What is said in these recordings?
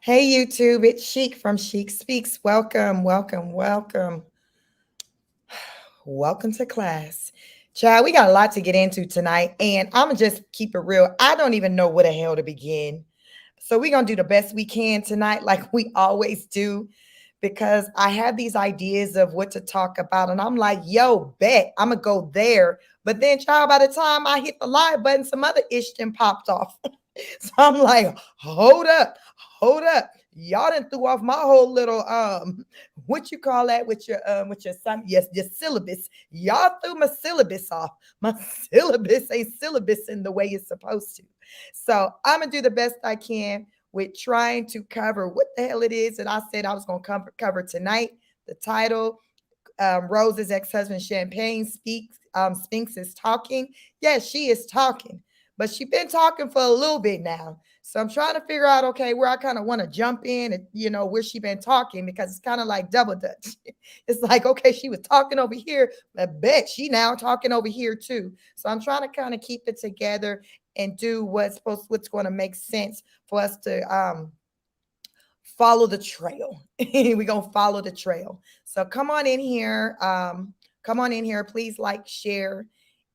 Hey YouTube, it's Chic from Chic Speaks. Welcome, welcome, welcome. Welcome to class. Child, we got a lot to get into tonight, and I'm gonna just keep it real. I don't even know where the hell to begin. So we're gonna do the best we can tonight, like we always do, because I have these ideas of what to talk about, and I'm like, yo, bet I'm gonna go there. But then, child, by the time I hit the live button, some other ish then popped off. So I'm like, hold up. Y'all done threw off my whole little what you call that with your son, yes, your syllabus. Y'all threw my syllabus off. My syllabus ain't syllabus in the way it's supposed to. So I'm gonna do the best I can with trying to cover what the hell it is that I said I was gonna cover tonight. The title, Rose's ex-husband Champagne speaks. Spinks is talking. Yes, she is talking, but she's been talking for a little bit now. So I'm trying to figure out, okay, where I kind of want to jump in and where she been talking because it's kind of like double dutch. It's like, okay, she was talking over here, but bet she now talking over here too. So I'm trying to kind of keep it together and do what's going to make sense for us to follow the trail. We're gonna follow the trail. So come on in here. Come on in here. Please like, share,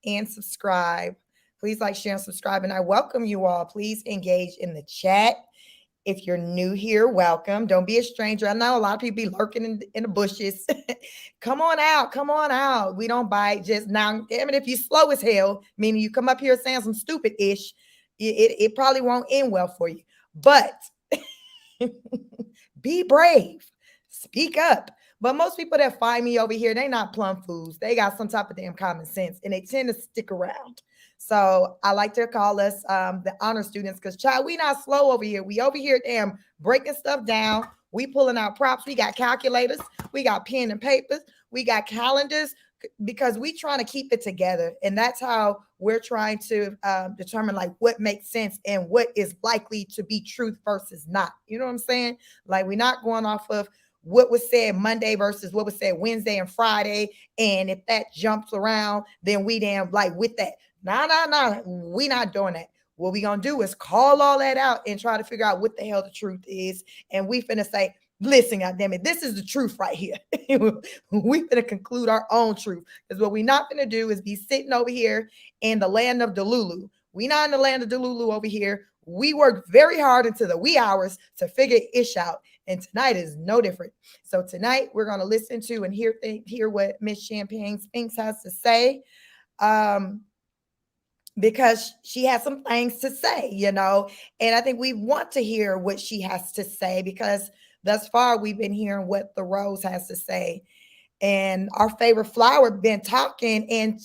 and subscribe. Please like, share, and subscribe. And I welcome you all. Please engage in the chat. If you're new here, welcome. Don't be a stranger. I know a lot of people be lurking in the bushes. Come on out. Come on out. We don't bite. Just now, damn it, if you slow as hell, meaning you come up here saying some stupid ish, it probably won't end well for you. But be brave. Speak up. But most people that find me over here, they not plum fools. They got some type of damn common sense and they tend to stick around. So I like to call us the honor students because, child, we not slow over here. We over here damn breaking stuff down. We pulling out props. We got calculators. We got pen and papers. We got calendars because we trying to keep it together. And that's how we're trying to determine like what makes sense and what is likely to be truth versus not. You know what I'm saying? Like we're not going off of what was said Monday versus what was said Wednesday and Friday. And if that jumps around, then we damn like with that. No. We not doing that. What we gonna do is call all that out and try to figure out what the hell the truth is. And we finna say, listen, goddamn it, this is the truth right here. We finna conclude our own truth. Because what we not gonna do is be sitting over here in the land of Delulu. We not in the land of Delulu over here. We worked very hard into the wee hours to figure ish out. And tonight is no different. So tonight we're going to listen to and hear what Miss Champagne Spinks has to say. Um, because she has some things to say. And I think we want to hear what she has to say because thus far we've been hearing what the Rose has to say. And our favorite flower been talking, and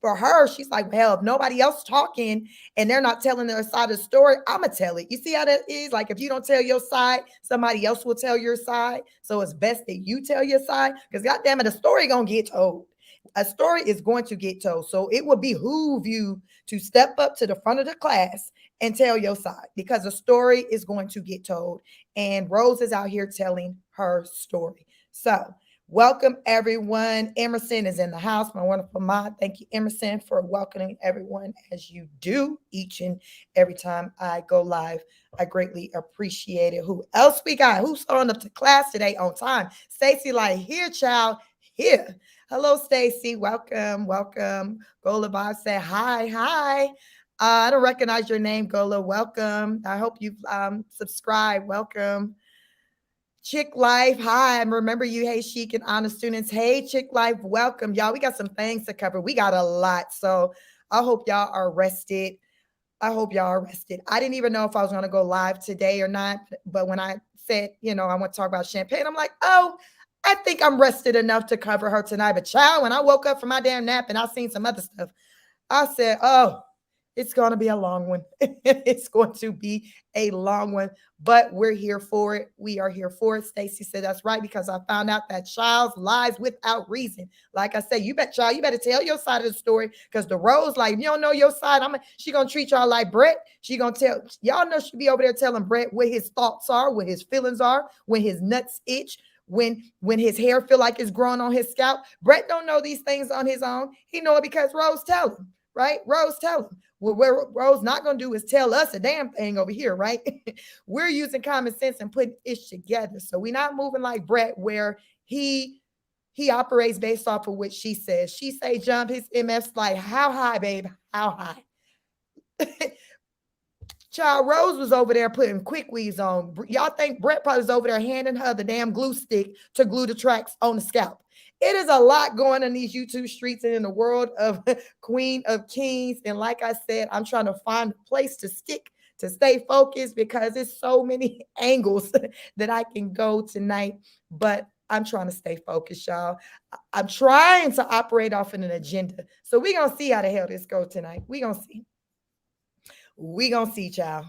for her, she's like, well, if nobody else talking and they're not telling their side of the story, I'ma tell it. You see how that is? Like if you don't tell your side, somebody else will tell your side. So it's best that you tell your side because goddamn it, a story gonna get told. A story is going to get told. So it would behoove you to step up to the front of the class and tell your side because a story is going to get told. And Rose is out here telling her story. So welcome, everyone. Emerson is in the house, my wonderful mod. Thank you, Emerson, for welcoming everyone as you do each and every time I go live. I greatly appreciate it. Who else we got? Who's showing up to class today on time? Stacy, like, here, child, here. Hello, Stacy. Welcome, welcome. Gola Bob said, hi. I don't recognize your name, Gola. Welcome. I hope you've subscribed. Welcome. Chick Life, hi, I remember you. Hey, Chic and Honor students. Hey, Chick Life, welcome. Y'all, we got some things to cover. We got a lot. So I hope y'all are rested. I hope y'all are rested. I didn't even know if I was going to go live today or not. But when I said, I want to talk about Champayne, I'm like, oh, I think I'm rested enough to cover her tonight. But child, when I woke up from my damn nap and I seen some other stuff, I said, oh, it's going to be a long one. It's going to be a long one, but we're here for it. We are here for it. Stacy said that's right because I found out that Child's lies without reason. Like I said, you better tell your side of the story because the Rose, like, you don't know your side. She gonna treat y'all like Brett. She gonna tell y'all know she be over there telling Brett what his thoughts are, what his feelings are, when his nuts itch. When his hair feel like it's growing on his scalp. Brett don't know these things on his own. He know it because Rose tell him. right? Rose, tell him. Well, what Rose not gonna do is tell us a damn thing over here, right? We're using common sense and putting it together. So we're not moving like Brett, where he operates based off of what she says. She say jump, his MF's like, how high, babe? How high? Child Rose was over there putting quick weaves on. Y'all think Brett probably was over there handing her the damn glue stick to glue the tracks on the scalp. It is a lot going on these YouTube streets and in the world of Queen of Kings. And like I said, I'm trying to find a place to stick to stay focused because there's so many angles that I can go tonight. But I'm trying to stay focused, y'all. I'm trying to operate off of an agenda. So we're going to see how the hell this goes tonight. We're going to see. We gonna see, child.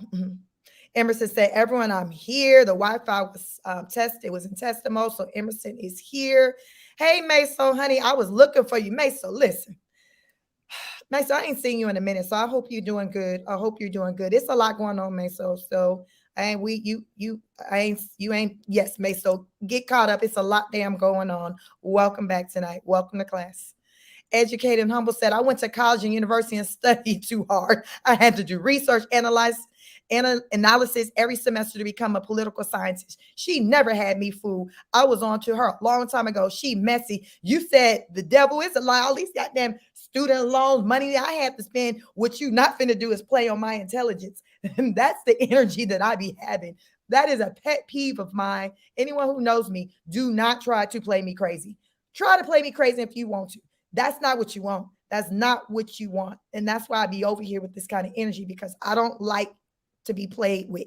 Emerson said, everyone, I'm here. The Wi-Fi was tested. It was in test mode, so Emerson is here. Hey, Meso, honey, I was looking for you. Meso, listen. Meso, I ain't seen you in a minute, so I hope you're doing good. I hope you're doing good. It's a lot going on, Meso. So yes, Meso, get caught up. It's a lot damn going on. Welcome back tonight. Welcome to class. Educated and Humble said, I went to college and university and studied too hard. I had to do research, analysis every semester to become a political scientist. She never had me fooled. I was on to her a long time ago. She messy. You said the devil is a lie. All these goddamn student loans, money I have to spend. What you not finna do is play on my intelligence. And that's the energy that I be having. That is a pet peeve of mine. Anyone who knows me, do not try to play me crazy. Try to play me crazy if you want to. That's not what you want. That's not what you want. And that's why I be over here with this kind of energy, because I don't like to be played with.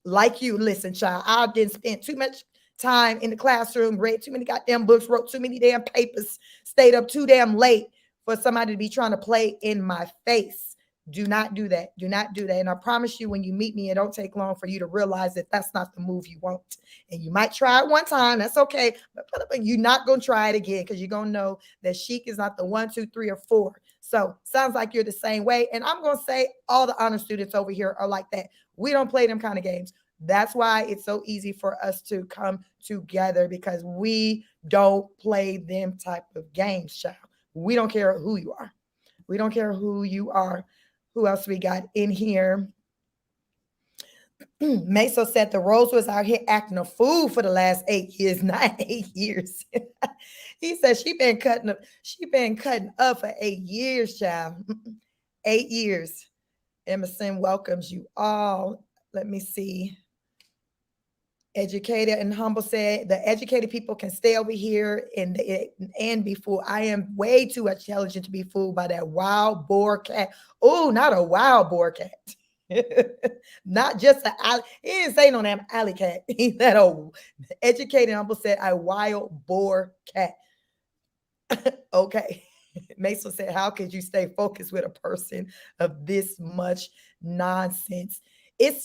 Like you, listen, child, I didn't spend too much time in the classroom, read too many goddamn books, wrote too many damn papers, stayed up too damn late for somebody to be trying to play in my face. Do not do that. Do not do that. And I promise you, when you meet me, it don't take long for you to realize that that's not the move you want. And you might try it one time. That's okay. But you're not going to try it again, because you're going to know that chic is not the 1, 2, 3, or 4. So sounds like you're the same way. And I'm going to say all the honor students over here are like that. We don't play them kind of games. That's why it's so easy for us to come together, because we don't play them type of games, child. We don't care who you are. We don't care who you are. Who else we got in here? Meso said the Rose was out here acting a fool for the last 8 years, not 8 years. He said she been cutting up for 8 years, child. 8 years. Emerson welcomes you all. Let me see. Educated and Humble said the educated people can stay over here and be fooled. I am way too intelligent to be fooled by that wild boar cat. Oh, not a wild boar cat. Not just an alley. He didn't say no damn alley cat. He said educated and Humble said a wild boar cat. Okay. Mason said, how could you stay focused with a person of this much nonsense?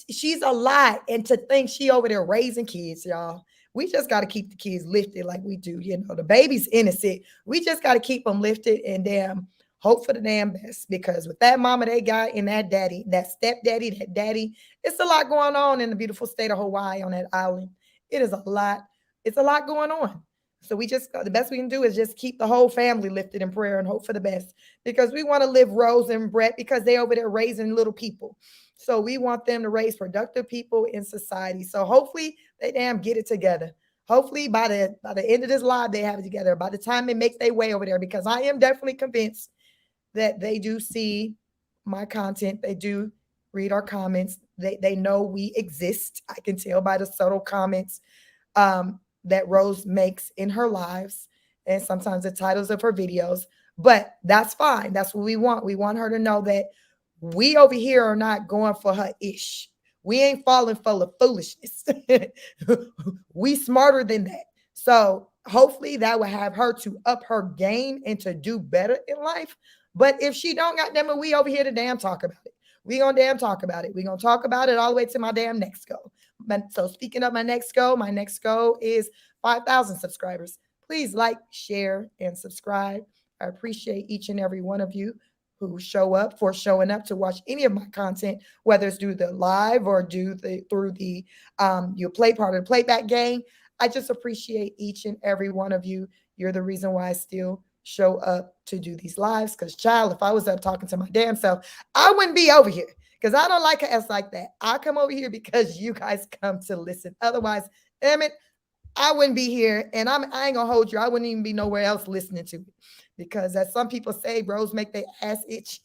She's a lie. And to think she over there raising kids, y'all. We just got to keep the kids lifted like we do. You know, the baby's innocent. We just got to keep them lifted and damn hope for the damn best. Because with that mama they got and that daddy, that stepdaddy, that daddy, it's a lot going on in the beautiful state of Hawaii on that island. It is a lot. It's a lot going on. So we just, the best we can do is just keep the whole family lifted in prayer and hope for the best, because we want to live Rose and Brett because they over there raising little people. So we want them to raise productive people in society. So hopefully they damn get it together. Hopefully by the end of this live, they have it together. By the time it makes their way over there, because I am definitely convinced that they do see my content. They do read our comments. They know we exist. I can tell by the subtle comments that Rose makes in her lives and sometimes the titles of her videos. But that's fine. That's what we want. We want her to know that we over here are not going for her ish. We ain't falling for the foolishness. We smarter than that. So hopefully that will have her to up her game and to do better in life. But if she don't got them, we over here to damn talk about it. We gonna damn talk about it. We gonna talk about it all the way to my damn next goal. So speaking of my next goal is 5,000 subscribers. Please like, share, and subscribe. I appreciate each and every one of you who showing up to watch any of my content, whether it's through the live or through the your play part of the playback game. I just appreciate each and every one of you. You're the reason why I still show up to do these lives. Because, child, if I was up talking to my damn self, I wouldn't be over here. Because I don't like us like that. I come over here because you guys come to listen. Otherwise, Emmett, I wouldn't be here, and I ain't gonna hold you. I wouldn't even be nowhere else listening to it, because as some people say, bros make their ass itch.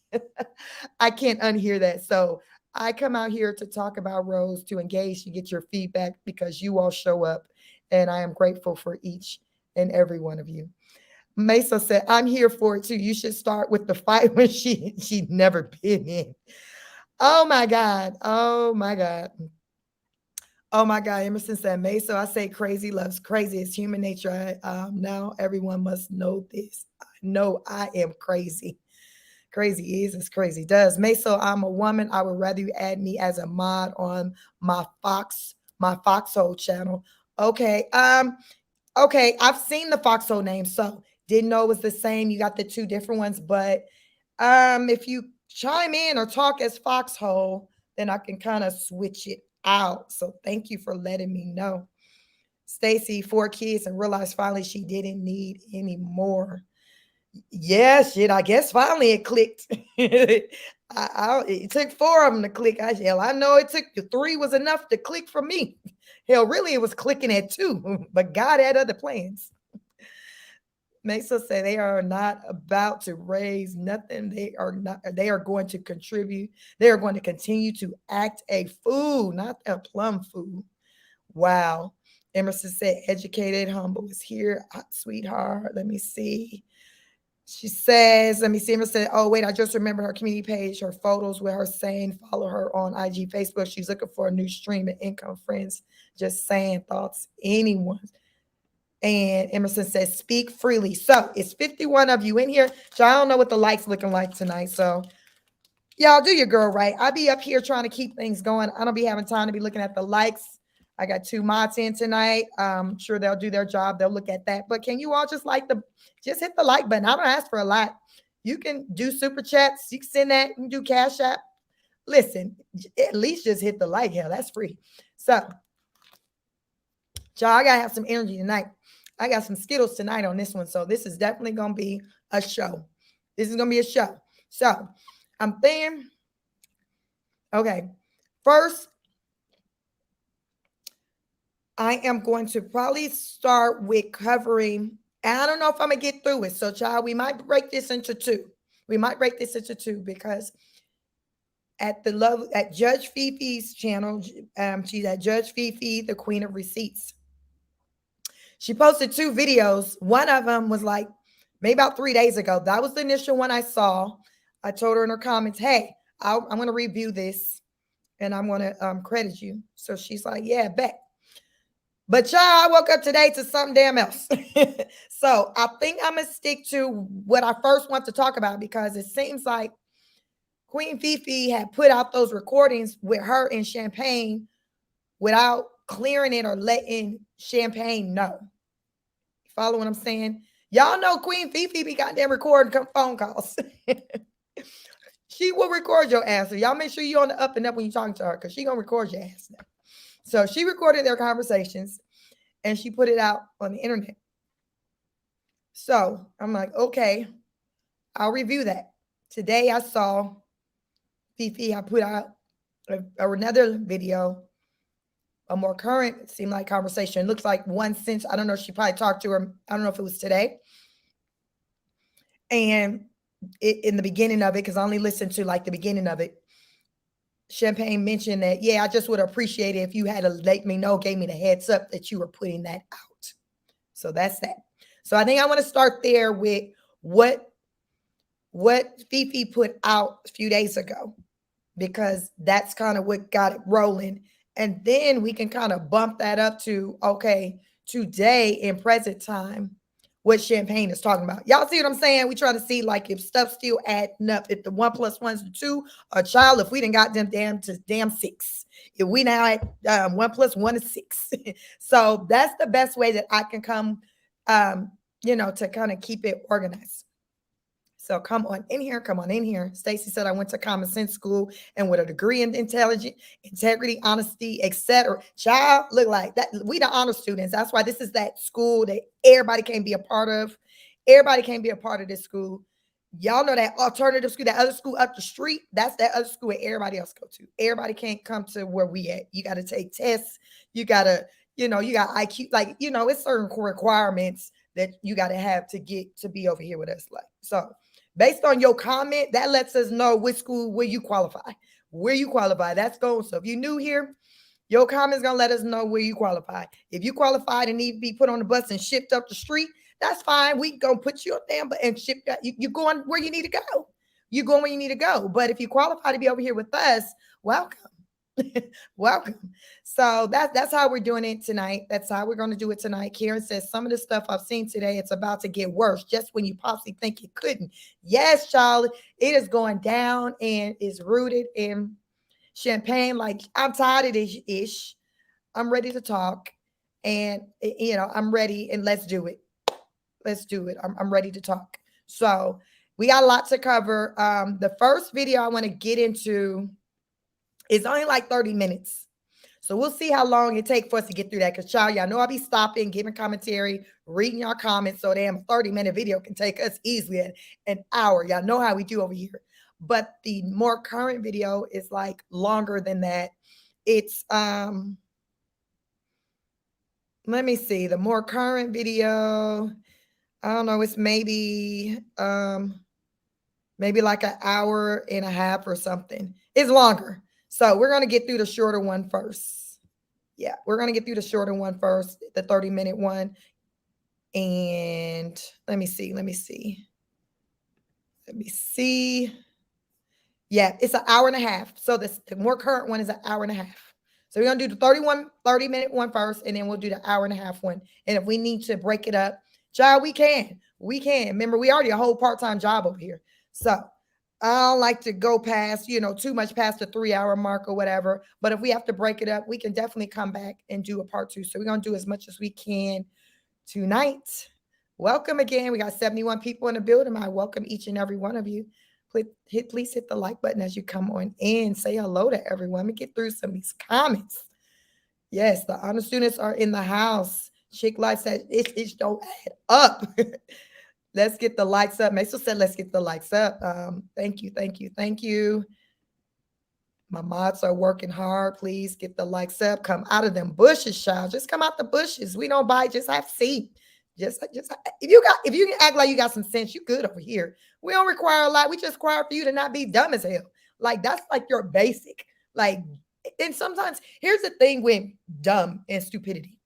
I can't unhear that. So I come out here to talk about Rose, to engage, to get your feedback, because you all show up, and I am grateful for each and every one of you. Mesa said, "I'm here for it too. You should start with the fight when she never been in." Oh my God. Oh my God. Oh my God, Emerson said, Mesa, I say crazy loves crazy. It's human nature. Now everyone must know this. I know I am crazy. Crazy is as crazy does. Mesa, I'm a woman. I would rather you add me as a mod on my Foxhole channel. Okay. Okay. I've seen the Foxhole name, so didn't know it was the same. You got the two different ones, but if you chime in or talk as Foxhole, then I can kind of switch it out. So thank you for letting me know. Stacy, 4 kids, and realized finally she didn't need any more. Yeah, shit. I guess finally it clicked. It took 4 of them to click. I know it took 3 was enough to click for me. Hell, really, it was clicking at 2, but God had other plans. Makes us say they are not about to raise nothing. They are not, they are going to contribute. They are going to continue to act a fool, not a plum fool. Wow. Emerson said, educated, humble is here. Sweetheart. Let me see. She says, let me see. Emerson said, oh, wait, I just remember her community page, her photos with her saying, follow her on IG, Facebook. She's looking for a new stream of income. Friends, just saying thoughts. Anyone. And Emerson says, speak freely. So it's 51 of you in here. So I don't know what the likes looking like tonight. So y'all do your girl right. I be up here trying to keep things going. I don't be having time to be looking at the likes. I got 2 mods in tonight. I'm sure they'll do their job. They'll look at that. But can you all just hit the like button? I don't ask for a lot. You can do super chats. You can send that. You can do Cash App. Listen, at least just hit the like. Hell, that's free. So, y'all, I gotta have some energy tonight. I got some Skittles tonight on this one. So this is definitely going to be a show. This is going to be a show. So I'm thinking, okay, first, I am going to probably start with covering, and I don't know if I'm going to get through it. So, child, we might break this into 2. We might break this into 2 because at Judge Fifi's channel, she's at Judge Fifi, the Queen of Receipts. She posted 2 videos. One of them was like maybe about 3 days ago. That was the initial one I saw. I told her in her comments, hey, I'm going to review this and I'm going to credit you. So she's like, yeah, bet. But y'all, I woke up today to something damn else. So I think I'm going to stick to what I first want to talk about, because it seems like Queen Fifi had put out those recordings with her in Champayne without clearing it or letting Champayne know. Follow what I'm saying? Y'all know Queen Fifi be goddamn recording phone calls. She will record your ass. So y'all make sure you're on the up and up when you're talking to her, because she gonna record your ass now. So she recorded their conversations and she put it out on the internet. So I'm like, okay, I'll review that. Today I saw Fifi, I put out another video, a more current, seemed like conversation. It looks like one since, I don't know, she probably talked to her. I don't know if it was today. And in the beginning of it, because I only listened to like the beginning of it, Champayne mentioned that, yeah, I just would appreciate it if you had to let me know, gave me the heads up that you were putting that out. So that's that. So I think I want to start there with what Fifi put out a few days ago, because that's kind of what got it rolling. And then we can kind of bump that up to, okay, today in present time, what Champayne is talking about. Y'all see what I'm saying? We try to see like if stuff still adding up, if the 1 + 1 is 2, or child, if we done got them damn 6. If we now at 1 + 1 is 6. So that's the best way that I can come, to kind of keep it organized. So come on in here. Come on in here. Stacy said, I went to common sense school and with a degree in intelligence, integrity, honesty, etc. Child, look like that. We the honor students. That's why this is that school that everybody can be a part of. Everybody can't be a part of this school. Y'all know that alternative school, that other school up the street, that's that other school where everybody else go to. Everybody can't come to where we at. You got to take tests. You got to, you got IQ, like, it's certain requirements that you got to have to get to be over here with us. Like, so based on your comment, that lets us know which school, where you qualify. That's going. So if you're new here, your comment's gonna let us know where you qualify. If you qualified and need to be put on the bus and shipped up the street, that's fine. We gonna put you on there and ship that. You're going where you need to go. You're going where you need to go. But if you qualify to be over here with us, welcome. Welcome. So that's how we're doing it tonight. That's how we're going to do it tonight. Karen says some of the stuff I've seen today, it's about to get worse just when you possibly think it couldn't. Yes, Charlie, it is going down and is rooted in Champayne. Like, I'm tired of this ish. I'm ready to talk, and I'm ready, and let's do it. Let's do it. I'm ready to talk. So we got a lot to cover. The first video I want to get into is only like 30 minutes. So we'll see how long it takes for us to get through that. Because, child, y'all know I'll be stopping, giving commentary, reading your comments. So damn, a 30-minute video can take us easily an hour. Y'all know how we do over here. But the more current video is like longer than that. It's let me see. The more current video, I don't know, it's maybe like an hour and a half or something. It's longer. So we're going to get through the shorter one first. Yeah, we're going to get through the shorter one first, the 30-minute one. And let me see. Yeah, it's an hour and a half. So the more current one is an hour and a half. So we're going to do the 30-minute one first, and then we'll do the hour and a half one. And if we need to break it up, child, we can. Remember, we already a whole part-time job over here. So I don't like to go past, too much past the 3-hour mark or whatever. But if we have to break it up, we can definitely come back and do a part 2. So we're going to do as much as we can tonight. Welcome again. We got 71 people in the building. I welcome each and every one of you. Please hit the like button as you come on in. Say hello to everyone. Let me get through some of these comments. Yes, the honor students are in the house. Chick Life said, it don't add up. Let's get the likes up. Maisel said, let's get the likes up. Thank you. My mods are working hard. Please get the likes up. Come out of them bushes, child. Just come out the bushes. We don't bite. Just have seat. Just if you can act like you got some sense, you good over here. We don't require a lot. We just require for you to not be dumb as hell. Like, that's like your basic. Like, and sometimes here's the thing with dumb and stupidity.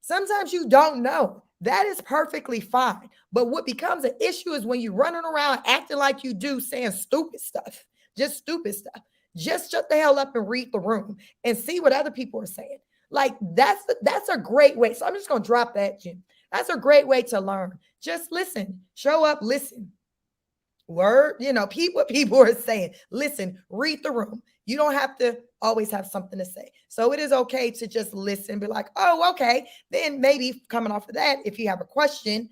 Sometimes you don't know. That is perfectly fine. But what becomes an issue is when you're running around acting like you do, saying stupid stuff. Just stupid stuff. Just shut the hell up and read the room and see what other people are saying. Like, that's a great way. So I'm just going to drop that, Jim. That's a great way to learn. Just listen. Show up, listen. Word, what people are saying. Listen, read the room. You don't have to always have something to say. So it is okay to just listen, be like, oh, okay. Then maybe coming off of that, if you have a question,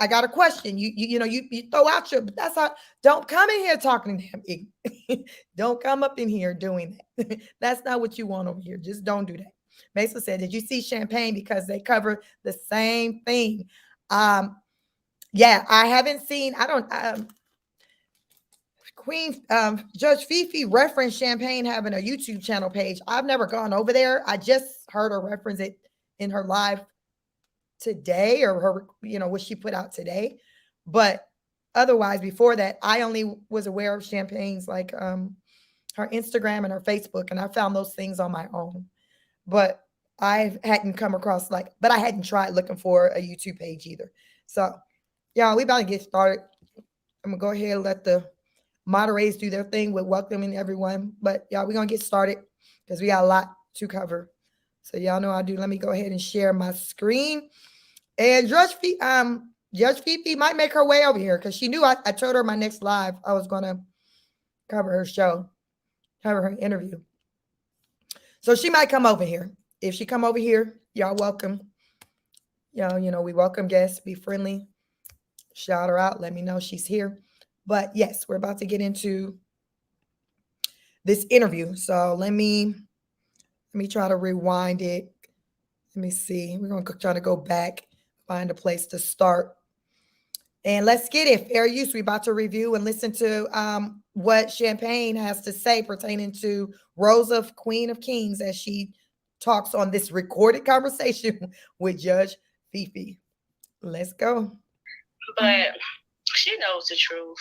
I got a question. You throw out your, but that's how, don't come in here talking to him. Don't come up in here doing that. That's not what you want over here. Just don't do that. Maisel said, did you see Champayne? Because they cover the same thing. Yeah, I haven't seen, Queen Judge Fifi referenced Champayne having a YouTube channel page. I've never gone over there. I just heard her reference it in her live today, or her, what she put out today. But otherwise, before that, I only was aware of Champayne's like her Instagram and her Facebook, and I found those things on my own. But I hadn't come across but I hadn't tried looking for a YouTube page either. So yeah, we about to get started. I'm gonna go ahead and let the moderators do their thing with welcoming everyone. But y'all, we're gonna get started because we got a lot to cover. So y'all know I do. Let me go ahead and share my screen. And Judge Fifi might make her way over here because she knew I told her my next live I was gonna cover her show, cover her interview. So she might come over here. If she come over here, y'all welcome. Y'all, we welcome guests. Be friendly. Shout her out. Let me know she's here. But yes, we're about to get into this interview. So let me try to rewind it. Let me see. We're going to try to go back, find a place to start. And let's get it. Fair use. We're about to review and listen to what Champayne has to say pertaining to Rosa, Queen of Kings, as she talks on this recorded conversation with Judge Fifi. Let's go. But she knows the truth.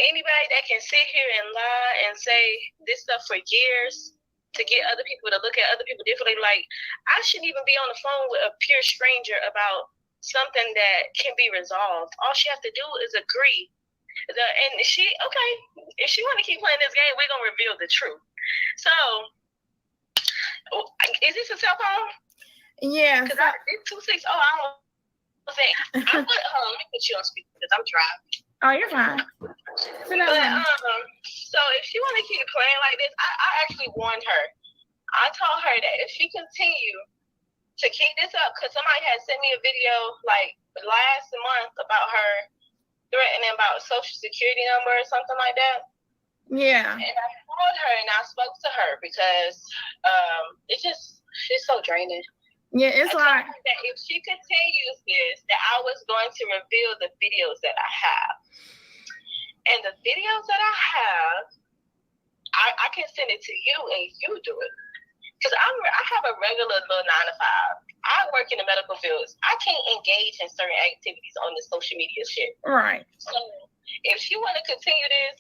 Anybody that can sit here and lie and say this stuff for years to get other people to look at other people differently, like, I shouldn't even be on the phone with a pure stranger about something that can be resolved. All she has to do is agree. And she, okay, if she want to keep playing this game, we're going to reveal the truth. So, is this a cell phone? Yeah. Because it's 260. Oh, I don't think. Let me put you on speaker because I'm driving. Oh, you're fine. But, so if she want to keep playing like this, I actually warned her. I told her that if she continue to keep this up, because somebody had sent me a video like last month about her threatening about a social security number or something like that. Yeah. And I called her and I spoke to her because she's so draining. Yeah, it's like that if she continues this, that I was going to reveal the videos that I have. And the videos that I have, I can send it to you and you do it. Because I have a regular little 9 to 5. I work in the medical fields. I can't engage in certain activities on the social media shit. Right. So if she want to continue this,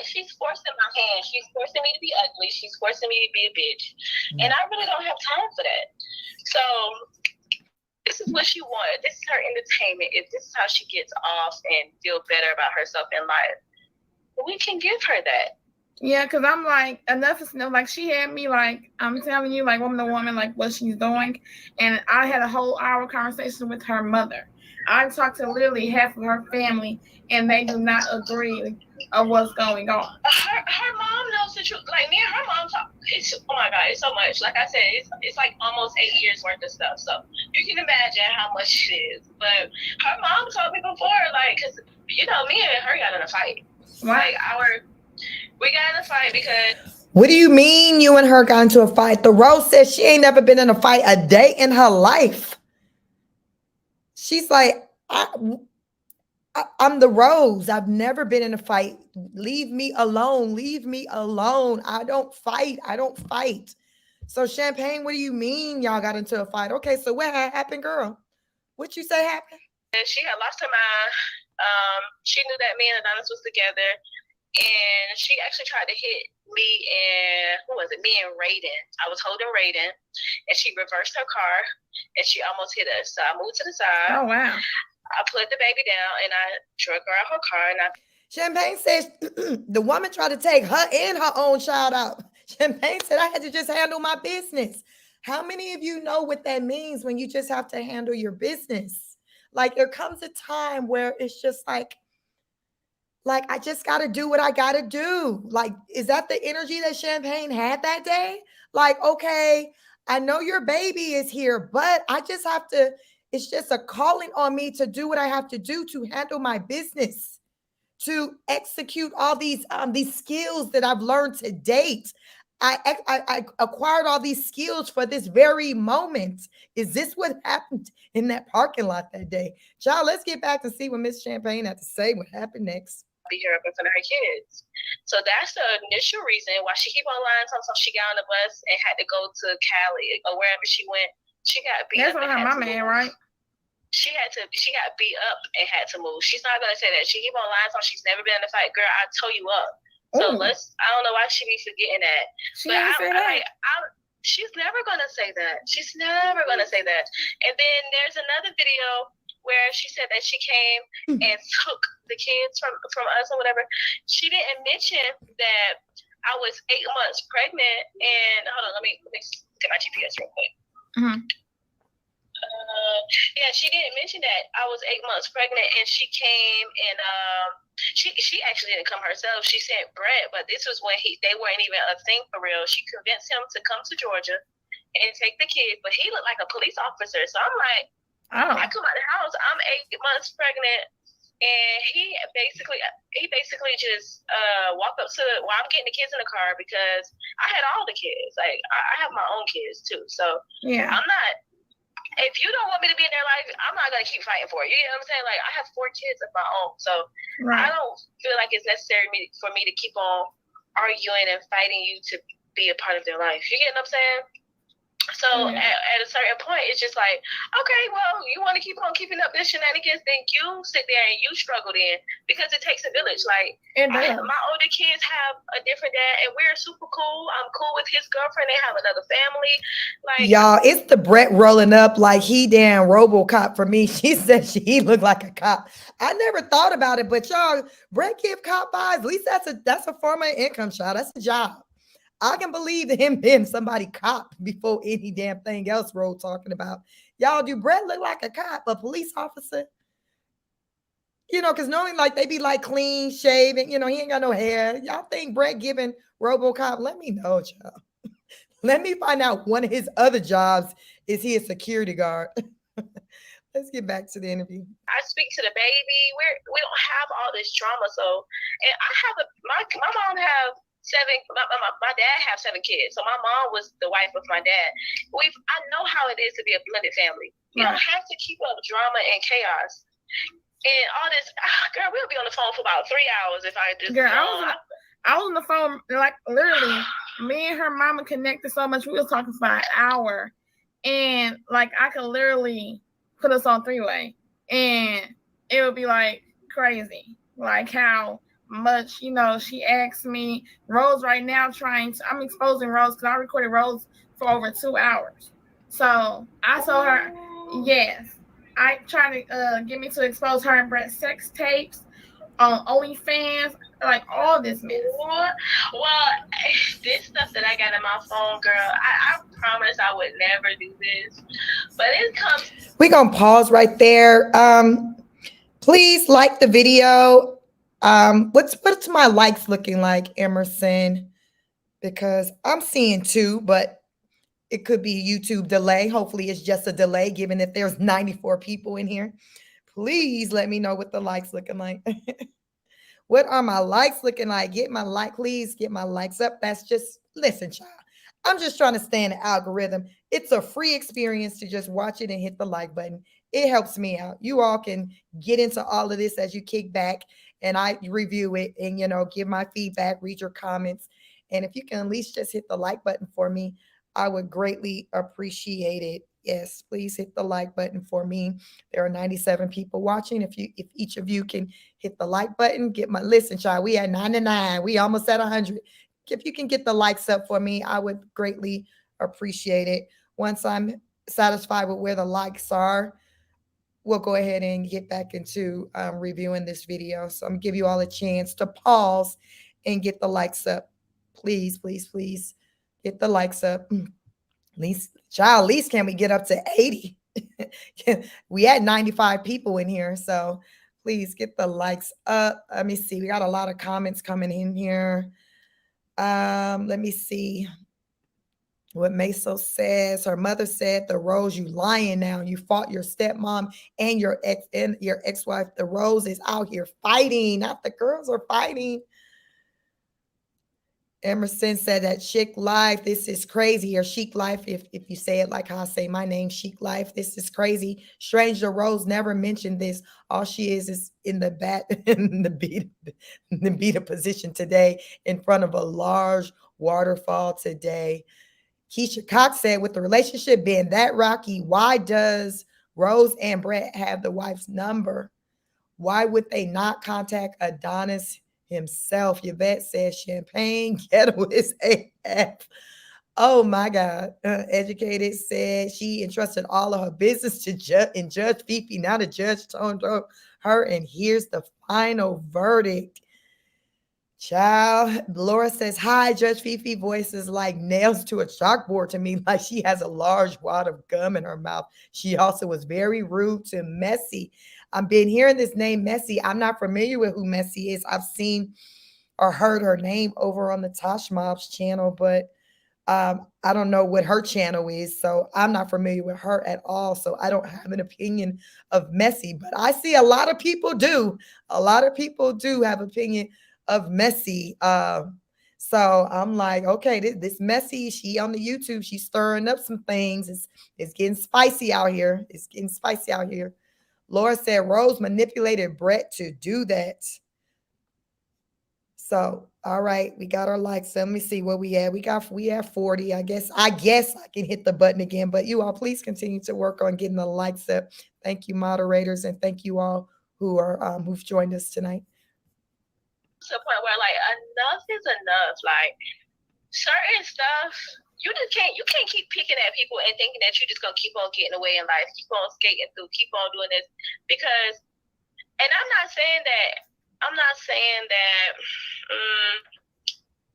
she's forcing my hand. She's forcing me to be ugly. She's forcing me to be a bitch. And I really don't have time for that. So this is what she wanted. This is her entertainment. If this is how she gets off and feel better about herself in life, we can give her that. Yeah, because I'm like, enough is enough. Like, she had me, like, I'm telling you, like, woman to woman, like, what she's doing. And I had a whole hour conversation with her mother. I talked to literally half of her family, and they do not agree of what's going on. Her mom knows the truth. Like, me and her mom talk. Oh my God, it's so much. Like I said, it's like almost 8 years worth of stuff. So you can imagine how much it is. But her mom told me before, like, because, you know, me and her got in a fight. What? Like, we got in a fight because... What do you mean you and her got into a fight? The Rose says she ain't never been in a fight a day in her life. She's like, I'm the Rose. I've never been in a fight. Leave me alone. Leave me alone. I don't fight. I don't fight. So Champayne, what do you mean y'all got into a fight? Okay, so what happened, girl? What you say happened? She had lost her mind. She knew that me and Adonis was together. And she actually tried to hit me and, me and Raiden. I was holding Raiden, and she reversed her car, and she almost hit us. So I moved to the side. Oh, wow. I put the baby down, and I drug her out her car, and Champayne says the woman tried to take her and her own child out. Champayne said, I had to just handle my business. How many of you know what that means when you just have to handle your business? Like, there comes a time where it's just like, I just got to do what I got to do. Like, is that the energy that Champayne had that day? Like, okay, I know your baby is here, but I just have to, it's just a calling on me to do what I have to do to handle my business, to execute all these skills that I've learned to date. I acquired all these skills for this very moment. Is this what happened in that parking lot that day? Child, let's get back to see what Miss Champayne had to say. What happened next? Be here up in front of her kids. So that's the initial reason why she keep on lying. So she got on the bus and had to go to Cali or wherever she went. She got beat up. That's what her mama had, right? She got beat up and had to move. She's not gonna say that. She keep on lying. So she's never been in a fight. Girl, I told you up. So I don't know why she be forgetting that. She's never gonna say that. She's never gonna say that. And then there's another video where she said that she came and took the kids from us or whatever. She didn't mention that I was 8 months pregnant. And hold on, let me get my GPS real quick. Mm-hmm. She didn't mention that I was 8 months pregnant, and she came and she actually didn't come herself. She sent Brett, but this was when they weren't even a thing for real. She convinced him to come to Georgia and take the kids, but he looked like a police officer. So I'm like, I come out of the house, I'm 8 months pregnant, and he basically just walked up to while I'm getting the kids in the car, because I had all the kids. Like, I have my own kids too. So yeah, if you don't want me to be in their life, I'm not gonna keep fighting for it. You know what I'm saying? Like I have 4 kids of my own, so I don't feel like it's necessary for me to keep on arguing and fighting you to be a part of their life. You get what I'm saying? So at a certain point, it's just like, okay, well, you want to keep on keeping up this shenanigans, then you sit there and you struggle then, because it takes a village. Like my older kids have a different dad, and we're super cool. I'm cool with his girlfriend. They have another family. Like y'all, it's the Brett rolling up like he damn RoboCop for me. She said he looked like a cop. I never thought about it, but y'all, Brett give cop vibes. At least that's a form of income, child. That's a job. I can believe him being somebody cop before any damn thing else Roll talking about. Y'all, do Brett look like a cop, a police officer? You know, because knowing like they be like clean shaven, you know, he ain't got no hair. Y'all think Brett giving RoboCop? Let me know, child. Let me find out one of his other jobs. Is he a security guard? Let's get back to the interview. I speak to the baby. We don't have all this drama. So, and I have my mom have 7. My dad have 7 kids. So my mom was the wife of my dad. I know how it is to be a blended family. You don't have to keep up drama and chaos and all this. Girl, we'll be on the phone for about 3 hours if I just. Girl, I was on the phone like literally. Me and her mama connected so much. We was talking for an hour, and like I could literally put us on 3-way, and it would be like crazy, like how much, you know, she asked me. Rose right now I'm exposing Rose because I recorded Rose for over 2 hours. So I told her, yes, I trying to get me to expose her and Brett's sex tapes on OnlyFans, like all this mess. Well, this stuff that I got in my phone, girl, I promise I would never do this. But it comes. We're gonna pause right there. Please like the video. What's my likes looking like, Emerson? Because I'm seeing 2, but it could be a YouTube delay. Hopefully it's just a delay, given that there's 94 people in here. Please let me know what the likes looking like. What are my likes looking like? Please get my likes up. That's just, listen, child. I'm just trying to stay in the algorithm. It's a free experience to just watch it and hit the like button. It helps me out. You all can get into all of this as you kick back and I review it and, you know, give my feedback, read your comments. And if you can at least just hit the like button for me, I would greatly appreciate it. Yes, please hit the like button for me. There are 97 people watching. If each of you can hit the like button, listen, child. We at 99. We almost at 100. If you can get the likes up for me, I would greatly appreciate it. Once I'm satisfied with where the likes are, we'll go ahead and get back into reviewing this video. So I'm gonna give you all a chance to pause and get the likes up. Please, please, please get the likes up. At least can we get up to 80? We had 95 people in here, so please get the likes up. Let me see. We got a lot of comments coming in here. Let me see what Meso says. Her mother said, "The Rose, you lying now. You fought your stepmom and your ex-wife. The Rose is out here fighting. Not the girls are fighting." Emerson said that Chic Life, this is crazy. Or Chic Life, if you say it like how I say my name, Chic Life, this is crazy. Stranger Rose never mentioned this. All she is in the beta position today in front of a large waterfall today. Keisha Cox said, with the relationship being that rocky, why does Rose and Brett have the wife's number? Why would they not contact Adonis himself? Yvette says, Champayne ghetto is AF. Oh my God. Educated said she entrusted all of her business to Judge Fifi. Now the judge told her, and here's the final verdict. Child, Laura says, hi, Judge Fifi. Voice is like nails to a chalkboard to me, like she has a large wad of gum in her mouth. She also was very rude to Messy. I've been hearing this name, Messy. I'm not familiar with who Messy is. I've seen or heard her name over on the Tosh Mob's channel, but I don't know what her channel is, so I'm not familiar with her at all. So I don't have an opinion of Messy, but I see a lot of people do. A lot of people do have opinion of Messy. So I'm like, okay, this messy. She on the YouTube. She's stirring up some things. It's getting spicy out here. It's getting spicy out here. Laura said Rose manipulated Brett to do that. So, all right, we got our likes. Let me see what we had. We have 40. I guess I can hit the button again, but you all please continue to work on getting the likes up. Thank you, moderators, and thank you all who've joined us tonight. To the point where like enough is enough. Like certain stuff, you can't keep picking at people and thinking that you're just gonna keep on getting away in life, keep on skating through, keep on doing this because. And I'm not saying that.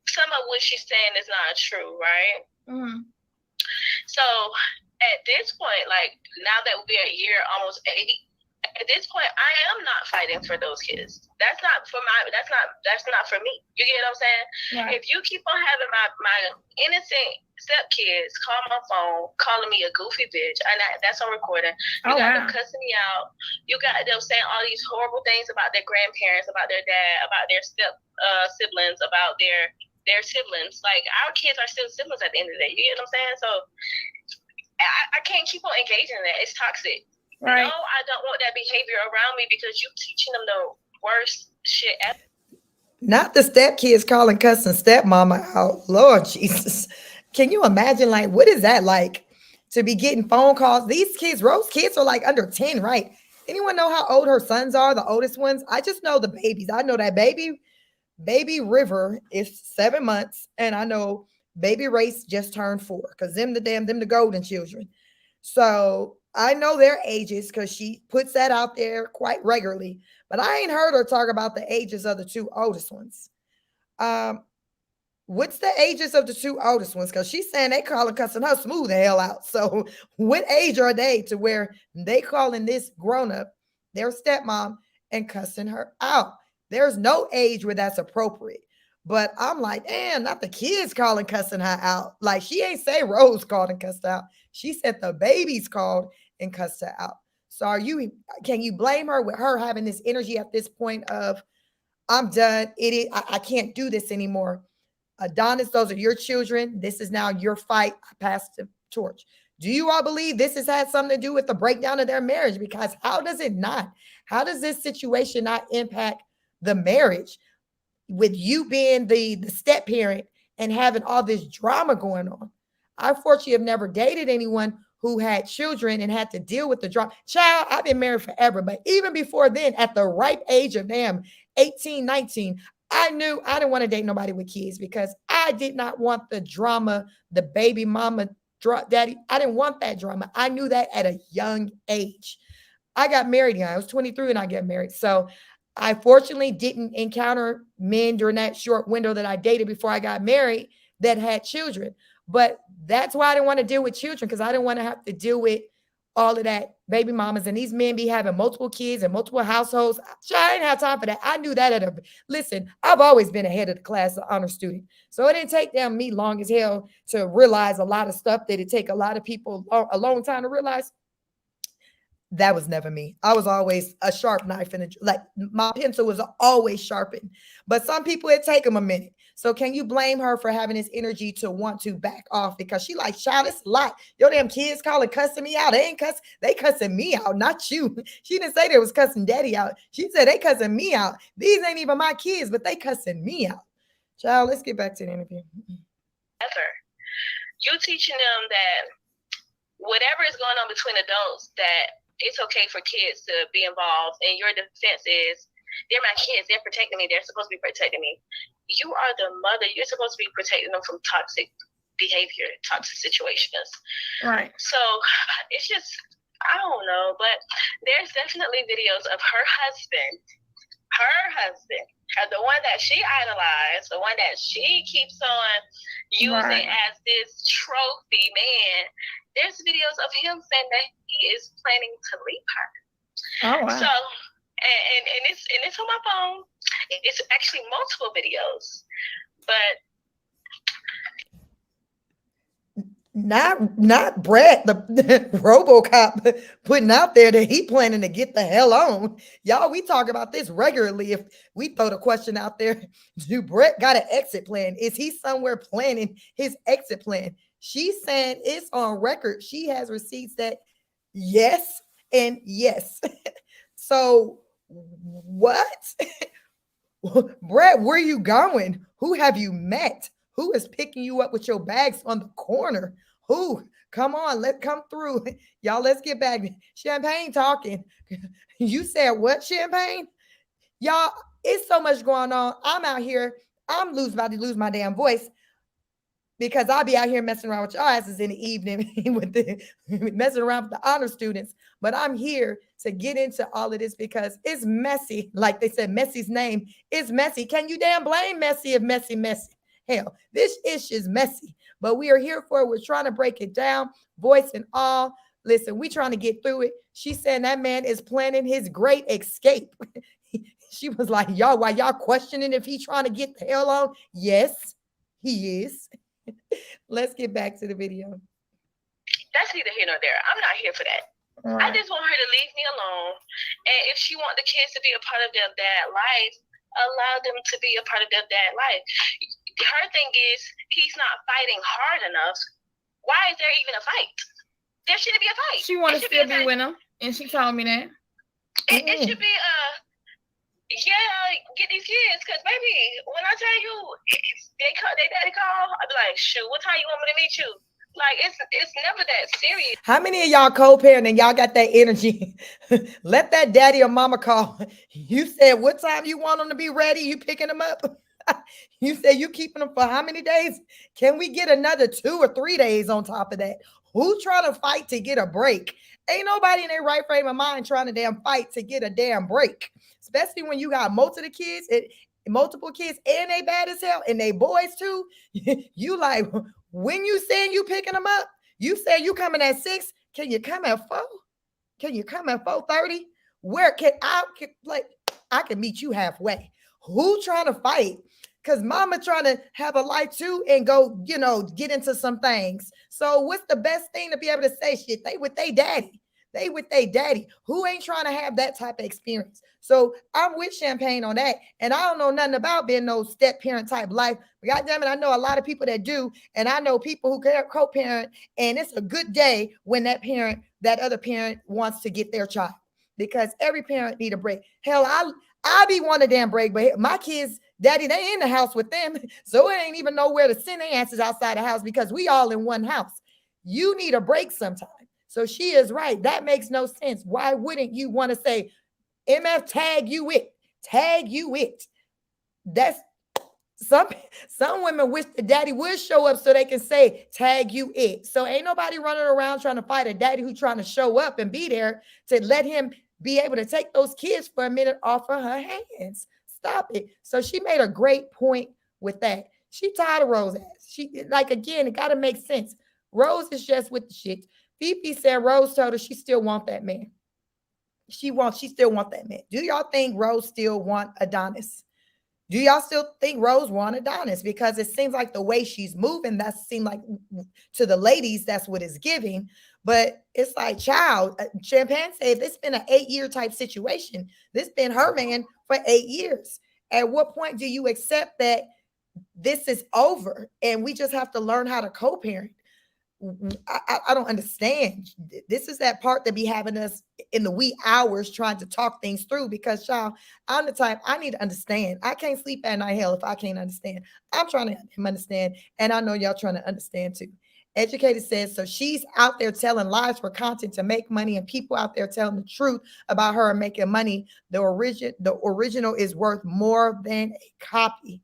Some of what she's saying is not true, right? Mm-hmm. So at this point, like now that we're a year, almost 80, at this point, I am not fighting for those kids. That's not for me. You get what I'm saying? Right. If you keep on having my innocent stepkids call my phone, calling me a goofy bitch, and that's on recording. You got them cussing me out. You got them saying all these horrible things about their grandparents, about their dad, about their siblings, about their siblings. Like our kids are still siblings at the end of the day. You get what I'm saying? So I can't keep on engaging in that. It's toxic. Right. No, I don't want that behavior around me because you're teaching them the worst shit ever. Not the stepkids calling cussing stepmama out. Lord Jesus. Can you imagine, like, what is that like to be getting phone calls? These kids, Rose kids are like under 10, right? Anyone know how old her sons are, the oldest ones? I just know the babies. I know that baby River is 7 months, and I know baby Race just turned 4 because them the golden children. So I know their ages because she puts that out there quite regularly, but I ain't heard her talk about the ages of the 2 oldest ones. What's the ages of the 2 oldest ones? Because she's saying they calling cussing her smooth the hell out. So what age are they to where they calling this grown up their stepmom and cussing her out? There's no age where that's appropriate. But I'm like, damn, not the kids calling cussing her out. Like she ain't say Rose called and cussed out. She said the babies called and cussed her out. So can you blame her with her having this energy at this point of I'm done. I can't do this anymore. Adonis, those are your children. This is now your fight. I pass the torch. Do you all believe this has had something to do with the breakdown of their marriage? Because how does it not? How does this situation not impact the marriage with you being the step parent and having all this drama going on? I fortunately have never dated anyone who had children and had to deal with the drama. Child, I've been married forever, but even before then, at the ripe age of 18, 19, I knew I didn't want to date nobody with kids because I did not want the drama, the baby mama, daddy. I didn't want that drama. I knew that at a young age. I got married young. I was 23 and I got married. So I fortunately didn't encounter men during that short window that I dated before I got married that had children. But that's why I didn't want to deal with children because I didn't want to have to deal with all of that baby mamas and these men be having multiple kids and multiple households. I didn't have time for that. I knew that listen, I've always been ahead of the class, an honor student. So it didn't take me long as hell to realize a lot of stuff that it take a lot of people a long time to realize. That was never me. I was always a sharp knife like my pencil was always sharpened. But some people, it take them a minute. So can you blame her for having this energy to want to back off? Because she like, child, it's a lot. Your damn kids calling cussing me out. They cussing me out, not you. She didn't say they was cussing daddy out. She said they cussing me out. These ain't even my kids, but they cussing me out. Child, let's get back to the interview. Ever. You teaching them that whatever is going on between adults, that it's okay for kids to be involved, and your defense is, they're my kids, they're protecting me, they're supposed to be protecting me. You are the mother, you're supposed to be protecting them from toxic behavior, toxic situations. Right. So it's just, I don't know, but there's definitely videos of her husband, the one that she idolized, the one that she keeps on using as this trophy man. There's videos of him saying that he is planning to leave her. Oh wow! So and it's on my phone. It's actually multiple videos, but Not Brett, the RoboCop putting out there that he planning to get the hell on. Y'all, we talk about this regularly. If we throw the question out there, do Brett got an exit plan? Is he somewhere planning his exit plan? She's saying it's on record. She has receipts that yes and yes. So what? Brett, where you going? Who have you met? Who is picking you up with your bags on the corner? Who? Come on, let's come through. Y'all, let's get back. Champayne talking. You said what, Champayne? Y'all, it's so much going on. I'm out here. About to lose my damn voice because I'll be out here messing around with your asses in the evening with the messing around with the honor students. But I'm here to get into all of this because it's messy. Like they said, Messy's name is messy. Can you damn blame Messy if messy? Hell, this issue is messy, but we are here for it. We're trying to break it down, voice and all. Listen, we trying to get through it. She said that man is planning his great escape. She was like, y'all, why y'all questioning if he trying to get the hell on? Yes, he is. Let's get back to the video. That's neither here nor there. I'm not here for that. I just want her to leave me alone. And if she want the kids to be a part of their dad life, allow them to be a part of their dad life. Her thing is he's not fighting hard enough. Why is there even a fight? There shouldn't be a fight. She wants to still be with him, and she told me that. It should be get these kids, because baby, when I tell you they daddy call, I'll be like, shoot, what time you want me to meet you? Like, it's never that serious. How many of y'all co-parent and y'all got that energy? Let that daddy or mama call. You said what time you want them to be ready? You picking them up? You said you keeping them for how many days? Can we get another 2 or 3 days on top of that? Who trying to fight to get a break? Ain't nobody in their right frame of mind trying to damn fight to get a damn break. Especially when you got multiple kids and they bad as hell and they boys too. You like, when you saying you picking them up, you say you coming at 6. Can you come at 4? Can you come at 4:30? Where can I can meet you halfway. Who trying to fight? Because mama trying to have a life too and go, get into some things. So what's the best thing to be able to say? Shit, they with they daddy. They with they daddy. Who ain't trying to have that type of experience? So I'm with Champayne on that. And I don't know nothing about being no step parent type life. But God damn it, I know a lot of people that do. And I know people who co-parent. And it's a good day when that other parent wants to get their child. Because every parent need a break. Hell, I be want a damn break, but my kids, daddy, they in the house with them. So it ain't even nowhere to send their asses outside the house because we all in one house. You need a break sometime. So she is right. That makes no sense. Why wouldn't you want to say, MF, tag you it? That's some women wish the daddy would show up so they can say, tag you it. So ain't nobody running around trying to fight a daddy who's trying to show up and be there to let him be able to take those kids for a minute off of her hands. Stop it. So she made a great point with that. She tired of Rose ass. Again, it got to make sense. Rose is just with the shit. Fifi said Rose told her she still want that man. She still want that man. Do y'all think Rose still want Adonis? Do y'all still think Rose want Adonis? Because it seems like the way she's moving, that seems like to the ladies, that's what it's giving. But it's like, child, Champayne said this been an 8-year type situation. This been her man for 8 years. At what point do you accept that this is over and we just have to learn how to co-parent? I don't understand. This is that part that be having us in the wee hours trying to talk things through because, child, I'm the type, I need to understand. I can't sleep at night, hell, if I can't understand. I'm trying to understand, and I know y'all trying to understand too. Educated says, so she's out there telling lies for content to make money, and people out there telling the truth about her making money. The original is worth more than a copy.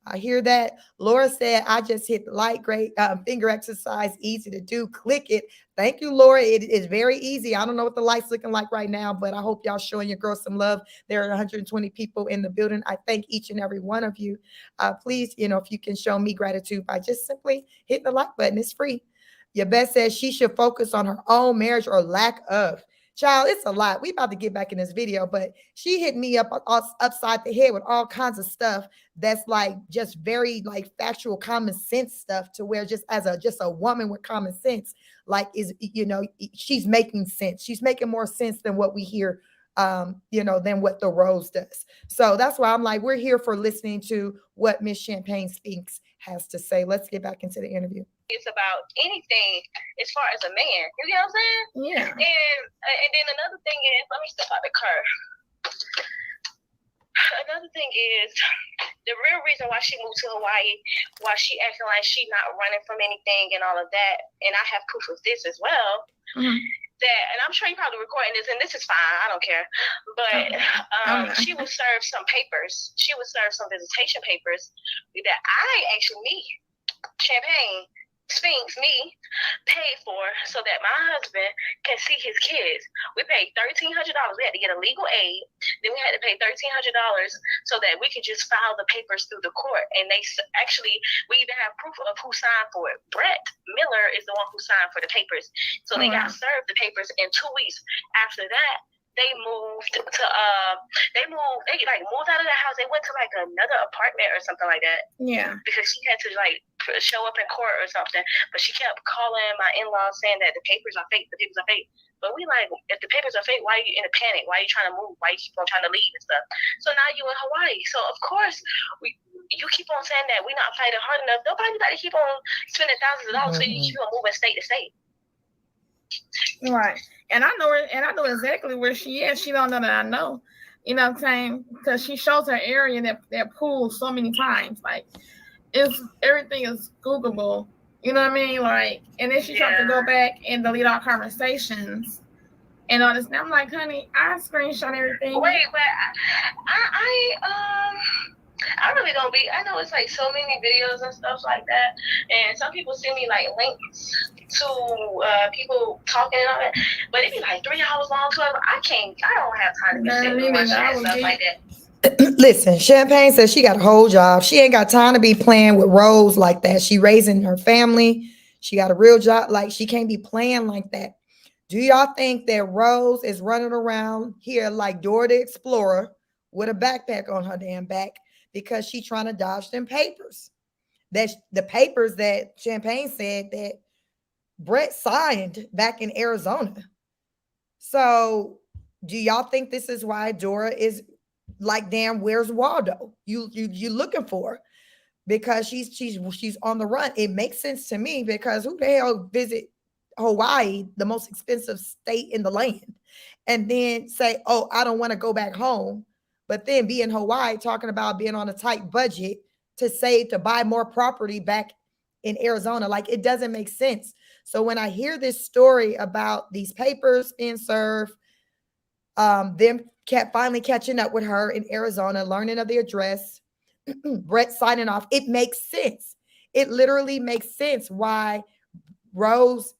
I hear that. Laura said, I just hit the light, great finger exercise, easy to do. Click it. Thank you, Laura. It is very easy. I don't know what the light's looking like right now, but I hope y'all showing your girl some love. There are 120 people in the building. I thank each and every one of you. Please, if you can show me gratitude by just simply hitting the like button, it's free. Yvette says she should focus on her own marriage or lack of. Child, it's a lot. We about to get back in this video, but she hit me upside the head with all kinds of stuff that's like just very like factual common sense stuff, to where just a woman with common sense, like, is, she's making sense. She's making more sense than what we hear, than what the Rose does. So that's why I'm like, we're here for listening to what Miss Champayne Spinks has to say. Let's get back into the interview. It's about anything as far as a man. You know what I'm saying? Yeah. And then another thing is, let me step out the car. Another thing is, the real reason why she moved to Hawaii, why she acting like she not running from anything and all of that, and I have proof of this as well. Mm-hmm. That, and I'm sure you're probably recording this, and this is fine, I don't care. But she was served some papers. She was served some visitation papers that me, Champayne Spinks, paid for, so that my husband can see his kids. We paid $1,300. We had to get a legal aid. Then we had to pay $1,300 so that we could just file the papers through the court. And we even have proof of who signed for it. Brett Miller is the one who signed for the papers. So they got served the papers in 2 weeks. After that, they moved out of the house. They went to like another apartment or something like that. Yeah. Because she had to like show up in court or something. But she kept calling my in-laws saying that the papers are fake. But we like, if the papers are fake, why are you in a panic? Why are you trying to move? Why you keep on trying to leave and stuff? So now you in Hawaii. So of course you keep on saying that we're not fighting hard enough. Nobody got to keep on spending thousands of dollars so you keep on moving state to state. Right. And I know exactly where she is. She don't know that I know. You know what I'm saying? Because she shows her area, that pool, so many times. Like, everything is Googleable. You know what I mean? Like, and then she tried to go back and delete our conversations and all this. And I'm like, honey, I screenshot everything. Wait, but I really don't be. I know it's like so many videos and stuff like that, and some people send me like links to people talking and all that, but it be like 3 hours long, 12. I don't have time to be sitting and watching that stuff like that. Listen, Champayne says she got a whole job. She ain't got time to be playing with Rose like that. She raising her family. She got a real job. Like, she can't be playing like that. Do y'all think that Rose is running around here like Dora the Explorer with a backpack on her damn back because she trying to dodge them papers? That's the papers that Champayne said that Brett signed back in Arizona. So do y'all think this is why Dora is like, damn, where's Waldo? You looking for her? Because she's on the run. It makes sense to me, because who the hell visit Hawaii, the most expensive state in the land, and then say, oh, I don't want to go back home, but then be in Hawaii talking about being on a tight budget to buy more property back in Arizona? Like, it doesn't make sense. So when I hear this story about these papers being served, them finally catching up with her in Arizona, learning of the address, Brett signing off, it makes sense. It literally makes sense why Rose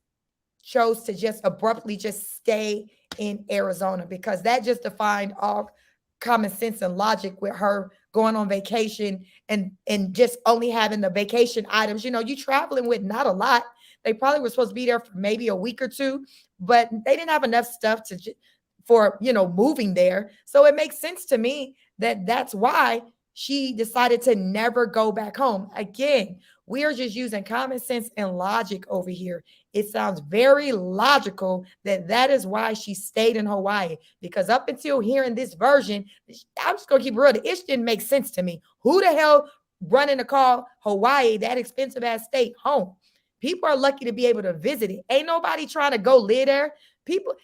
chose to just abruptly just stay in Arizona, because that just defined all common sense and logic with her going on vacation and just only having the vacation items. You traveling with not a lot. They probably were supposed to be there for maybe a week or two, but they didn't have enough stuff for moving there. So it makes sense to me that that's why she decided to never go back home. Again, we are just using common sense and logic over here. It sounds very logical that is why she stayed in Hawaii, because up until hearing this version, I'm just going to keep it real. It didn't make sense to me. Who the hell running to call Hawaii, that expensive ass state, home? People are lucky to be able to visit it. Ain't nobody trying to go live there. People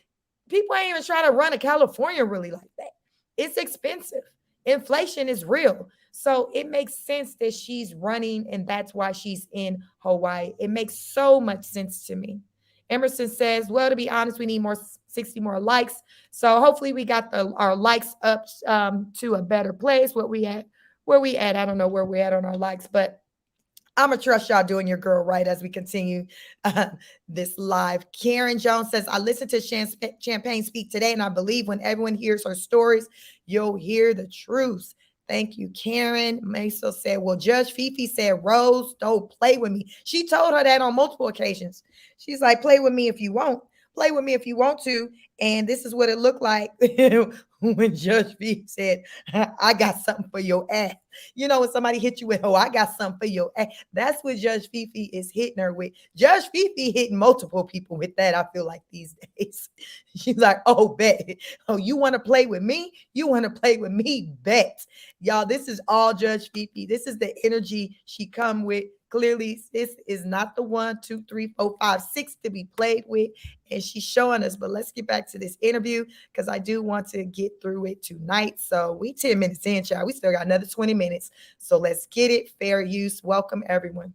ain't even trying to run to California really like that. It's expensive. Inflation is real. So it makes sense that she's running, and that's why she's in Hawaii. It makes so much sense to me. Emerson says, well, to be honest, we need 60 more likes. So hopefully we got our likes up to a better place. Where we at? I don't know where we're at on our likes, but I'm going to trust y'all doing your girl right as we continue this live. Karen Jones says, I listened to Champayne speak today, and I believe when everyone hears her stories, you'll hear the truth. Thank you, Karen. Maso said, well, Judge Fifi said, Rose, don't play with me. She told her that on multiple occasions. She's like, play with me if you want. play with me if you want to. And this is what it looked like when Judge V said, I got something for your ass. You know, when somebody hit you with, oh, I got something for your ass. That's what Judge Fifi is hitting her with. Judge Fifi hitting multiple people with that, I feel like, these days. She's like, oh, bet. Oh, you want to play with me? You want to play with me? Bet. Y'all, this is all Judge Fifi. This is the energy she come with. Clearly, this is not the 1, 2, 3, 4, 5, 6 to be played with, and she's showing us. But let's get back to this interview because I do want to get through it tonight. So we 10 minutes in, child. We still got another 20 minutes. So let's get it. Fair use. Welcome, everyone.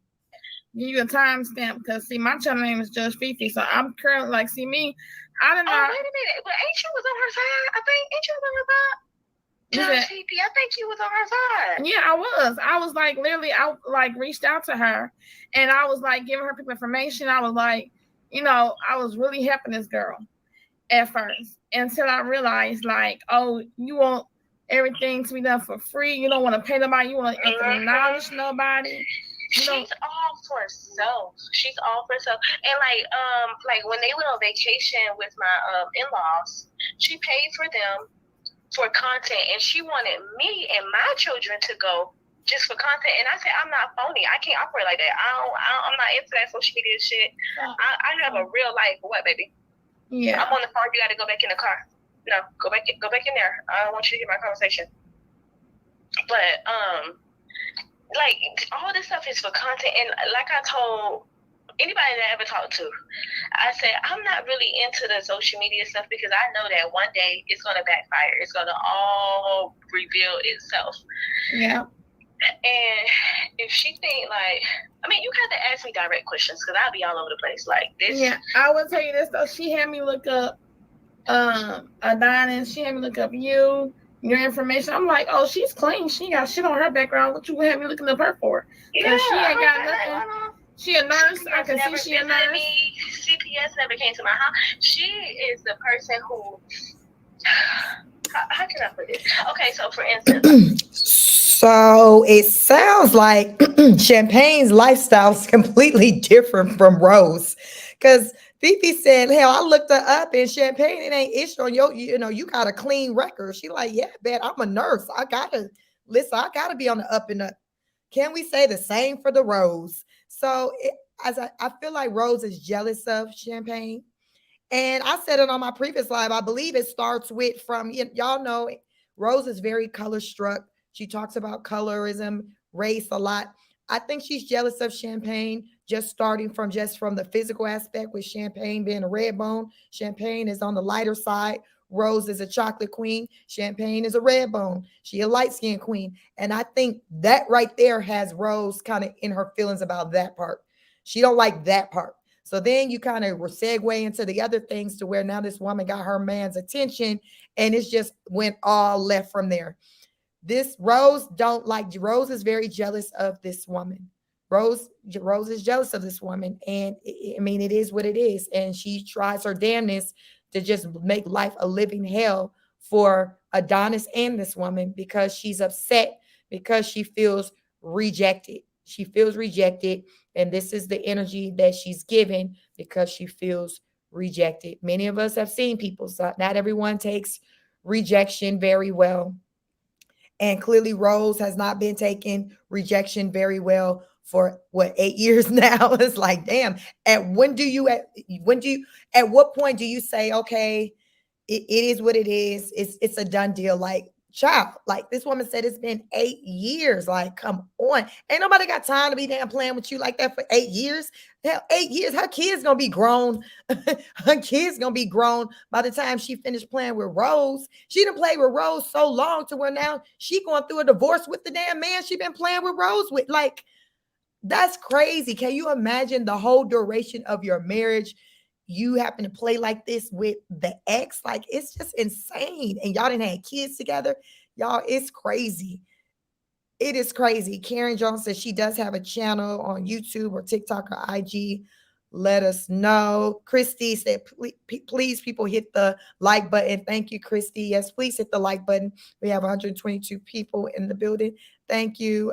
Give you a timestamp because see, my channel name is Judge Fifi, so I'm currently like, see me, I don't know. Oh, wait a minute, but ain't you was on her side? I think ain't you was on her side? Judge Fifi, I think you was on her side. Yeah, I was like literally, I like reached out to her, and I was like giving her people information. I was like, you know, I was really helping this girl at first until I realized like, oh, you want everything to be done for free. You don't want to pay nobody. You want to acknowledge nobody. She's all for herself. She's all for herself. And like when they went on vacation with my in-laws, she paid for them for content, and she wanted me and my children to go just for content. And I said, I'm not phony. I can't operate like that. I'm not into that social media shit. I have a real life. What, baby? Yeah. I'm on the phone. You got to go back in the car. No, go back in there. I don't want you to hear my conversation. But like all this stuff is for content, and like I told anybody that I ever talked to, I said I'm not really into the social media stuff because I know that one day it's gonna backfire. It's gonna all reveal itself. Yeah. And if she think like, I mean, you got to ask me direct questions because I'll be all over the place like this. Yeah, I will tell you this though. She had me look up Adonis. She had me look up you. Your information. I'm like, oh, she's clean. She got shit on her background. What you had me looking up her for? Yeah, she ain't got nothing. She a nurse. CPS I can see she a nurse. Me. CPS never came to my house. She is the person who. How can I put this? Okay, so for instance. So it sounds like Champagne's lifestyle is completely different from Rose, because Fifi said, hell, I looked her up and Champagne, it ain't issue on your, you know, you got a clean record. She like, yeah, bet I'm a nurse. I gotta be on the up and up. Can we say the same for the Rose? So I feel like Rose is jealous of Champagne. And I said it on my previous live. I believe it starts with y'all know Rose is very color struck. She talks about colorism, race a lot. I think she's jealous of Champagne, just starting from the physical aspect, with Champagne being a red bone. Champagne is on the lighter side. Rose is a chocolate queen. Champagne is a red bone. She a light skinned queen. And I think that right there has Rose kind of in her feelings about that part. She don't like that part. So then you kind of segue into the other things to where now this woman got her man's attention, and it's just went all left from there. This Rose is very jealous of this woman. Rose is jealous of this woman, and I mean, it is what it is. And she tries her damnness to just make life a living hell for Adonis and this woman, because she's upset, because she feels rejected. She feels rejected, and this is the energy that she's given because she feels rejected. Many of us have seen people, so not everyone takes rejection very well. And clearly Rose has not been taking rejection very well for 8 years now. It's like, damn, at what point do you say, okay, it is what it is. It's a done deal. Like, child, like this woman said, it's been 8 years. Like, come on. Ain't nobody got time to be damn playing with you like that for 8 years. Hell, 8 years, her kid's gonna be grown. Her kid's gonna be grown by the time she finished playing with Rose. She done played with Rose so long to where now she going through a divorce with the damn man she been playing with Rose with. Like, that's crazy. Can you imagine the whole duration of your marriage? You happen to play like this with the ex? Like, it's just insane. And y'all didn't have kids together. Y'all, it's crazy. It is crazy. Karen Jones says she does have a channel on YouTube or TikTok or IG. Let us know. Christy said, please, people, hit the like button. Thank you, Christy. Yes, please hit the like button. We have 122 people in the building. Thank you.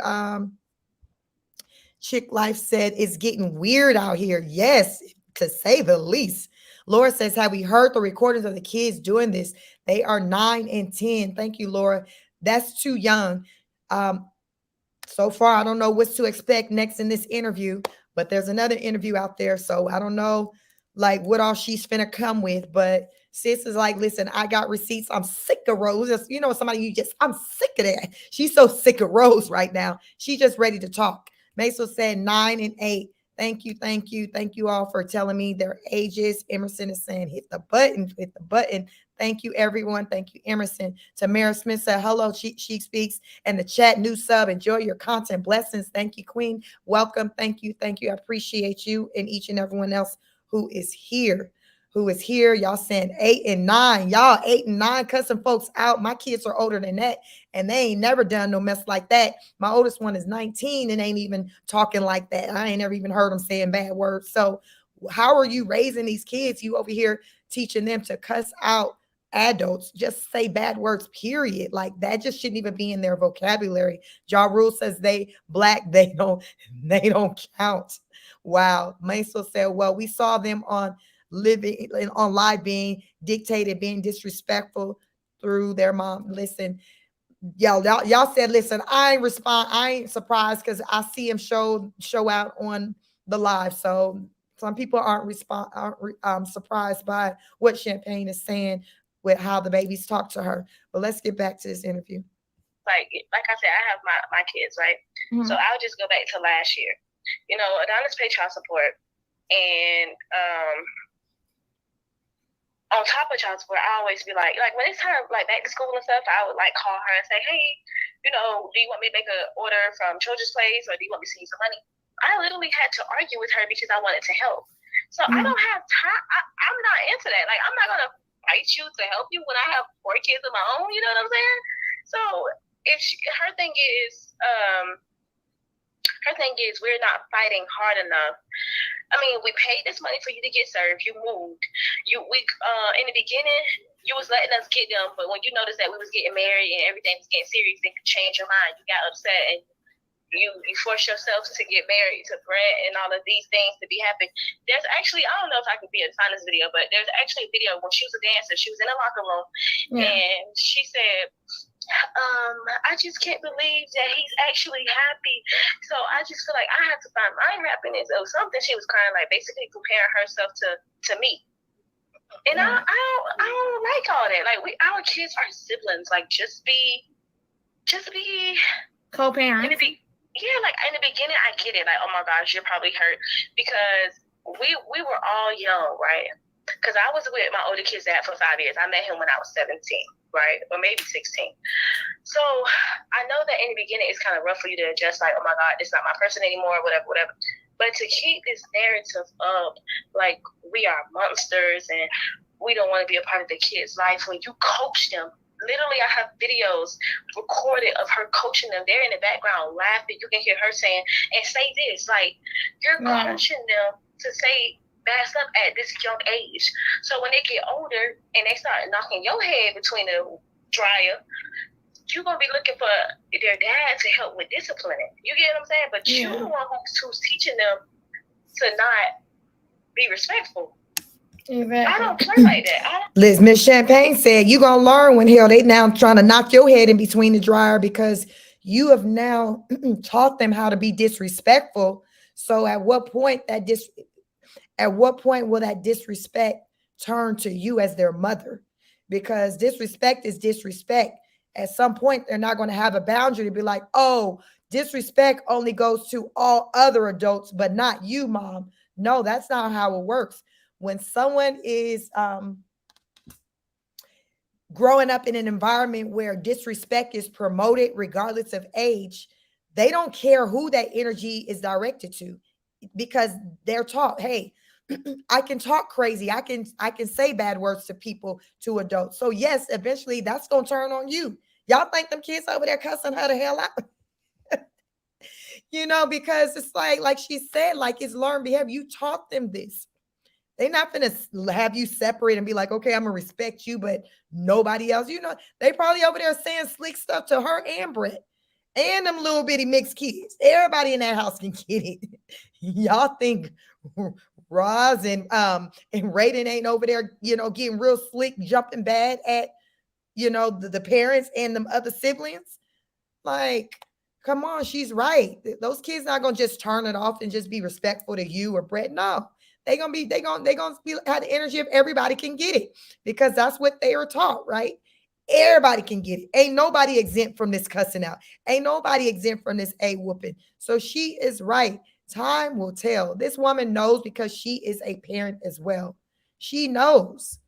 Chick Life said, it's getting weird out here. Yes, to say the least. Laura says, have we heard the recordings of the kids doing this? They are 9 and 10. Thank you, Laura. That's too young. So far, I don't know what to expect next in this interview, but there's another interview out there. So I don't know like what all she's finna come with. But sis is like, listen, I got receipts. I'm sick of Rose. You know, somebody I'm sick of that. She's so sick of Rose right now. She's just ready to talk. Maisel said 9 and 8. Thank you, thank you, thank you all for telling me their ages. Emerson is saying, hit the button, hit the button. Thank you, everyone. Thank you, Emerson. Tamara Smith said, hello, she speaks. And the chat, new sub, enjoy your content. Blessings. Thank you, Queen. Welcome. Thank you. Thank you. I appreciate you and each and everyone else who is here. Y'all saying 8 and 9. Y'all 8 and 9 cussing folks out. My kids are older than that, and they ain't never done no mess like that. My oldest one is 19 and ain't even talking like that. I ain't never even heard them saying bad words. So how are you raising these kids? You over here teaching them to cuss out adults, just say bad words, period. Like that just shouldn't even be in their vocabulary. Ja Rule says they black, they don't count. Wow. Maisel said, well, we saw them on live being dictated, being disrespectful through their mom. Listen, y'all said, listen, I ain't surprised because I see him show out on the live. So some people aren't surprised by what Champayne is saying with how the babies talk to her. But let's get back to this interview. Like I said, I have my kids, right? Mm-hmm. So I'll just go back to last year. You know, Adonis paid child support, and on top of child support, I always be like when it's time like back to school and stuff, I would like call her and say, hey, you know, do you want me to make an order from Children's Place, or do you want me to send you some money? I literally had to argue with her because I wanted to help. So I don't have time. I'm not into that. Like, I'm not gonna fight you to help you when I have 4 kids of my own. You know what I'm saying? So if her thing is we're not fighting hard enough. I mean, we paid this money for you to get served. You moved. In the beginning, you was letting us get them, but when you noticed that we was getting married and everything was getting serious, then you changed your mind. You got upset and you forced yourself to get married to Brett and all of these things to be happy. There's actually, I don't know if I could find this video, but there's actually a video when she was a dancer. She was in a locker room, and she said, I just can't believe that he's actually happy. So I just feel like I have to find my happiness or something. She was crying, like basically comparing herself to me. And I don't like all that. Like our kids are siblings. Like just be co-parents. Yeah, like in the beginning, I get it. Like, oh my gosh, you're probably hurt because we were all young, right? Because I was with my older kid's dad for 5 years. I met him when I was 17, right? Or maybe 16. So I know that in the beginning, it's kind of rough for you to adjust, like, oh my God, it's not my person anymore, whatever. But to keep this narrative up, like we are monsters and we don't want to be a part of the kid's life when you coach them. Literally, I have videos recorded of her coaching them. They're in the background laughing. You can hear her saying, and say this, like, you're coaching them to say bad stuff at this young age. So when they get older and they start knocking your head between the dryer, you're going to be looking for their dad to help with disciplining. You get what I'm saying? But you're the one who's teaching them to not be respectful. Exactly. I don't play like that. Liz, Miss Champayne said, you going to learn when they now trying to knock your head in between the dryer because you have now taught them how to be disrespectful. So at what point will that disrespect turn to you as their mother? Because disrespect is disrespect. At some point, they're not going to have a boundary to be like, oh, disrespect only goes to all other adults, but not you, Mom. No, that's not how it works. When someone is growing up in an environment where disrespect is promoted, regardless of age, they don't care who that energy is directed to because they're taught, hey, I can talk crazy. I can say bad words to people, to adults. So yes, eventually that's going to turn on you. Y'all think them kids over there cussing her the hell out? Because it's like she said, like it's learned behavior. You taught them this. They're not going to have you separate and be like, okay, I'm going to respect you, but nobody else. They probably over there saying slick stuff to her and Brett and them little bitty mixed kids. Everybody in that house can get it. Y'all think Roz and Raiden ain't over there, getting real slick, jumping bad at, the parents and them other siblings. Like, come on, she's right. Those kids not gonna just turn it off and just be respectful to you or Brett. No, they gonna be have the energy of everybody can get it because that's what they were taught, right? Everybody can get it. Ain't nobody exempt from this cussing out. Ain't nobody exempt from this a whooping. So she is right. Time will tell. This woman knows because she is a parent as well. She knows.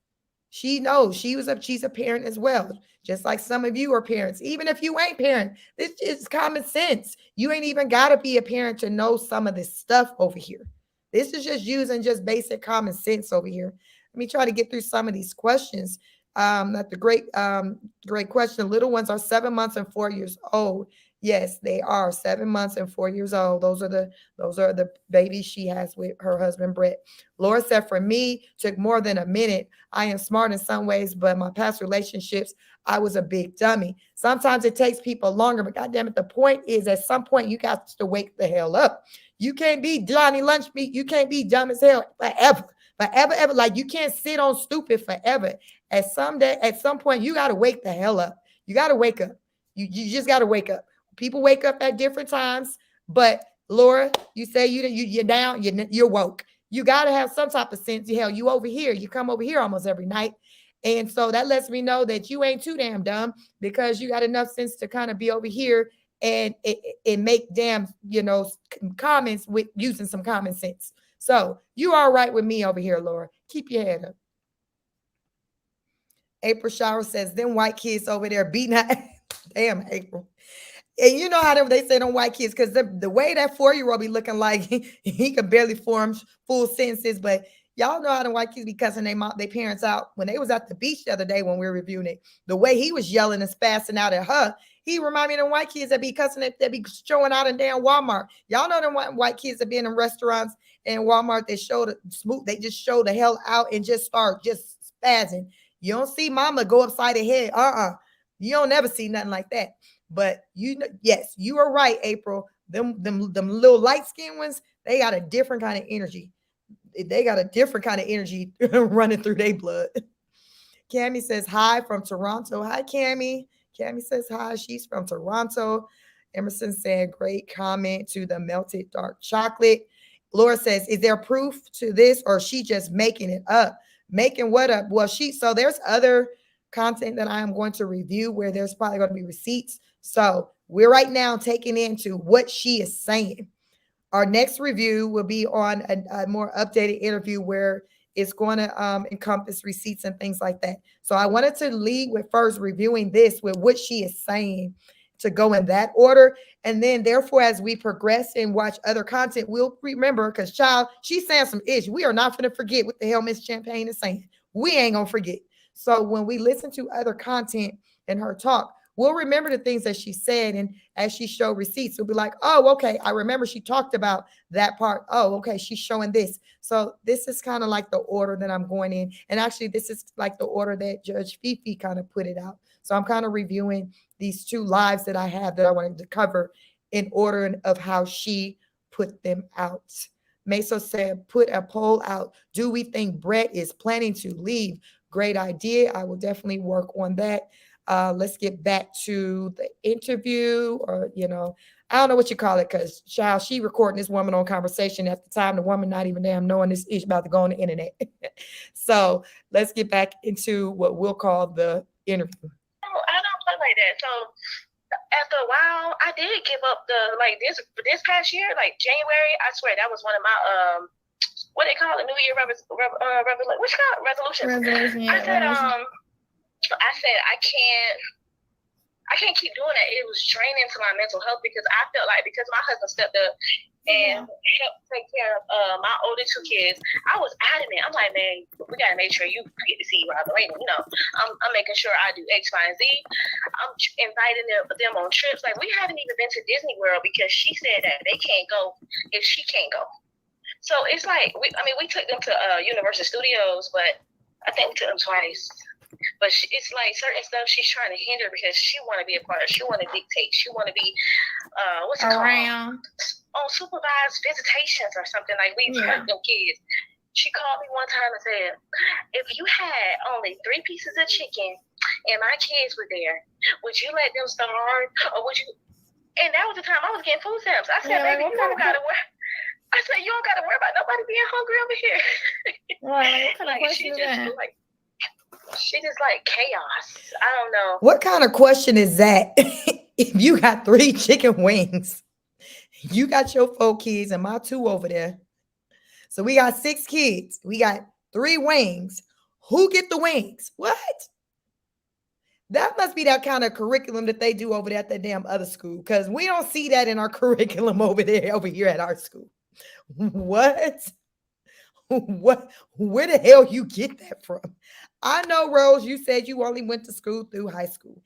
She knows she's a parent as well. Just like some of you are parents. Even if you ain't parent, this is common sense. You ain't even gotta be a parent to know some of this stuff over here. This is just using just basic common sense over here. Let me try to get through some of these questions. That's a great question. The little ones are 7 months and 4 years old. Yes, they are 7 months and 4 years old. Those are the babies she has with her husband Brett. Laura said, for me, took more than a minute. I am smart in some ways, but my past relationships, I was a big dummy. Sometimes it takes people longer, but goddamn it, the point is at some point you got to wake the hell up. You can't be Johnny Lunch Meat. You can't be dumb as hell forever. Forever, ever. Like you can't sit on stupid forever. At some point, you got to wake the hell up. You got to wake up. You just got to wake up. People wake up at different times, but Laura, you say you're down, you're woke. You got to have some type of sense. Hell, you over here, you come over here almost every night. And so that lets me know that you ain't too damn dumb because you got enough sense to kind of be over here and make damn, comments with using some common sense. So you all right with me over here, Laura. Keep your head up. April Shower says, them white kids over there beating her. Damn, April. And you know how they say them white kids, because the way that 4-year-old be looking like he could barely form full sentences, but y'all know how the white kids be cussing their parents out. When they was at the beach the other day when we were reviewing it, the way he was yelling and spazzing out at her, he remind me of them white kids that be cussing, that be showing out in damn Walmart. Y'all know them white kids that be in restaurants and Walmart, they just show the hell out and just start just spazzing. You don't see mama go upside the head. You don't never see nothing like that. But yes, you are right, April. Them little light skinned ones, they got a different kind of energy. They got a different kind of energy running through their blood. Cammie says hi from Toronto. Hi, Cammie. Cammie says hi. She's from Toronto. Emerson said great comment to the melted dark chocolate. Laura says, is there proof to this or she just making it up? Making what up? Well, so there's other content that I am going to review where there's probably going to be receipts. So we're right now taking into what she is saying. Our next review will be on a more updated interview where it's going to encompass receipts and things like that. So I wanted to lead with first reviewing this with what she is saying to go in that order. And then therefore, as we progress and watch other content, we'll remember, because child, she's saying some ish. We are not going to forget what the hell Miss Champayne is saying. We ain't going to forget. So when we listen to other content and her talk, we'll remember the things that she said. And as she showed receipts, we'll be like, oh, okay, I remember she talked about that part. Oh, okay, she's showing this. So this is kind of like the order that I'm going in. And actually, this is like the order that Judge Fifi kind of put it out. So I'm kind of reviewing these two lives that I have that I wanted to cover in order of how she put them out. Meso said, put a poll out. Do we think Brett is planning to leave? Great idea. I will definitely work on that. Let's get back to the interview, or, I don't know what you call it, because child, she recording this woman on conversation at the time. The woman not even damn knowing this is about to go on the internet. So let's get back into what we'll call the interview. I don't play like that. So after a while, I did give up this past year, like January. I swear that was one of my what they call it, New Year resolution. Yeah, I said I can't keep doing that. It was draining to my mental health because I felt like, because my husband stepped up and helped take care of my older two kids, I was adamant. I'm like, man, we gotta make sure you get to see Robert Raymond. I'm making sure I do X, Y, and Z. I'm inviting them on trips. Like, we haven't even been to Disney World because she said that they can't go if she can't go. So it's like, we took them to Universal Studios, but I think we took them twice. But it's like certain stuff she's trying to hinder because she want to be a part of. She want to dictate. She want to be what's it called? On supervised visitations or something. Like, we've hurt them kids. She called me one time and said, if you had only 3 pieces of chicken and my kids were there, would you let them starve or would you? And that was the time I was getting food stamps. I said, baby, you don't got to worry. I said, you don't got to worry about nobody being hungry over here. Right. What kind of Like, question she is just that? she just like chaos. I don't know. What kind of question is that? If you got 3 chicken wings, you got your 4 kids and my 2 over there. So we got 6 kids. We got 3 wings. Who get the wings? What? That must be that kind of curriculum that they do over there at that damn other school, because we don't see that in our curriculum over here at our school. What? What? Where the hell you get that from? I know, Rose, you said you only went to school through high school.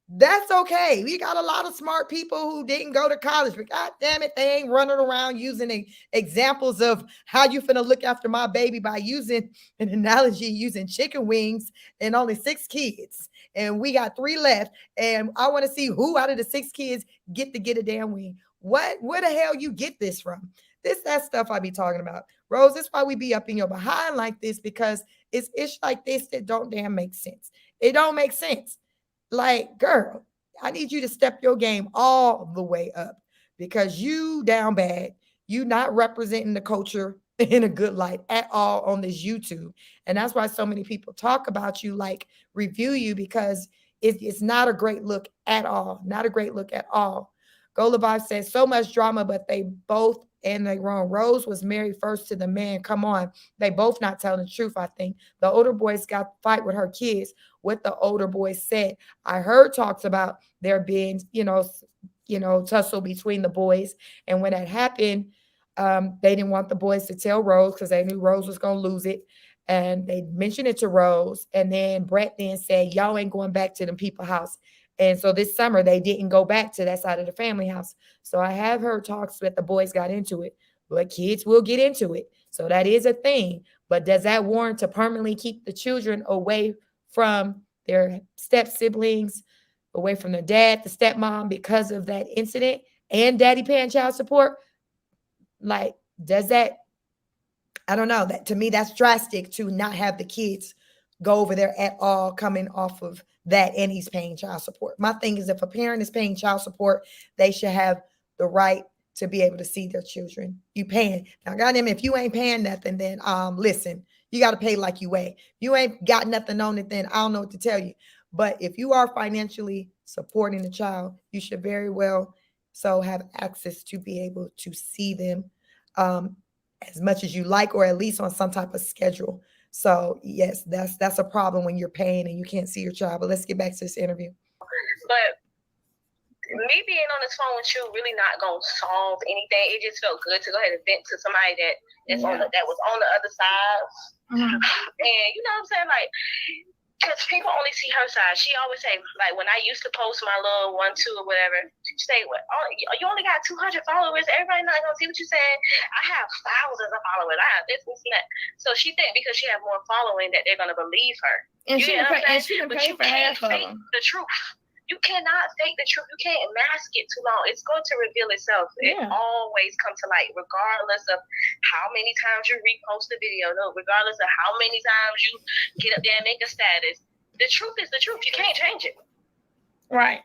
That's okay. We got a lot of smart people who didn't go to college, but god damn it, they ain't running around using examples of how you finna look after my baby by using an analogy using chicken wings and only 6 kids. And we got 3 left. And I want to see who out of the 6 kids get to get a damn wing. Where the hell you get this from? That stuff I be talking about. Rose, that's why we be up in your behind like this, because it's like this that don't damn make sense. It don't make sense. Like, girl, I need you to step your game all the way up, because you down bad. You not representing the culture in a good light at all on this YouTube. And that's why so many people talk about you, like review you, because it's not a great look at all. Not a great look at all. Golabai says so much drama, but they both and they wrong. Rose was married first to the man. Come on. They both not telling the truth, I think. The older boys got to fight with her kids. What the older boys said. I heard talks about there being, tussle between the boys. And when that happened, they didn't want the boys to tell Rose because they knew Rose was going to lose it. And they mentioned it to Rose. And then Brett then said, y'all ain't going back to them people's house. And so this summer, they didn't go back to that side of the family house. So I have heard talks that the boys got into it, but kids will get into it. So that is a thing. But does that warrant to permanently keep the children away from their step siblings, away from their dad, the stepmom, because of that incident, and daddy paying child support? Like, does that? I don't know. That to me, that's drastic to not have the kids go over there at all, coming off of that, and he's paying child support. My thing is, if a parent is paying child support, they should have the right to be able to see their children. You paying. Now, goddamn, if you ain't paying nothing, then listen, you got to pay like you weigh. You ain't got nothing on it, then I don't know what to tell you. But if you are financially supporting the child, you should very well so have access to be able to see them as much as you like, or at least on some type of schedule. So yes, that's a problem when you're paying and you can't see your child. But let's get back to this interview. But me being on this phone with you really not gonna solve anything. It just felt good to go ahead and vent to somebody that was on the other side. Mm-hmm. And you know what I'm saying? Like, because people only see her side. She always say, like, when I used to post my little 1, 2 or whatever, she say, well, you only got 200 followers. Everybody not gonna see what you're saying. I have thousands of followers. I have this and that. So she think because she have more following that they're gonna believe her. And she can pay for half of them. The truth. You cannot fake the truth. You can't mask it too long. It's going to reveal itself. Yeah. It always comes to light, regardless of how many times you repost the video. No, regardless of how many times you get up there and make a status. The truth is the truth. You can't change it. Right.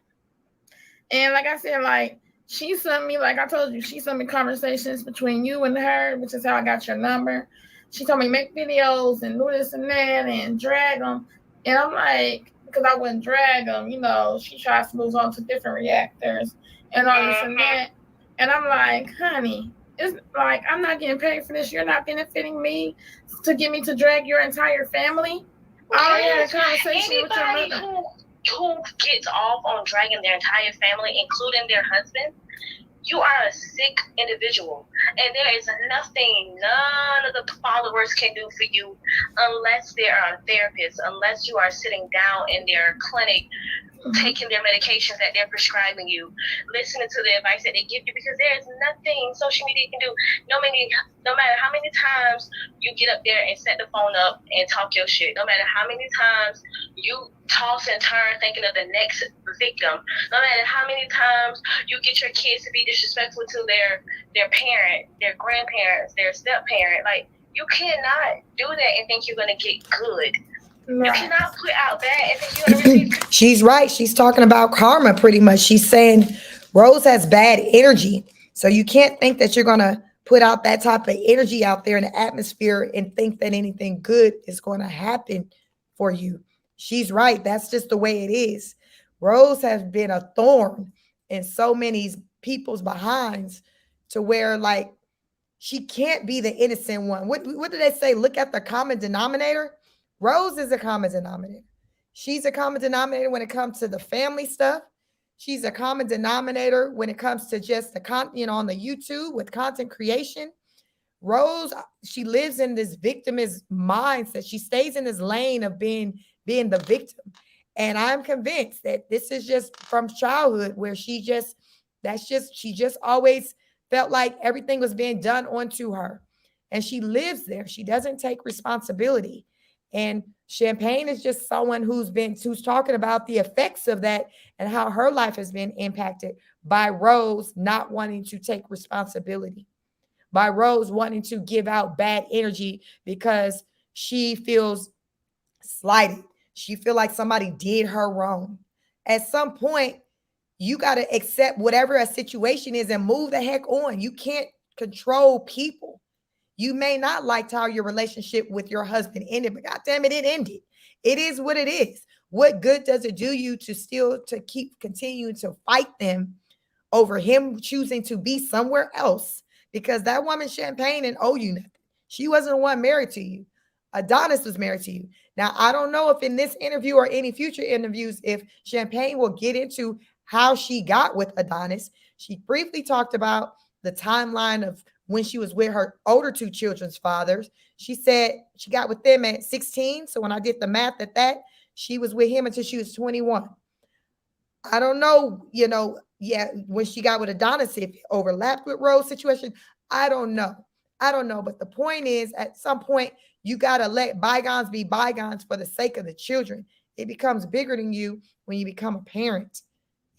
And like I said, like, she sent me, like I told you, she sent me conversations between you and her, which is how I got your number. She told me make videos and do this and that and drag them. And I'm like, because I wouldn't drag them, she tries to move on to different reactors and all this and that. And I'm like, honey, it's like, I'm not getting paid for this. You're not benefiting me to get me to drag your entire family. I already had a conversation with your mother. Who gets off on dragging their entire family, including their husband, you are a sick individual. And there is nothing none of the followers can do for you unless they are a therapist, unless you are sitting down in their clinic, taking their medications that they're prescribing you, listening to the advice that they give you, because there is nothing social media can do. No matter how many times you get up there and set the phone up and talk your shit, no matter how many times you toss and turn thinking of the next victim, no matter how many times you get your kids to be disrespectful to their parent, their grandparents, their step parent, like, You cannot do that and think you're gonna get good. Right. You cannot put out bad and think you're gonna receive good. She's right. She's talking about karma pretty much. She's saying Rose has bad energy. So you can't think that you're going to put out that type of energy out there in the atmosphere and think that anything good is going to happen for you. She's right. That's just the way it is. Rose has been a thorn in so many people's behinds to where, like, she can't be the innocent one. What do they say? Look at the common denominator. Rose is a common denominator. She's a common denominator when it comes to the family stuff. She's a common denominator when it comes to just the content, on the YouTube with content creation. Rose, she lives in this victimist mindset. She stays in this lane of being the victim. And I'm convinced that this is just from childhood where she just always felt like everything was being done onto her. And she lives there. She doesn't take responsibility. And Champayne is just someone who's talking about the effects of that and how her life has been impacted by Rose not wanting to take responsibility, by Rose wanting to give out bad energy because she feels slighted. She feel like somebody did her wrong. At some point, you got to accept whatever a situation is and move the heck on. You can't control people. You may not like how your relationship with your husband ended, but goddamn it ended. It is what it is. What good does it do you to keep continuing to fight them over him choosing to be somewhere else? Because that woman Champayne didn't owe you nothing. She wasn't the one married to you. Adonis was married to you. Now, I don't know if in this interview or any future interviews, if Champayne will get into how she got with Adonis. She briefly talked about the timeline of when she was with her older two children's fathers. She said she got with them at 16. So when I did the math at that, she was with him until she was 21. I don't know, when she got with Adonis, if it overlapped with Rose's situation, I don't know. But the point is, at some point, you got to let bygones be bygones for the sake of the children. It becomes bigger than you when you become a parent.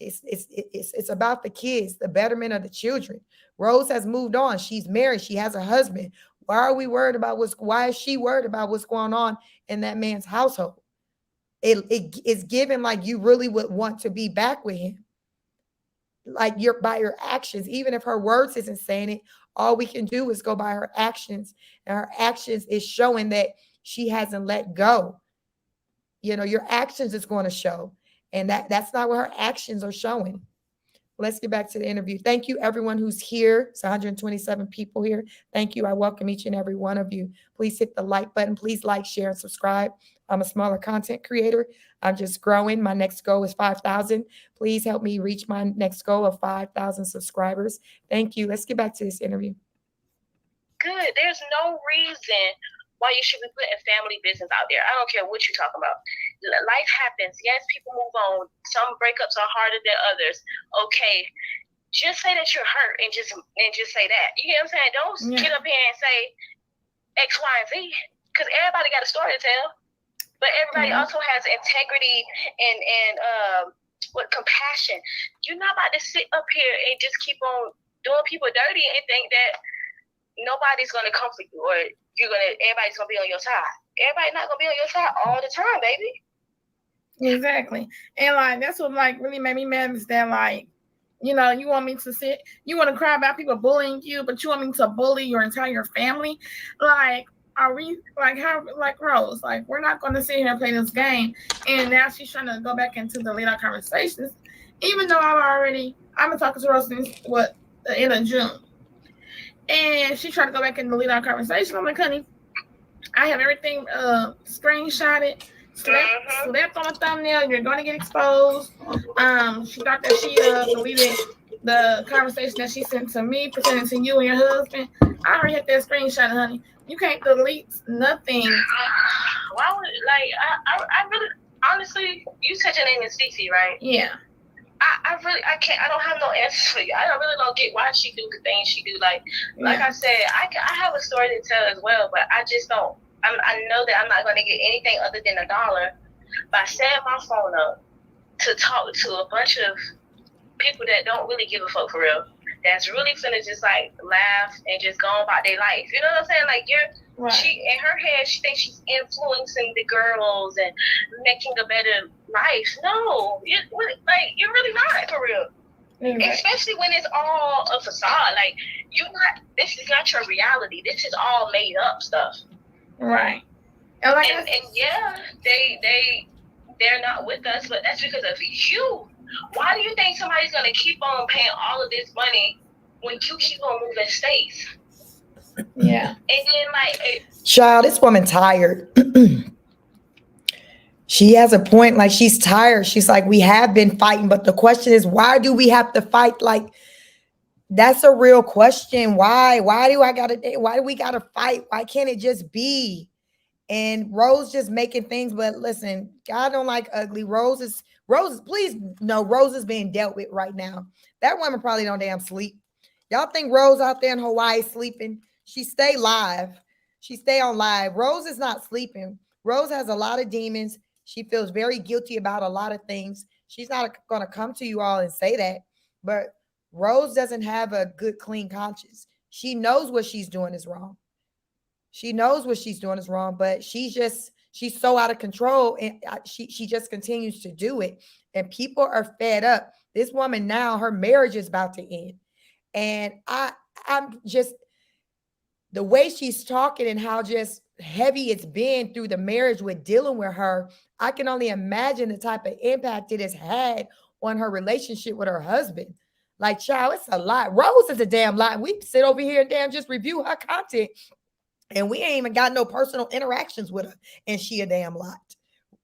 It's about the kids, the betterment of the children. Rose has moved on. She's married. She has a husband. Why is she worried about what's going on in that man's household? It's given like you really would want to be back with him. Like by your actions, even if her words isn't saying it, all we can do is go by her actions. And her actions is showing that she hasn't let go. Your actions is going to show. And that's not what her actions are showing. Let's get back to the interview. Thank you, everyone who's here. It's 127 people here. Thank you. I welcome each and every one of you. Please hit the like button. Please like, share, and subscribe. I'm a smaller content creator. I'm just growing. My next goal is 5,000. Please help me reach my next goal of 5,000 subscribers. Thank you. Let's get back to this interview. Good. There's no reason why you should be putting family business out there. I don't care what you're talking about. Life happens. Yes, people move on. Some breakups are harder than others. Okay, just say that you're hurt and just say that. You know what I'm saying? Don't get up here and say X, Y, and Z, because everybody got a story to tell. But everybody also has integrity and compassion. You're not about to sit up here and just keep on doing people dirty and think that nobody's gonna comfort you or everybody's gonna be on your side. Everybody's not gonna be on your side all the time, baby. Exactly. And like that's what like really made me mad is that like, you want me to you want to cry about people bullying you, but you want me to bully your entire family. Like, are we like Rose? Like, we're not gonna sit here and play this game. And now she's trying to go back into the later conversations, even though I've been talking to Rose since the end of June. And she tried to go back and delete our conversation. I'm like, honey, I have everything screenshotted, slapped on a thumbnail. You're going to get exposed. She thought that she deleted the conversation that she sent to me, pertaining to you and your husband. I already had that screenshot, honey. You can't delete nothing. Why would I really honestly? You said your name is Fifi, right? Yeah. I can't. I don't have no answer for you. I really don't get why she do the things she do. Like I said, I have a story to tell as well, but I just don't. I know that I'm not going to get anything other than $1 by setting my phone up to talk to a bunch of people that don't really give a fuck for real. that's really finna just like laugh and just go on about their life. You know what I'm saying? Like she in her head, she thinks she's influencing the girls and making a better life. No, you're really not for real. Especially when it's all a facade. Like this is not your reality. This is all made up stuff. Right. And yeah, they're not with us, but that's because of you. Why do you think somebody's gonna keep on paying all of this money when you keep on moving states? Yeah. And then child, this woman tired. She has a point, like she's tired. She's like, we have been fighting, but the question is, why do we have to fight? Like, that's a real question. Why do we gotta fight? Why can't it just be? And Rose just making things, but listen, God don't like ugly. Rose, please no, Rose is being dealt with right now. That woman probably don't damn sleep. Y'all think Rose out there in Hawaii sleeping? She stay live. She stay on live. Rose is not sleeping. Rose has a lot of demons. She feels very guilty about a lot of things. She's not going to come to you all and say that, but Rose doesn't have a good, clean conscience. She knows what she's doing is wrong. She knows what she's doing is wrong, but she's so out of control, and she just continues to do it. And people are fed up. This woman now, her marriage is about to end. And I'm just, the way she's talking and how just heavy it's been through the marriage with dealing with her, I can only imagine the type of impact it has had on her relationship with her husband. Like, child, it's a lot. Rose is a damn lot. We sit over here and damn just review her content, and we ain't even got no personal interactions with her, and she a damn lot,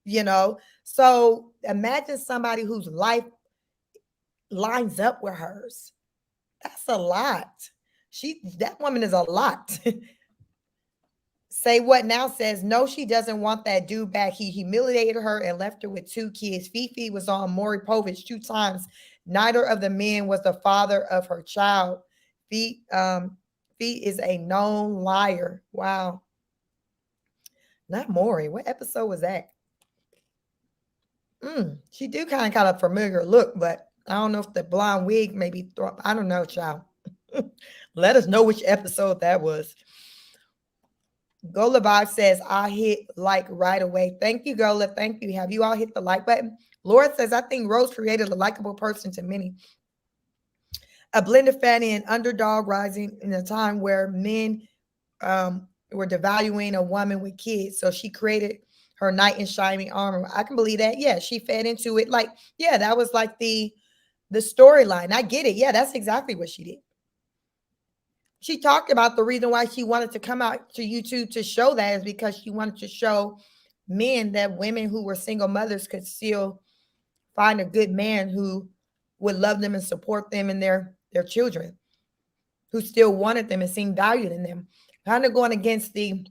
you know? So imagine somebody whose life lines up with hers. That's a lot. That woman is a lot. Say What Now says, no, she doesn't want that dude back. He humiliated her and left her with 2 kids. Fifi was on Maury Povich 2 times. Neither of the men was the father of her child. Fifi is a known liar. Wow. Not Maury. What episode was that? She do kind of familiar look, but I don't know if the blonde wig maybe I don't know, child. Let us know which episode that was. Gola Vibe says, I hit like right away. Thank you, Gola. Thank you. Have you all hit the like button? Laura says, I think Rose created a likable person to many. A blended fanny and underdog rising in a time where men were devaluing a woman with kids. So she created her knight in shining armor. I can believe that. Yeah, she fed into it. Like, yeah, that was like the storyline. I get it. Yeah, that's exactly what she did. She talked about the reason why she wanted to come out to YouTube to show that is because she wanted to show men that women who were single mothers could still find a good man who would love them and support them and their children, who still wanted them and seemed valued in them. Kind of going against if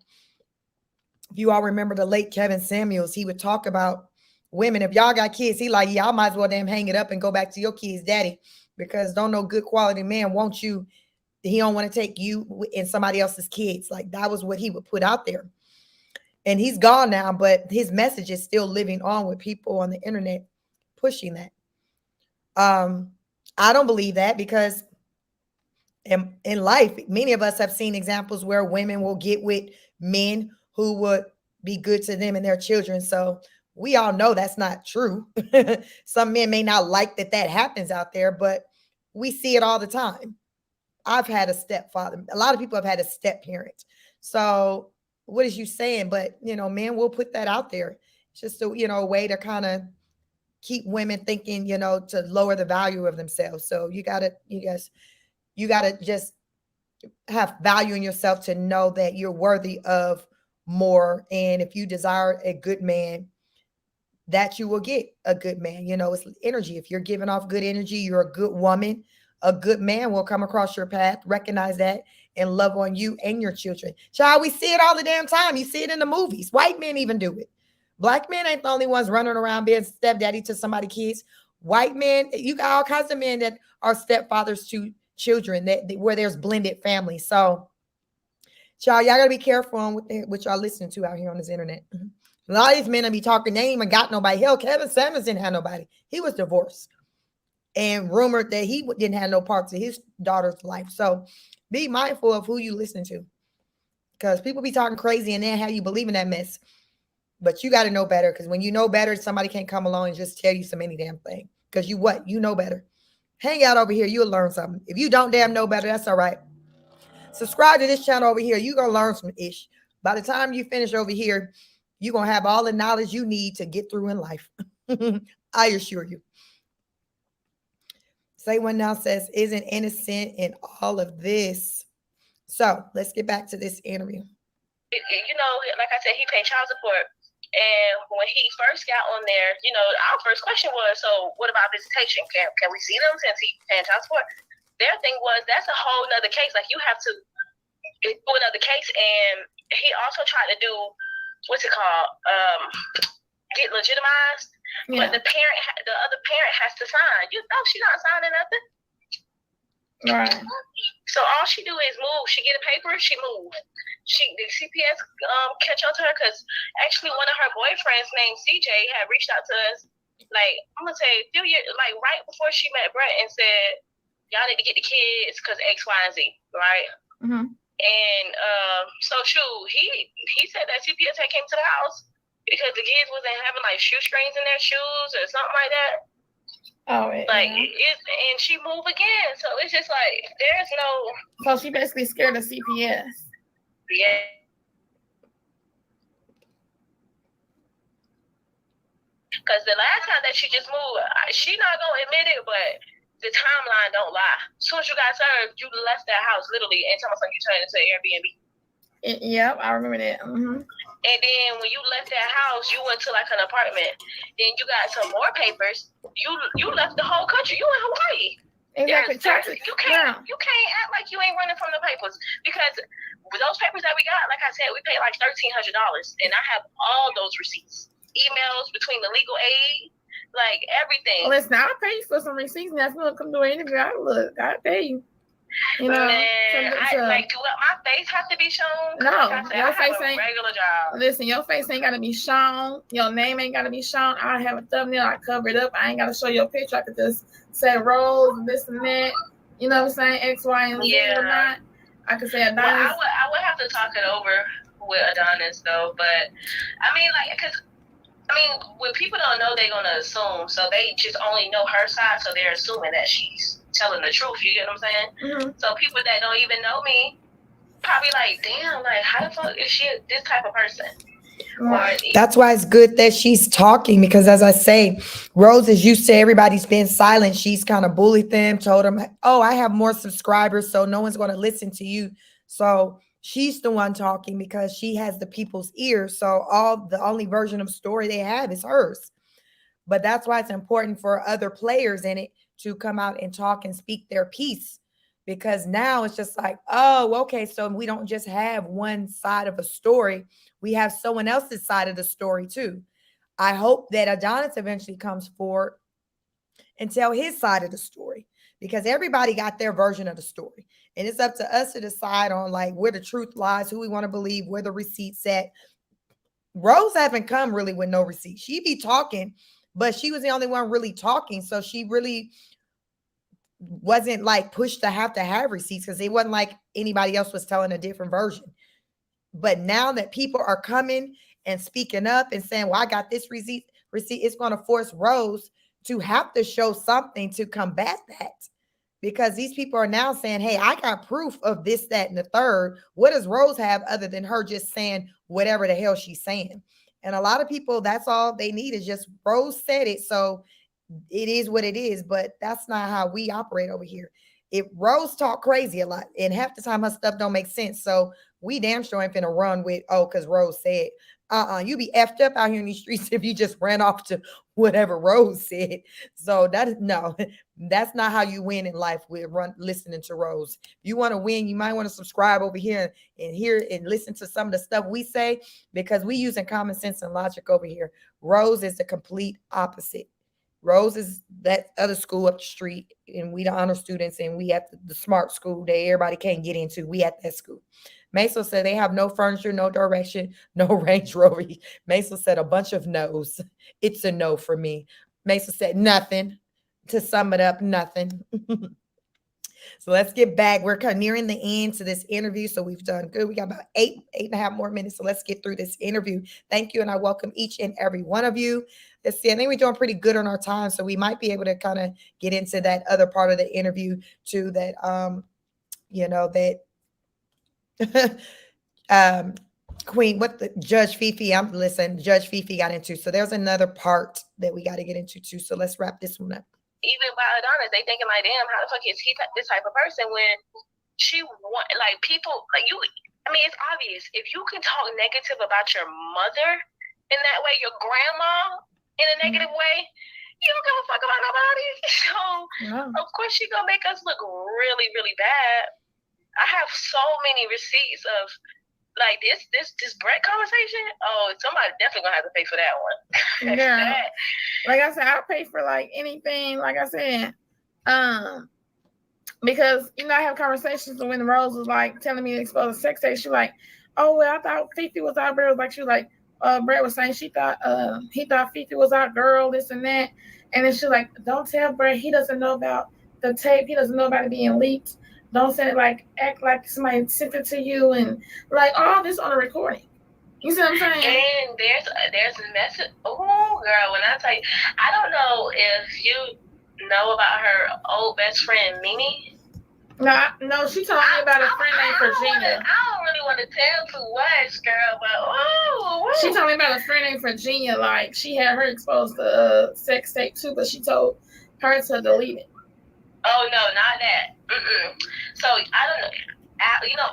you all remember the late Kevin Samuels, he would talk about women. If y'all got kids, he like, y'all might as well damn hang it up and go back to your kids' daddy, because don't no good quality man want you. He don't want to take you and somebody else's kids. Like, that was what he would put out there. And he's gone now, but his message is still living on with people on the internet pushing that. I don't believe that, because in life, many of us have seen examples where women will get with men who would be good to them and their children. So we all know that's not true. Some men may not like that happens out there, but we see it all the time. I've had a stepfather. A lot of people have had a step parent. So what is you saying? But, men will put that out there. It's just a way to kind of keep women thinking, to lower the value of themselves. So you got to just have value in yourself to know that you're worthy of more. And if you desire a good man, that you will get a good man. It's energy. If you're giving off good energy, you're a good woman. A good man will come across your path, recognize that, and love on you and your children. Child, we see it all the damn time. You see it in the movies. White men even do it. Black men ain't the only ones running around being stepdaddy to somebody's kids. White men, you got all kinds of men that are stepfathers to children where there's blended families. So, child, y'all gotta be careful on what y'all listening to out here on this internet. A lot of these men that be talking, they ain't even got nobody. Hell, Kevin Samuels didn't have nobody. He was divorced. and rumored that he didn't have no parts of his daughter's life. So be mindful of who you listen to, because people be talking crazy and then have you believe in that mess. But you got to know better, because when you know better, somebody can't come along and just tell you some any damn thing. Because you what? You know better. Hang out over here. You'll learn something. If you don't damn know better, that's all right. Subscribe to this channel over here. You're going to learn some ish. By the time you finish over here, you're going to have all the knowledge you need to get through in life. I assure you. Say one now says, isn't innocent in all of this. So let's get back to this interview. You know, like I said, he paid child support. And when he first got on there, you know, our first question was, so what about visitation? Can we see them since he paying child support? Their thing was, that's a whole nother case. Like, you have to do another case. And he also tried to do, what's it called? Get legitimized. Yeah. But the other parent has to sign. You know, she's not signing nothing. Right. So all she do is move. She get a paper, she move. The CPS catch on to her, because actually one of her boyfriends named CJ had reached out to us, like, I'm gonna say a few years, like right before she met Brett, and said, y'all need to get the kids because X, Y, and Z, right? Mm-hmm. And so he said that CPS had came to the house because the kids wasn't having like shoestrings in their shoes or something like that. Oh, like and she moved again, so it's just like there's no. So she basically scared of CPS. Yeah. Because the last time that she just moved, she not gonna admit it, but the timeline don't lie. As soon as you got served, you left that house literally, and someone like you turned into an Airbnb. Yep, I remember that. Mm-hmm. And then when you left that house, you went to like an apartment. Then you got some more papers. You left the whole country. You in Hawaii. Exactly. You can't act like you ain't running from the papers, because with those papers that we got, like I said, we paid like $1,300, and I have all those receipts, emails between the legal aid, like everything. Well, listen, I'll pay you for some receipts, and that's gonna come to an interview. I'll pay you. You know, man, like, do my face have to be shown? No, like I said, your face ain't regular job. Listen, your face ain't gotta be shown. Your name ain't gotta be shown. I have a thumbnail. I cover it up. I ain't gotta show your picture. I could just say Rose and this and that. You know what I'm saying? X, Y, and Z or not. I could say Adonis. Well, I would have to talk it over with Adonis though. But I mean, like, because when people don't know, they're gonna assume. So they just only know her side, so they're assuming that she's telling the truth. You get what I'm saying? Mm-hmm. So people that don't even know me probably like, damn, like, how the fuck is she this type of person? Right. That's why it's good that she's talking, because as I say, Rose is used to everybody's been silent. She's kind of bullied them, told them, oh, I have more subscribers, so no one's going to listen to you. So she's the one talking because she has the people's ears. So the only version of story they have is hers. But that's why it's important for other players in it to come out and talk and speak their piece, because now it's just like, oh, okay, so we don't just have one side of a story. We have someone else's side of the story too. I hope that Adonis eventually comes forward and tell his side of the story, because everybody got their version of the story. And it's up to us to decide on like where the truth lies, who we want to believe, where the receipts at. Rose haven't come really with no receipts. She be talking, but she was the only one really talking. So she really wasn't like pushed to have receipts, because it wasn't like anybody else was telling a different version. But now that people are coming and speaking up and saying, well, I got this receipt, it's going to force Rose to have to show something to combat that. Because these people are now saying, hey, I got proof of this, that, and the third. What does Rose have other than her just saying whatever the hell she's saying? And a lot of people, that's all they need is just Rose said it. So it is what it is. But that's not how we operate over here. If Rose talk crazy a lot, and half the time her stuff don't make sense. So we damn sure ain't finna run with, because Rose said. You be effed up out here in these streets if you just ran off to whatever Rose said. So that's not how you win in life with listening to Rose. If you want to win, you might want to subscribe over here and hear and listen to some of the stuff we say, because we using common sense and logic over here. Rose is the complete opposite. Rose is that other school up the street, and we the honor students, and we at the smart school that everybody can't get into. We at that school. Maisel said they have no furniture, no direction, no Range Rover. Maisel said a bunch of no's. It's a no for me. Maisel said nothing. to sum it up, nothing. So let's get back. We're kind of nearing the end to this interview. So we've done good. We got about eight and a half more minutes. So let's get through this interview. Thank you. And I welcome each and every one of you. Let's see. I think we're doing pretty good on our time. So we might be able to kind of get into that other part of the interview too, that Queen, what the Judge Fifi, Judge Fifi got into. So there's another part that we got to get into too. So let's wrap this one up. Even by Adonis, they thinking like, damn, how the fuck is he this type of person when she want like people like you? I mean, it's obvious if you can talk negative about your mother in that way, your grandma in a negative way, you don't give a fuck about nobody. So of course she gonna make us look really, really bad. I have so many receipts of like this Brett conversation. Oh, somebody definitely gonna have to pay for that one. Yeah. Like I said, I'll pay for like anything, like I said. Because I have conversations when Rose was like telling me to expose a sex tape. She like, oh well, I thought Fifi was our girl. Like she was like, Brett was saying he thought Fifi was our girl, this and that. And then she like, don't tell Brett, he doesn't know about the tape, he doesn't know about it being leaked. Don't say it like act like somebody sent it to you and like all this on a recording. You see what I'm saying? And there's a message. Oh, girl, when I tell you, I don't know if you know about her old best friend Mimi. No, she told me about a friend named Virginia. I don't really want to tell too much, girl, but she told me about a friend named Virginia. Like she had her exposed to sex tape too, but she told her to delete it. Oh no, not that. So I don't know.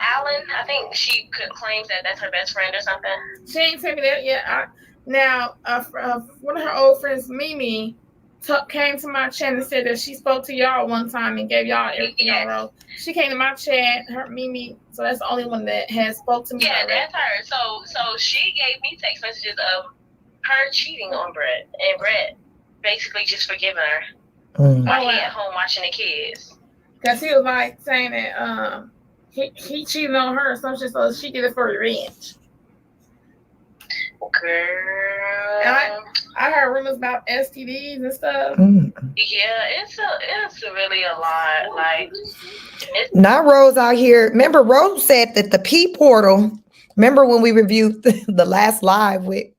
Alan, I think she claims that that's her best friend or something. She ain't tell me that yet. One of her old friends, Mimi, came to my chat and said that she spoke to y'all one time and gave y'all everything on Rose. She came to my chat, her Mimi, so that's the only one that has spoke to me. Yeah, that's her. So she gave me text messages of her cheating on Brett and Brett basically just forgiving her while he at home watching the kids. Because he was like saying that he cheated on her or something, so she did it for revenge. Girl. And I heard rumors about STDs and stuff. Yeah, it's really a lot. Like, not Rose out here. Remember, Rose said that the P portal. Remember when we reviewed the last live with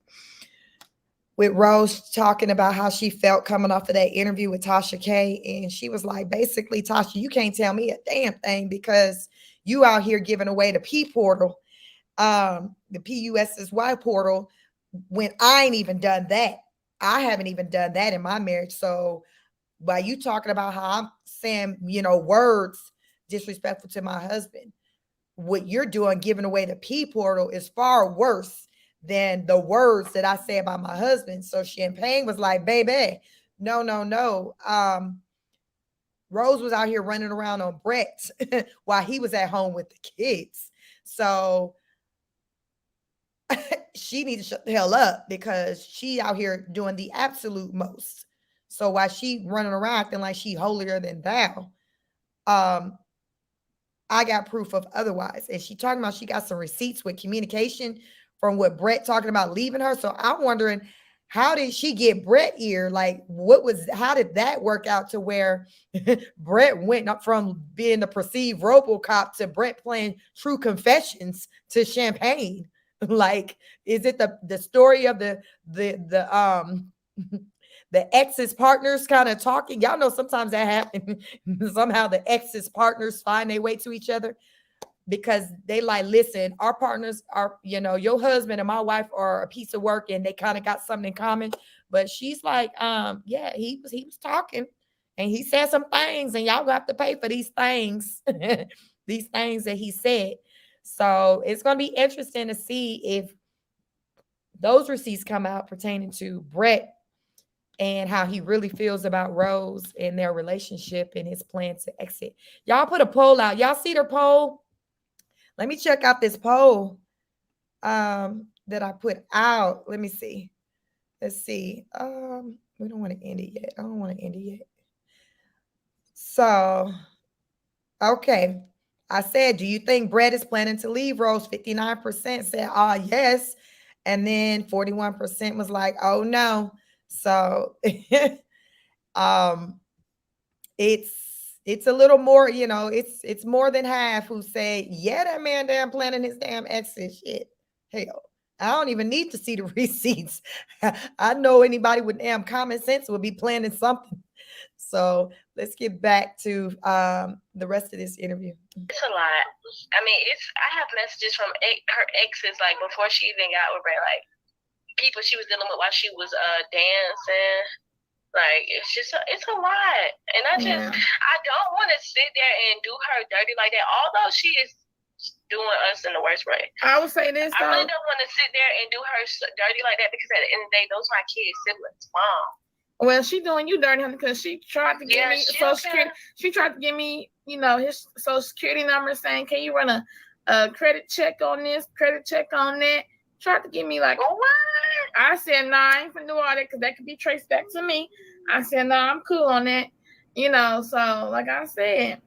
Rose talking about how she felt coming off of that interview with Tasha K, and she was like, basically, Tasha, you can't tell me a damn thing because you out here giving away the P portal, the PUSSY portal, when I ain't even done that. I haven't even done that in my marriage. So while you talking about how I'm saying, words disrespectful to my husband, what you're doing, giving away the P portal, is far worse than the words that I say about my husband. So Champayne was like, baby, no. Rose was out here running around on Brett while he was at home with the kids. So she needs to shut the hell up because she out here doing the absolute most. So while she running around acting like she holier than thou, I got proof of otherwise. And she talking about she got some receipts with communication from what Brett talking about leaving her. So I'm wondering, how did she get Brett ear? Like, how did that work out to where Brett went up from being the perceived RoboCop to Brett playing True Confessions to Champayne? Like, is it the story of the ex's partners kind of talking? Y'all know sometimes that happens. Somehow the ex's partners find their way to each other because they like, listen, our partners are, your husband and my wife are a piece of work and they kind of got something in common. But she's like, yeah, he was talking and he said some things and y'all have to pay for these things, these things that he said. So it's going to be interesting to see if those receipts come out pertaining to Brett and how he really feels about Rose and their relationship and his plan to exit. Y'all put a poll out. Y'all see their poll? Let me check out this poll that I put out. Let me see. Let's see. We don't want to end it yet. I don't want to end it yet. So, okay. I said, do you think Brett is planning to leave Rose? 59% said, yes. And then 41% was like, oh, no. So, it's a little more, it's more than half who say, yeah, that man damn planning his damn exit shit. Hell, I don't even need to see the receipts. I know anybody with damn common sense would be planning something. So let's get back to the rest of this interview. It's a lot. I mean, I have messages from her exes, like before she even got with Brad, like people she was dealing with while she was dancing. Like it's a lot, and I don't want to sit there and do her dirty like that. Although she is doing us in the worst way. I would say this. I really don't want to sit there and do her dirty like that because at the end of the day, those are my kids, siblings, mom. Well, she doing you dirty, honey, because she tried to give me Social Security. She tried to give me, his Social Security number, saying, "Can you run a credit check on this, credit check on that?" Tried to give me like what? I said, "Nah, I ain't finna do all that because that could be traced back to me." I said, "Nah, I'm cool on that." So like I said,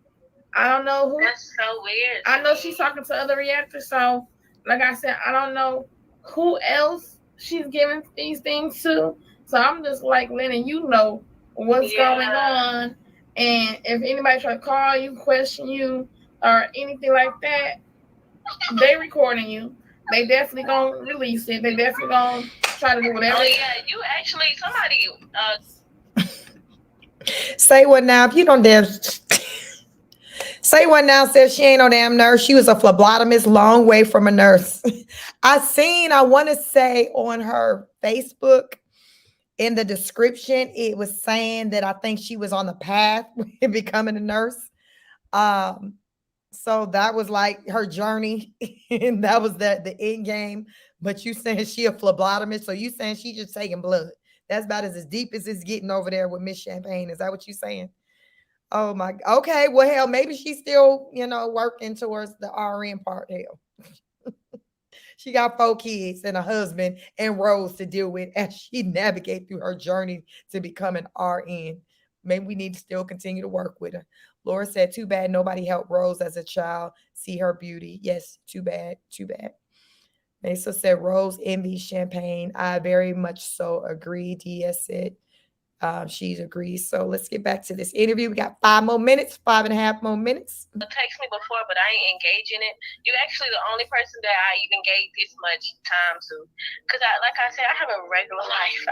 I don't know who. That's so weird. I know she's talking to other reactors, so like I said, I don't know who else she's giving these things to. So I'm just like letting you know what's going on. And if anybody try to call you, question you, or anything like that, they recording you. They definitely gonna release it. They definitely gonna try to do whatever. Oh yeah, you actually somebody say what now? If you don't dare say what now, says she ain't no damn nurse. She was a phlebotomist, long way from a nurse. I want to say on her Facebook, in the description, it was saying that I think she was on the path to becoming a nurse. So that was like her journey, and that was the end game. But you saying she a phlebotomist, so you saying she just taking blood. That's about as deep as it's getting over there with Miss Champayne. Is that what you saying? Oh my. Okay. Well, hell, maybe she's still, working towards the RN part. Hell. She got 4 kids and a husband and Rose to deal with as she navigate through her journey to become an RN. Maybe we need to still continue to work with her. Laura said, too bad nobody helped Rose as a child see her beauty. Yes, too bad, too bad. Mesa said, Rose envies Champayne. I very much so agree. DS said, she's agreed. So let's get back to this interview. We got 5 more minutes, 5.5 more minutes. Text me before, but I ain't engaging it. You're actually the only person that I even gave this much time to, because like I said, I have a regular life.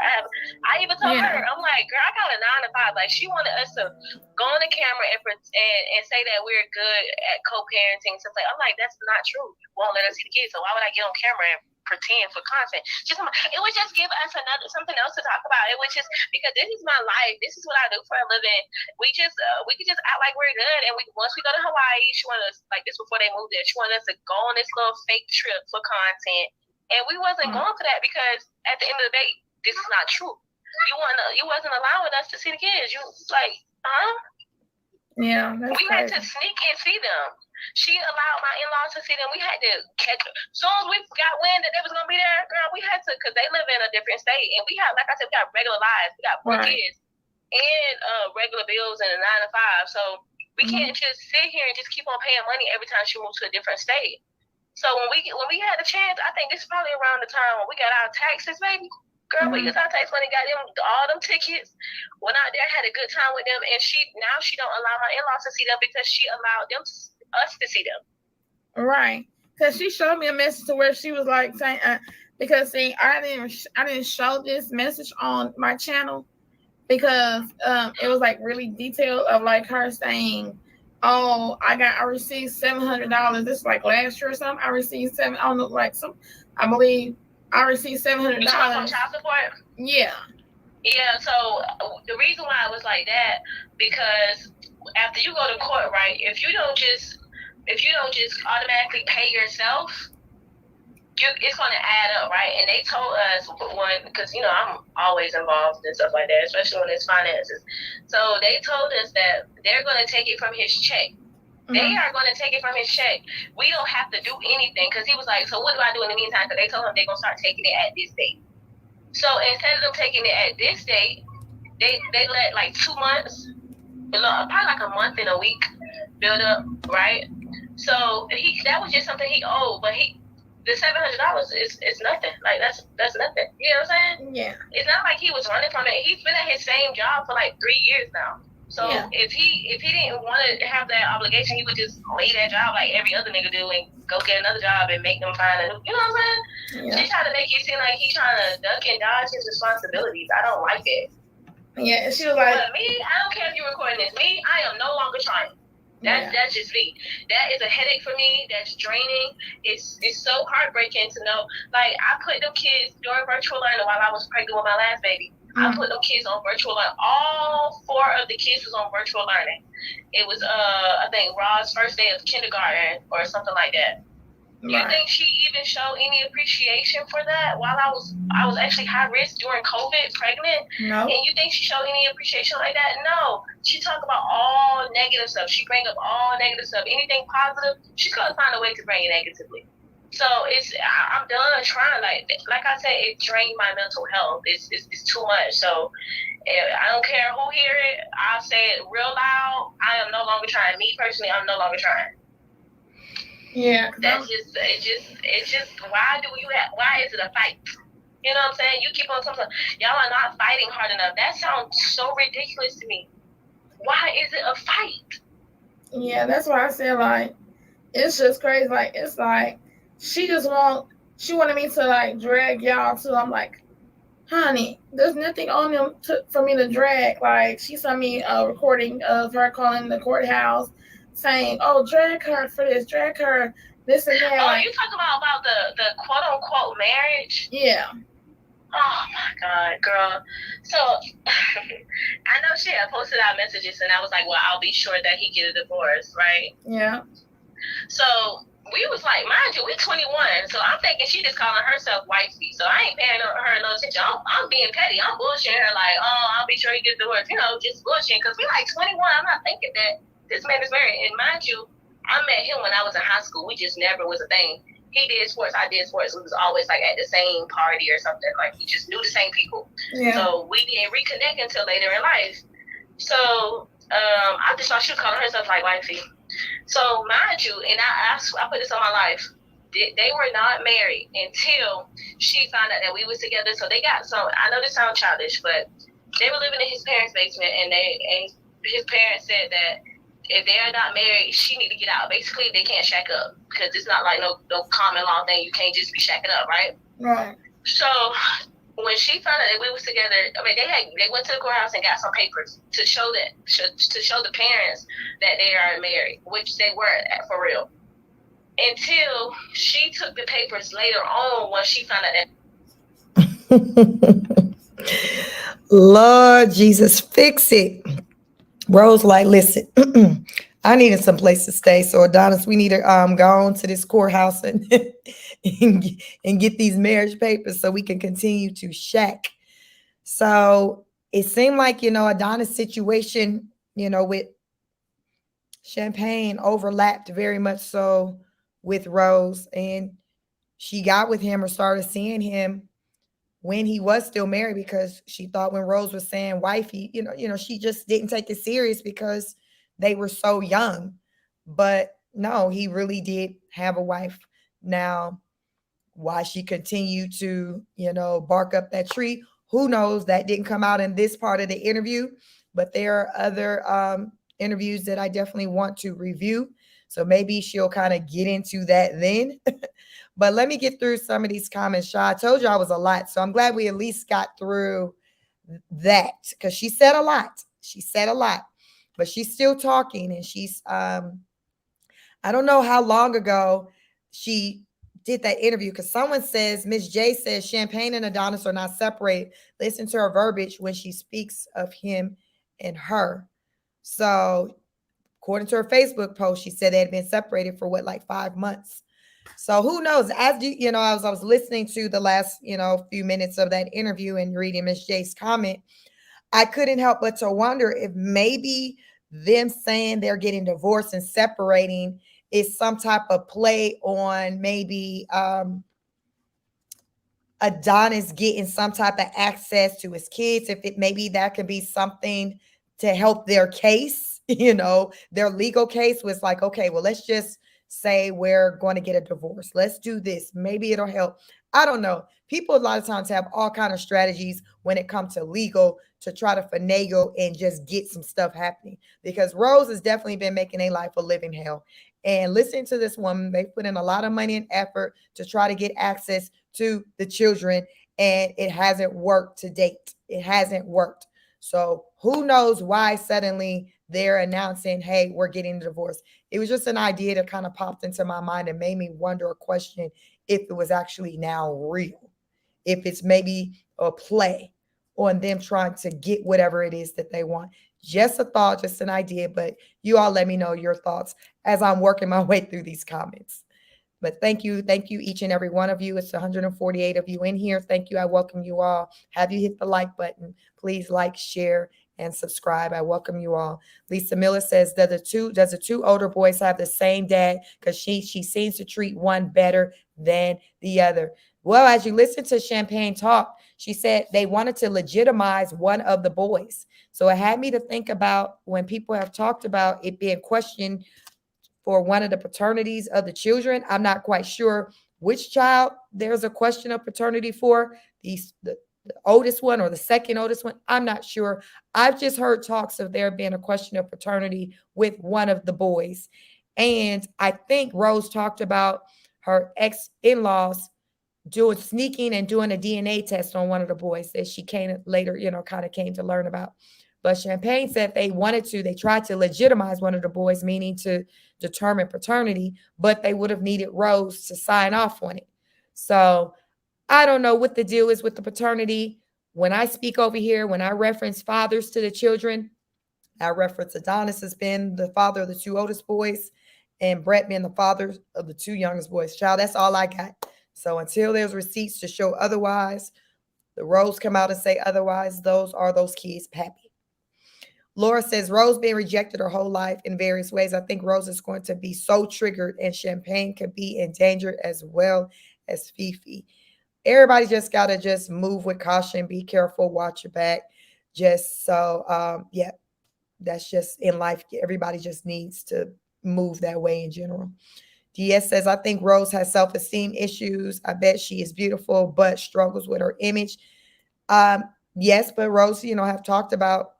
I even told her, I'm like, girl, I got a 9 to 5. Like she wanted us to go on the camera and say that we're good at co-parenting and stuff like. I'm like, that's not true. You won't let us see the kids, so why would I get on camera and pretend for content? It would just give us something else to talk about. It was just because this is my life. This is what I do for a living. We could just act like we're good. And once we go to Hawaii, she wanted us, like this before they moved there, she wanted us to go on this little fake trip for content. And we wasn't going for that because at the end of the day, this is not true. You wasn't allowing us to see the kids. You like, Yeah. We had to sneak and see them. She allowed my in-laws to see them. We had to catch them. As soon as we got wind that they was going to be there, girl, we had to, because they live in a different state. And we have, like I said, we got regular lives. We got 4 kids and regular bills and a 9 to 5. So we can't just sit here and just keep on paying money every time she moves to a different state. So when we had a chance, I think this is probably around the time when we got our taxes, baby. Girl, we used our tax money, got them all them tickets, went out there, had a good time with them, and she don't allow my in-laws to see them because she allowed us to see them. Right, because she showed me a message to where she was like saying, because see, I didn't show this message on my channel because it was like really detailed of like her saying, "Oh, I received $700. This is like last year or something. I received I believe." I received $700. You talking about child support? Yeah. Yeah. So the reason why I was like that because after you go to court, right? If you don't just automatically pay yourself, it's going to add up, right? And they told us because I'm always involved in stuff like that, especially when it's finances. So they told us that they're going to take it from his check. They are going to take it from his check. We don't have to do anything because he was like, so what do I do in the meantime? Because they told him they're going to start taking it at this date. So instead of them taking it at this date, they let like 2 months, probably like a month and a week build up, right? So that was just something he owed, but the $700 is nothing. Like that's nothing. You know what I'm saying? Yeah. It's not like he was running from it. He's been at his same job for like 3 years now. So if he didn't want to have that obligation, he would just leave that job like every other nigga do and go get another job and make them find a new. You know what I'm saying? Yeah. She trying to make it seem like he's trying to duck and dodge his responsibilities. I don't like it. Yeah, she was like, but me, I don't care if you're recording this. Me, I am no longer trying. That's just me. That is a headache for me. That's draining. It's so heartbreaking to know. Like, I put them kids during virtual learning while I was pregnant with my last baby. I put them kids on virtual learning. All 4 of the kids was on virtual learning. It was I think Rod's first day of kindergarten or something like that. You think she even showed any appreciation for that while I was actually high risk during COVID, pregnant? No. And you think she showed any appreciation like that? No. She talked about all negative stuff. She bring up all negative stuff. Anything positive, she couldn't find a way to bring it negatively. So I'm done trying. Like I said, it drained my mental health. It's too much. So I don't care who hear it. I'll say it real loud. I am no longer trying. Me personally, I'm no longer trying. Yeah, that's just why is it a fight? You know what I'm saying? You keep on talking, y'all are not fighting hard enough. That sounds so ridiculous to me. Why is it a fight? Yeah, that's why I said, like, it's just crazy. Like, it's like she wanted me to like drag y'all too. I'm like, honey, there's nothing on them for me to drag. Like, she sent me a recording of her calling the courthouse saying, oh, drag her for this, drag her this and that. Oh, like, you talking about the quote unquote marriage? Yeah. Oh my God, girl. So I know she had posted out messages and I was like, well, I'll be sure that he get a divorce, right? Yeah. So we was like, mind you, we're 21. So I'm thinking she just calling herself wifey. So I ain't paying her no attention. I'm being petty. I'm bullshitting her like, oh, I'll be sure he gets divorced. You know, just bullshitting. Because we like 21. I'm not thinking that this man is married. And mind you, I met him when I was in high school. We just never was a thing. He did sports, I did sports. We was always like at the same party or something. Like, we just knew the same people. Yeah. So we didn't reconnect until later in life. So I just thought she was calling herself like wifey. So mind you, and I put this on my life. They were not married until she found out that we was together. So they got some. I know this sounds childish, but they were living in his parents' basement, and his parents said that if they are not married, she need to get out. Basically, they can't shack up because it's not like no common law thing. You can't just be shacking up, right? Right. So when she found out that we was together, I mean, they went to the courthouse and got some papers to show the parents that they are married, which they were for real. Until she took the papers later on when she found out that. Lord Jesus, fix it. Rose like, listen, I needed some place to stay. So Adonis, we need to go on to this courthouse and get these marriage papers so we can continue to shack. So it seemed like, Adonis' situation, with Champayne overlapped very much so with Rose, and she got with him or started seeing him when he was still married, because she thought when Rose was saying wifey, she just didn't take it serious because they were so young. But no, he really did have a wife. Now, why she continued to, bark up that tree, who knows? That didn't come out in this part of the interview, but there are other interviews that I definitely want to review. So maybe she'll kind of get into that then. But let me get through some of these comments, Sha. I told you I was a lot, so I'm glad we at least got through that, because she said a lot. She said a lot, but she's still talking, and she's, I don't know how long ago she did that interview, because someone says, Miss J says Champayne and Adonis are not separated. Listen to her verbiage when she speaks of him and her. So according to her Facebook post, she said they had been separated for like 5 months. So who knows? As I was listening to the last, few minutes of that interview and reading Miss J's comment, I couldn't help but to wonder if maybe them saying they're getting divorced and separating is some type of play on maybe Adonis getting some type of access to his kids. If it maybe that could be something to help their case, their legal case was like, okay, well, let's just say we're going to get a divorce. Let's do this. Maybe it'll help. I don't know. People a lot of times have all kind of strategies when it comes to legal to try to finagle and just get some stuff happening. Because Rose has definitely been making a life a living hell. And listening to this woman, they put in a lot of money and effort to try to get access to the children, and it hasn't worked to date. It hasn't worked. So who knows why suddenly they're announcing, hey, we're getting a divorce. It was just an idea that kind of popped into my mind and made me wonder or question if it was actually now real, if it's maybe a play on them trying to get whatever it is that they want. Just a thought, just an idea, but you all let me know your thoughts as I'm working my way through these comments. But thank you, each and every one of you. It's 148 of you in here. Thank you. I welcome you all. Have you hit the like button? Please like, share, and subscribe. I welcome you all. Lisa Miller says, does the two older boys have the same dad? Because she seems to treat one better than the other. Well, as you listen to Champayne talk, she said they wanted to legitimize one of the boys. So it had me to think about when people have talked about it being questioned for one of the paternities of the children. I'm not quite sure which child there's a question of paternity for, the oldest one or the second oldest one. I'm not sure. I've just heard talks of there being a question of paternity with one of the boys. And I think Rose talked about her ex-in-laws doing sneaking and doing a DNA test on one of the boys that she came later, kind of came to learn about. But Champayne said they tried to legitimize one of the boys, meaning to determine paternity, but they would have needed Rose to sign off on it. So I don't know what the deal is with the paternity. When I speak over here, when I reference fathers to the children, I reference Adonis as being the father of the two oldest boys and Brett being the father of the two youngest boys. Child, that's all I got. So until there's receipts to show otherwise, the Rose come out and say otherwise, those are those kids, Pappy. Laura says, Rose being rejected her whole life in various ways. I think Rose is going to be so triggered, and Champayne could be in danger as well as Fifi. Everybody just got to just move with caution, be careful, watch your back. Just so, yeah, that's just in life. Everybody just needs to move that way in general. DS says, I think Rose has self-esteem issues. I bet she is beautiful, but struggles with her image. Yes, but Rose, have talked about,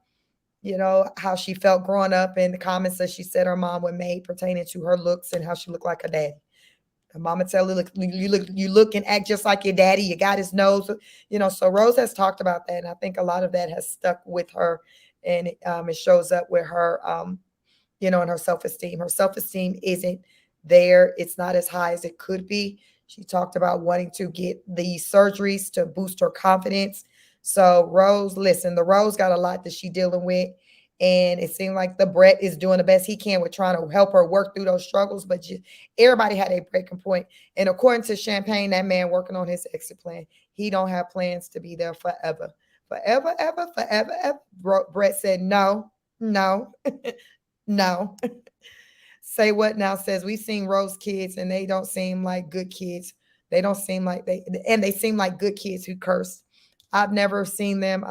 how she felt growing up in the comments that she said her mom would make pertaining to her looks and how she looked like her daddy. Her mama tell her, look, you look and act just like your daddy. You got his nose, So Rose has talked about that, and I think a lot of that has stuck with her, and it shows up with her, in her self-esteem. Her self-esteem isn't there. It's not as high as it could be. She talked about wanting to get these surgeries to boost her confidence. So Rose, listen, the Rose got a lot that she's dealing with. And it seemed like the Brett is doing the best he can with trying to help her work through those struggles. But everybody had a breaking point. And according to Champayne, that man working on his exit plan, he don't have plans to be there forever. Forever, ever, forever, ever. Brett said, no, no, no. Say what now says, we've seen Rose kids and they don't seem like good kids. They don't seem like they seem like good kids who curse. I've never seen them,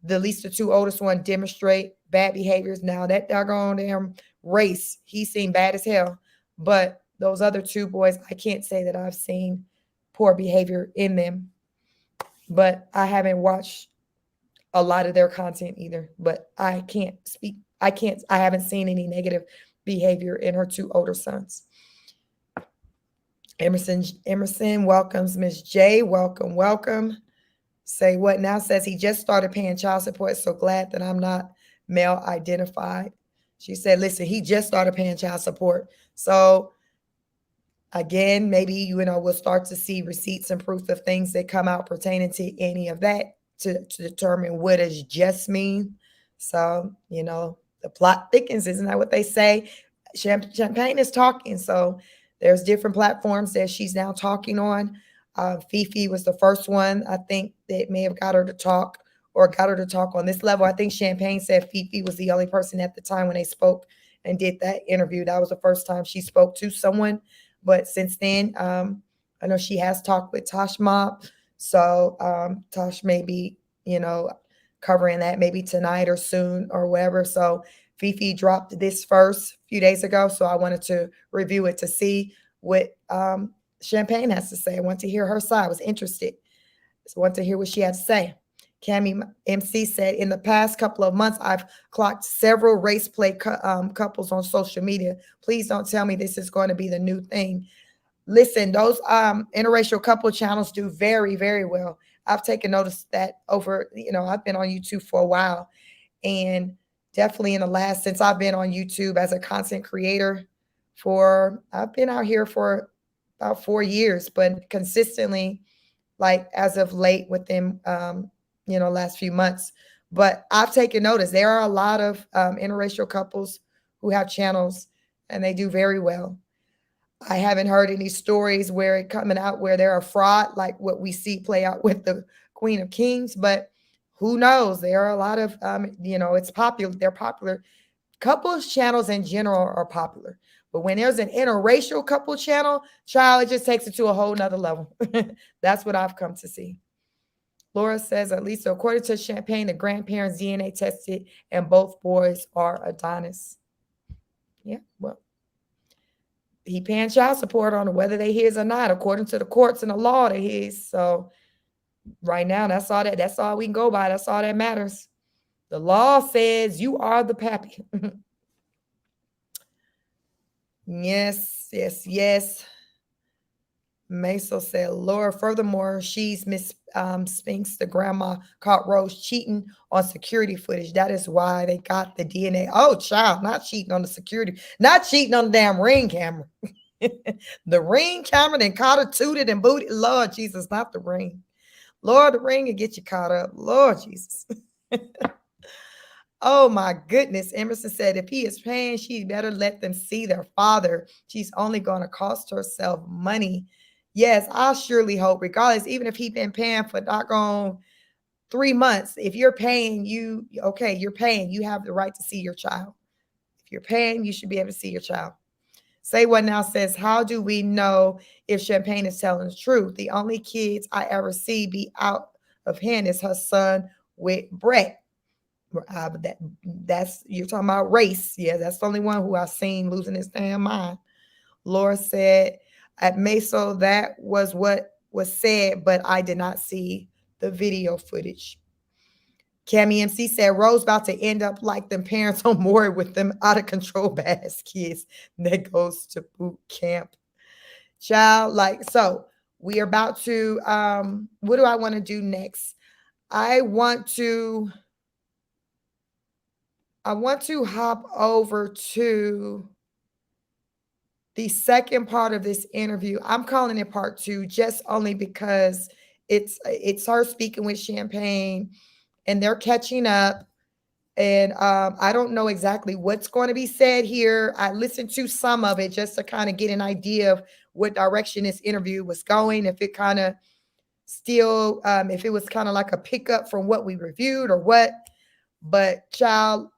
the least the two oldest one demonstrate bad behaviors. Now that doggone damn Race, he seemed bad as hell. But those other two boys, I can't say that I've seen poor behavior in them. But I haven't watched a lot of their content either. But I can't speak. I haven't seen any negative behavior in her two older sons. Emerson welcomes Miss J. Welcome. Say what now says he just started paying child support. So glad that I'm not male identified. She said, listen, he just started paying child support. So again, maybe, we'll start to see receipts and proof of things that come out pertaining to any of that to determine what does just mean. So, the plot thickens, isn't that what they say? Champayne is talking. So there's different platforms that she's now talking on. Fifi was the first one, I think, that may have got her to talk on this level. I think Champayne said Fifi was the only person at the time when they spoke and did that interview. That was the first time she spoke to someone. But since then, I know she has talked with Tosh Mob. So Tosh may be, covering that maybe tonight or soon or whatever. So Fifi dropped this first a few days ago. So I wanted to review it to see what Champayne has to say. I want to hear her side. I was interested. So I want to hear what she had to say. Cammy MC said, in the past couple of months, I've clocked several race play couples on social media. Please don't tell me this is going to be the new thing. Listen, those interracial couple channels do very, very well. I've taken notice that over, I've been on YouTube for a while, and definitely in the last, since I've been on YouTube as a content creator I've been out here for about 4 years, but consistently, like as of late within, last few months. But I've taken notice there are a lot of interracial couples who have channels and they do very well. I haven't heard any stories where it coming out where they're a fraud, like what we see play out with the Queen of Kings. But who knows? There are a lot of, it's popular. They're popular. Couples channels in general are popular. But when there's an interracial couple channel, child, it just takes it to a whole nother level. That's what I've come to see. Laura says, at least according to Champayne, the grandparents DNA tested and both boys are Adonis. Yeah, well, he paying child support on whether they his or not, according to the courts and the law, they his. So right now, that's all we can go by. That's all that matters. The law says you are the pappy. Yes, yes, yes. Meso said, Laura, furthermore, she's Miss Spinks, the grandma caught Rose cheating on security footage. That is why they got the DNA. Oh, child, not cheating on the security, not cheating on the damn ring camera. The ring camera then caught her tooted and booted. Lord Jesus, not the ring. Lord, the ring will get you caught up. Lord Jesus. Oh my goodness. Emerson said, if he is paying, she better let them see their father. She's only going to cost herself money. Yes, I surely hope, regardless, even if he's been paying for doggone 3 months, if you're paying, you're paying. You have the right to see your child. If you're paying, you should be able to see your child. Say What Now says, how do we know if Champayne is telling the truth? The only kids I ever see be out of hand is her son with Brett. That's you're talking about race. Yeah, that's the only one who I've seen losing his damn mind. Laura said at Meso that was what was said, but I did not see the video footage. Cammy MC said Rose about to end up like them parents on Maury with them out of control badass kids that goes to boot camp. Child, so we are about to what do I want to do next? I want to hop over to the second part of this interview. I'm calling it part 2 just only because it's her speaking with Champayne and they're catching up. And I don't know exactly what's going to be said here. I listened to some of it just to kind of get an idea of what direction this interview was going. If it kind of still, if it was kind of like a pickup from what we reviewed or what. But child,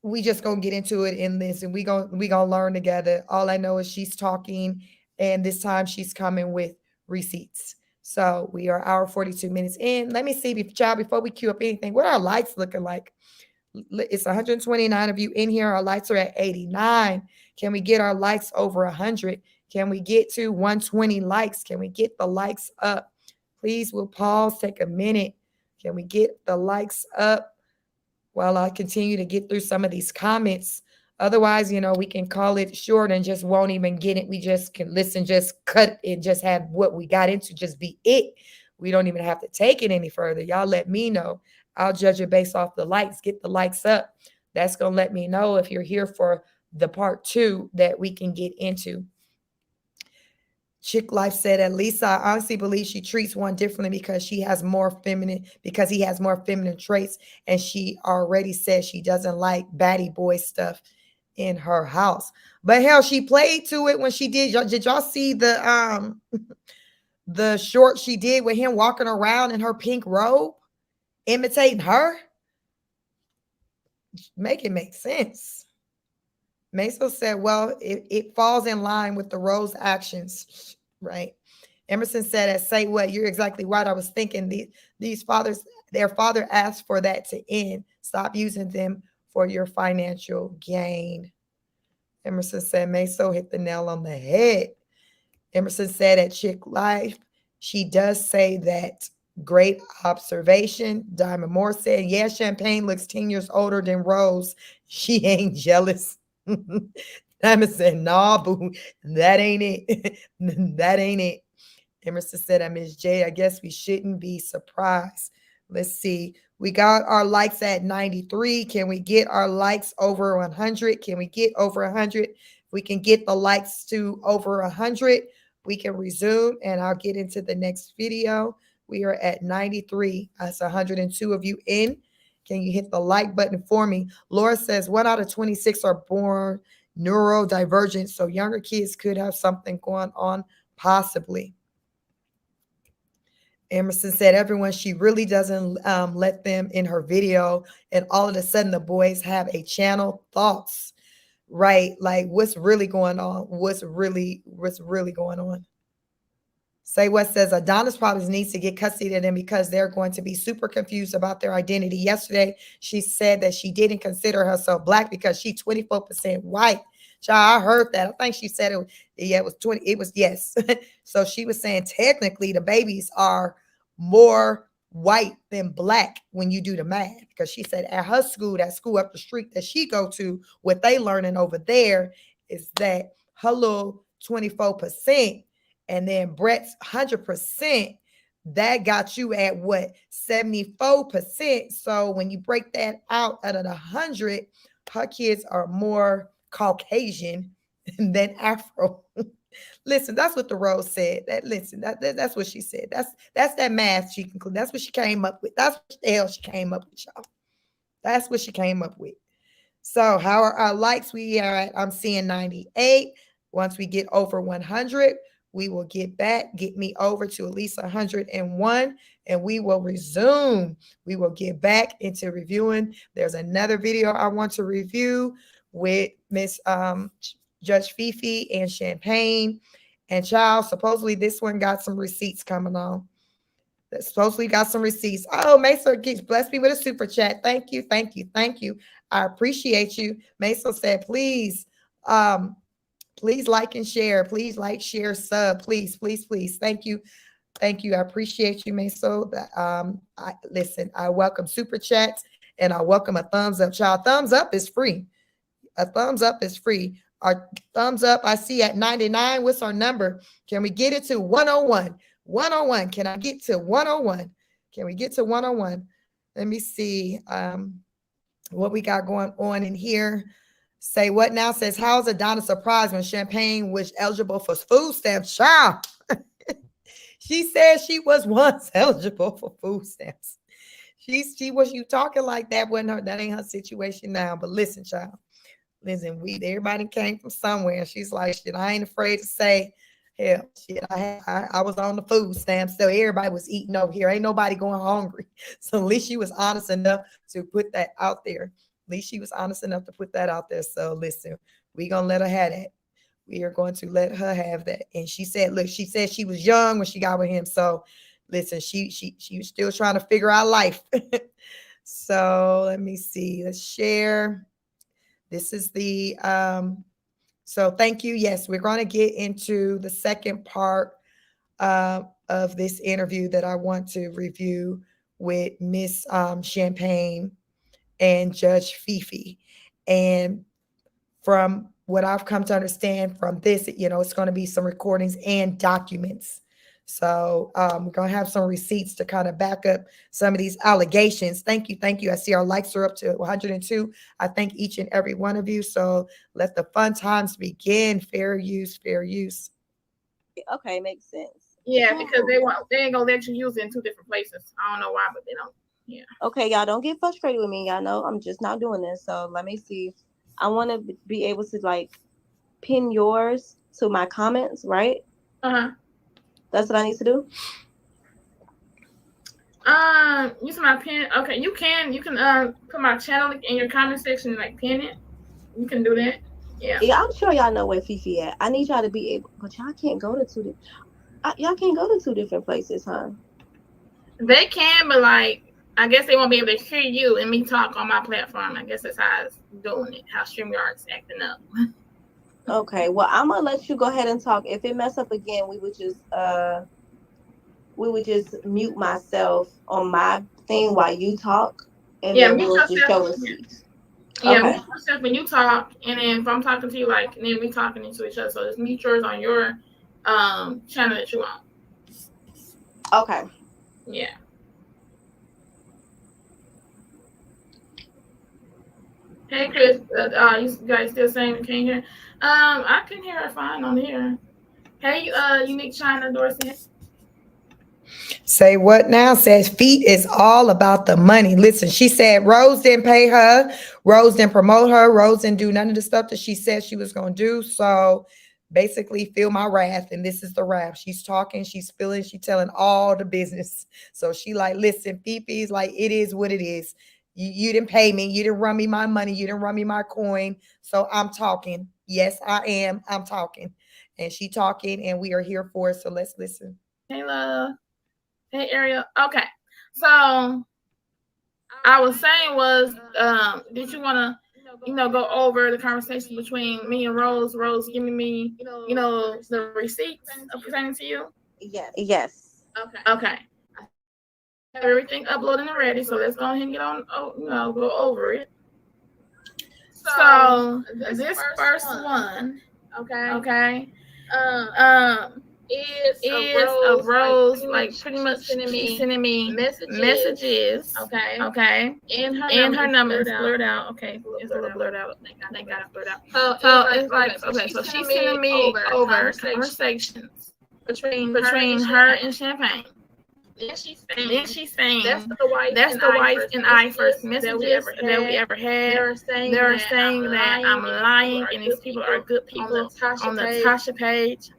we just gonna get into it in this, and we gonna learn together. All I know is she's talking, and this time she's coming with receipts. So we are hour 42 minutes in. Let me see, child, before we queue up anything, what are our lights looking like? It's 129 of you in here. Our lights are at 89. Can we get our likes over 100? Can we get to 120 likes? Can we get the likes up? Please, we'll pause, take a minute. Can we get the likes up while I continue to get through some of these comments? Otherwise, we can call it short and just won't even get it. We just can listen, just cut it, just have what we got into, just be it. We don't even have to take it any further. Y'all let me know. I'll judge it based off the likes. Get the likes up. That's going to let me know if you're here for the part 2 that we can get into. Chick Life said, at least I honestly believe she treats one differently because he has more feminine traits. And she already said she doesn't like baddie boy stuff in her house. But hell, she played to it when she did. Did y'all see the short she did with him walking around in her pink robe, imitating her? Make it make sense. Meso said, well, it falls in line with the Rose actions, right? Emerson said, say what? You're exactly right. I was thinking these fathers, their father asked for that to end. Stop using them for your financial gain. Emerson said, Meso hit the nail on the head. Emerson said at Chick Life, she does say that. Great observation. Diamond Moore said, yeah, Champayne looks 10 years older than Rose. She ain't jealous. Diamond said, nah, boo, that ain't it. That ain't it. Emerson said, I miss Jay. I guess we shouldn't be surprised. Let's see. We got our likes at 93. Can we get our likes over 100? Can we get over 100? We can get the likes to over 100. We can resume and I'll get into the next video. We are at 93. That's 102 of you in. Can you hit the like button for me? Laura says 1 out of 26 are born neurodivergent, so younger kids could have something going on possibly. Emerson said, everyone, she really doesn't let them in her video. And all of a sudden, the boys have a channel. Thoughts, right? Like, what's really going on? What's really going on? Say what says Adonis probably needs to get custody of them because they're going to be super confused about their identity. Yesterday, she said that she didn't consider herself Black because she's 24% white. Child, I heard that. I think she said it was 20. It was yes. So she was saying technically the babies are more white than Black when you do the math. Because she said at her school, that school up the street that she go to, what they learning over there is that her little 24%. And then Brett's 100%, that got you at what? 74%. So when you break that out of the 100, her kids are more Caucasian than Afro. Listen, that's what the Rose said. That's what she said. That's that math she concluded. That's what she came up with. That's what the hell she came up with, y'all. That's what she came up with. So how are our likes? We are at, I'm seeing 98. Once we get over 100, we will get me over to at least 101, and we will resume. We will get back into reviewing. There's another video I want to review with Miss Judge Fifi and Champayne. And child, supposedly this one got some receipts coming on. That supposedly got some receipts. Oh, Mesa blessed me with a super chat. Thank you, thank you, thank you. I appreciate you. Mesa said, please, please like and share. Please like, share, sub. Please, please, please. Thank you. Thank you. I appreciate you, Meso. Listen, I welcome super chats and I welcome a thumbs up. Child, thumbs up is free. A thumbs up is free. Our thumbs up, I see at 99. What's our number? Can we get it to 101? 101. Can I get to 101? Can we get to 101? Let me see what we got going on in here. Say what now says, how's Adonis surprised when Champayne was eligible for food stamps? Child. She said she was once eligible for food stamps. She was, you talking like that wasn't her, that ain't her situation now. But listen, child. Listen, everybody came from somewhere. And she's like, shit, I ain't afraid to say, hell, shit, I was on the food stamps. So everybody was eating over here. Ain't nobody going hungry. So at least she was honest enough to put that out there. At least she was honest enough to put that out there. So listen, we're going to let her have that. We are going to let her have that. And she said, look, she said she was young when she got with him. So listen, she was still trying to figure out life. So let me see. Let's share. This is the, so thank you. Yes, we're going to get into the second part of this interview that I want to review with Miss Champayne and Judge Fifi. And from what I've come to understand from this, it's going to be some recordings and documents. So we're going to have some receipts to kind of back up some of these allegations. Thank you. Thank you. I see our likes are up to 102. I thank each and every one of you. So let the fun times begin. Fair use, fair use. Okay, makes sense. Yeah, because they ain't gonna let you use it in two different places. I don't know why, but they don't. Yeah. Okay, y'all don't get frustrated with me. Y'all know I'm just not doing this. So let me see. I want to be able to like pin yours to my comments, right? Uh-huh. That's what I need to do. Use my pin. Okay, you can put my channel in your comment section and like pin it. You can do that. Yeah. Yeah, I'm sure y'all know where Fifi at. I need y'all to be able, but y'all can't go to y'all can't go to two different places, huh? They can, but like I guess they won't be able to hear you and me talk on my platform. I guess that's how it's doing it. How StreamYard's acting up. Okay. Well, I'm gonna let you go ahead and talk. If it mess up again, we would just mute myself on my thing while you talk, and Yeah, then mute we'll just show yourself. receipts. Yeah, Okay. mute yourself when you talk, and then if I'm talking to you, like, and then we talking into each other. So just mute yours on your channel that you on. Okay. Yeah. Hey, Chris, you guys still saying we can't hear? I can hear her fine on here. Hey, Unique China Dorsey. Say what now? Says feet is all about the money. Listen, she said Rose didn't pay her. Rose didn't promote her. Rose didn't do none of the stuff that she said she was going to do. So basically, feel my wrath. And this is the wrath. She's talking, she's spilling, she's telling all the business. So she like, listen, Fifi's like, it is what it is. You didn't pay me. You didn't run me my money. You didn't run me my coin. So I'm talking. Yes, I am. I'm talking. And she talking, and we are here for it. So let's listen. Hey, love. Hey, Ariel. Okay. So I was saying was, did you want to, go over the conversation between me and Rose? Rose giving me, the receipts pertaining to you? Yes. Okay. I have everything uploaded and ready, so let's go ahead and get on, go over it. So this first one, okay, is of Rose, like pretty much she's sending me messages, okay, and her number is blurred out. Okay, it's a little blurred out. Thank God it's blurred out. So it's like, okay, so she's sending me over conversations between her and Champayne. Then she's saying that's the wife and I first messages that we ever had. They're saying that I'm lying and these people are good people on the Tasha page.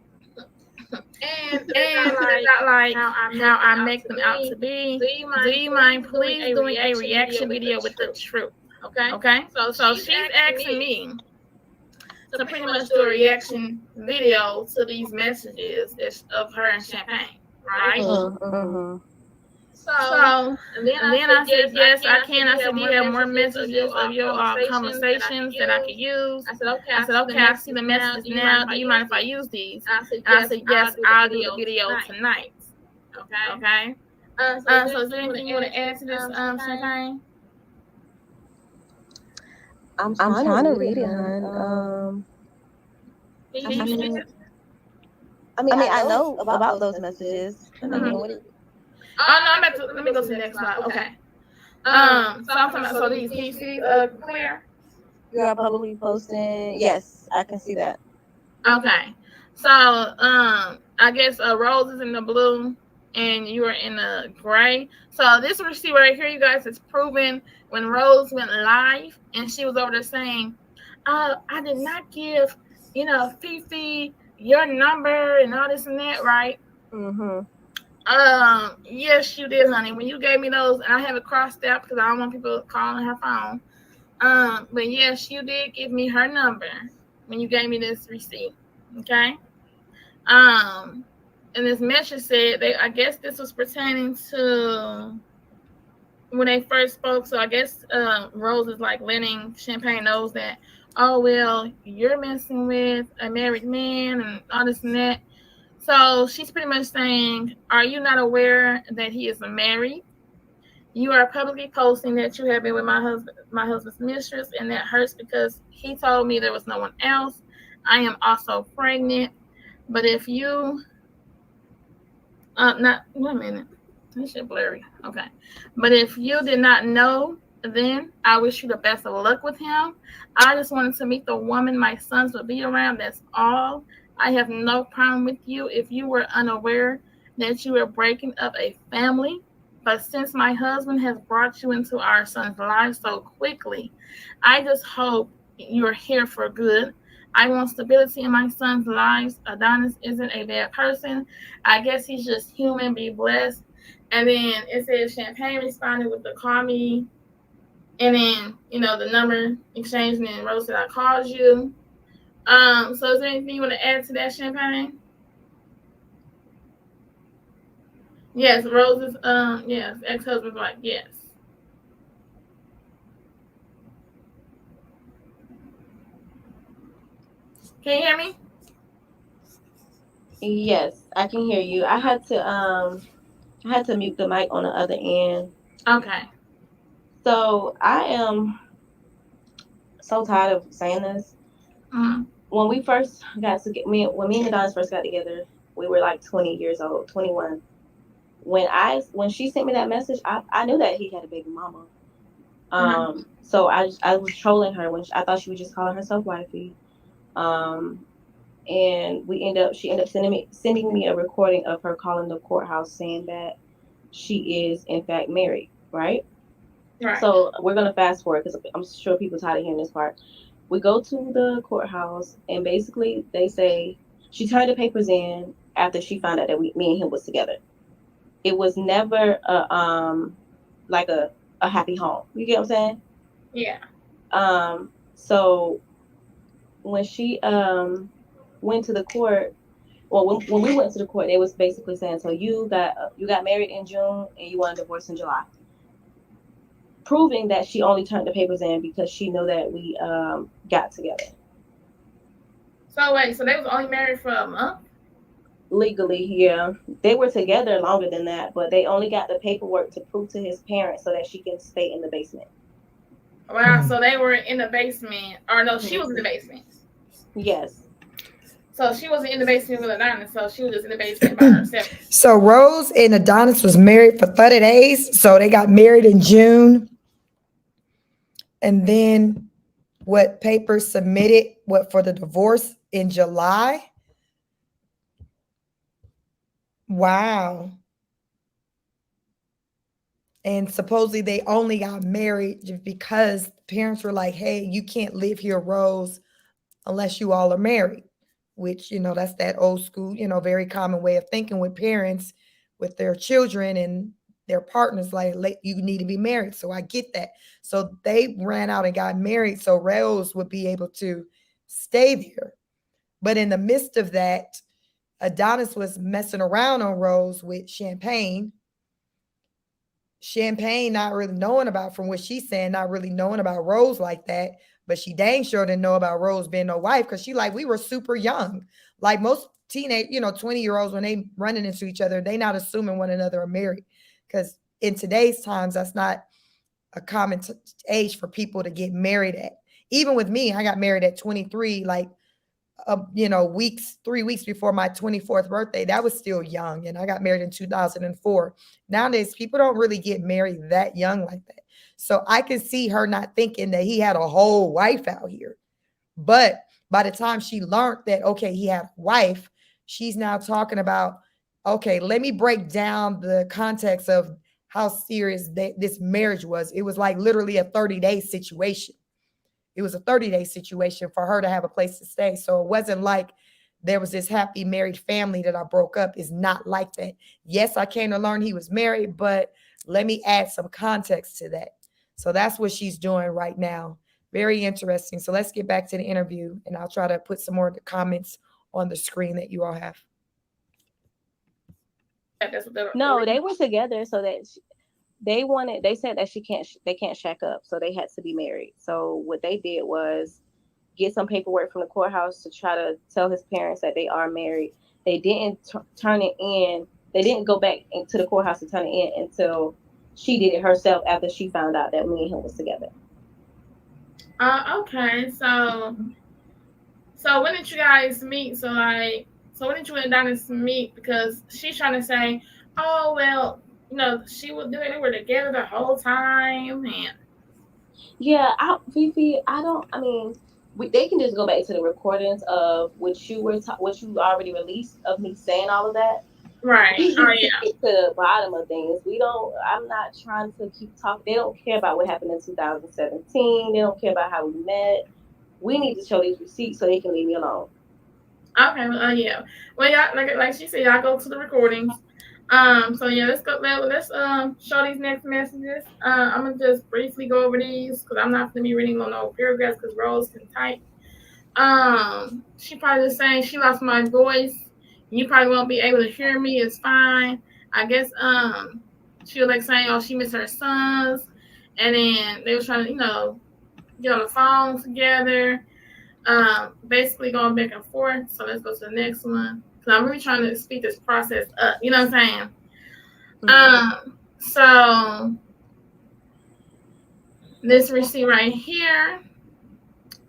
And not like how I make them out to be. Do you mind please doing a reaction video with the truth? Okay? So she's asking me to pretty much do a reaction video to these messages of her and Champayne, right? Mm-hmm. So, and then I said, yes, I can. I said, do you have more messages of your conversations that I could use? I said, okay, I see the messages now. Do you mind if I use these? And I said, yes, I'll do the video tonight. Okay? So is there anything you want to add to this, Champayne? I'm trying to read it, hon. I mean, I know about those messages. I mean, what is Oh no, let me go to the next slide. Okay. So I'm talking about, so these PCs clear? You are publicly posting. Yes, I can see that. Okay. So I guess Rose is in the blue and you are in the gray. So this receipt right here, you guys, is proven when Rose went live and she was over there saying, I did not give, Fifi your number and all this and that, right? Mm-hmm. Yes, you did, honey. When you gave me those, and I have it crossed out because I don't want people calling her phone. But yes, you did give me her number when you gave me this receipt. Okay. And this message said I guess this was pertaining to when they first spoke. So I guess Rose is like letting Champayne knows that, oh well, you're messing with a married man and all this and that. So she's pretty much saying, are you not aware that he is married? You are publicly posting that you have been with my husband's mistress, and that hurts because he told me there was no one else. I am also pregnant. But if you not wait a minute. This shit blurry. Okay. But if you did not know, then I wish you the best of luck with him. I just wanted to meet the woman my sons would be around. That's all. I have no problem with you if you were unaware that you were breaking up a family. But since my husband has brought you into our son's life so quickly, I just hope you're here for good. I want stability in my son's lives. Adonis isn't a bad person. I guess he's just human. Be blessed. And then it says Champayne responded with the call me. And then, the number exchanged, and then Rose said, I called you. So is there anything you want to add to that, Champayne? Yes, Rose's ex-husband's like, yes. Can you hear me? Yes, I can hear you. I had to mute the mic on the other end. Okay. So I am so tired of saying this. Mm-hmm. When we first got to when me and Adonis first got together, we were like 20 years old, 21. When she sent me that message, I knew that he had a baby mama. So I was trolling her when I thought she was just calling herself wifey. Um, and she ended up sending me a recording of her calling the courthouse saying that she is in fact married, right? Right. So we're gonna fast forward because I'm sure people tired of hearing this part. We go to the courthouse and basically they say she turned the papers in after she found out that me and him was together. It was never like a happy home. You get what I'm saying? Yeah. So when she went to the court, well, when we went to the court, they was basically saying, so you got married in June and you want a divorce in July, proving that she only turned the papers in because she knew that we got together. So wait, so they was only married for a month? Legally, yeah, they were together longer than that, but they only got the paperwork to prove to his parents so that she can stay in the basement. Wow, so they were in the basement, or no, she was in the basement. Yes. So she wasn't in the basement with Adonis, so she was just in the basement by herself. So Rose and Adonis was married for 30 days. So they got married in June. And then what papers submitted for the divorce in July? Wow. And supposedly they only got married just because parents were like, hey, you can't live here, Rose, unless you all are married, which, that's that old school, very common way of thinking with parents, with their children and their partners, like, you need to be married. So I get that. So they ran out and got married so Rose would be able to stay there. But in the midst of that, Adonis was messing around on Rose with Champayne. Champayne not really knowing about, from what she's saying, not really knowing about Rose like that. But she dang sure didn't know about Rose being no wife because she like, we were super young. Like most teenage, 20-year-olds, when they running into each other, they not assuming one another are married. Because in today's times, that's not a common age for people to get married at. Even with me, I got married at 23, like 3 weeks before my 24th birthday. That was still young. And I got married in 2004. Nowadays, people don't really get married that young like that. So I can see her not thinking that he had a whole wife out here. But by the time she learned that, okay, he had a wife, she's now talking about, okay, let me break down the context of how serious this marriage was. It was like literally a 30-day situation. It was a 30-day situation for her to have a place to stay. So it wasn't like there was this happy married family that I broke up. It's not like that. Yes, I came to learn he was married, but let me add some context to that. So that's what she's doing right now. Very interesting. So let's get back to the interview, and I'll try to put some more of the comments on the screen that you all have. No, they were together so that they said that they can't shack up, so they had to be married. So what they did was get some paperwork from the courthouse to try to tell his parents that they are married. They didn't turn it in. They didn't go back to the courthouse to turn it in until she did it herself after she found out that me and him was together. Okay, so when did you guys meet? So when did you and Adonis meet? Because she's trying to say, oh well, they were together the whole time, and yeah, Fifi, they can just go back to the recordings of what you already released of me saying all of that. Right. Oh yeah. Get to the bottom of things. I'm not trying to keep talking. They don't care about what happened in 2017. They don't care about how we met. We need to show these receipts so they can leave me alone. Okay. Yeah. Well, y'all, like she said, y'all go to the recordings. So yeah, let's go. Let's show these next messages. I'm gonna just briefly go over these because I'm not gonna be reading on no paragraphs because Rose can type. She probably just saying she lost my voice. You probably won't be able to hear me. It's fine. I guess she was like saying, oh, she missed her sons, and then they was trying to get on the phone together. basically going back and forth. So let's go to the next one. So I'm really trying to speed this process up. You know what I'm saying? So this receipt right here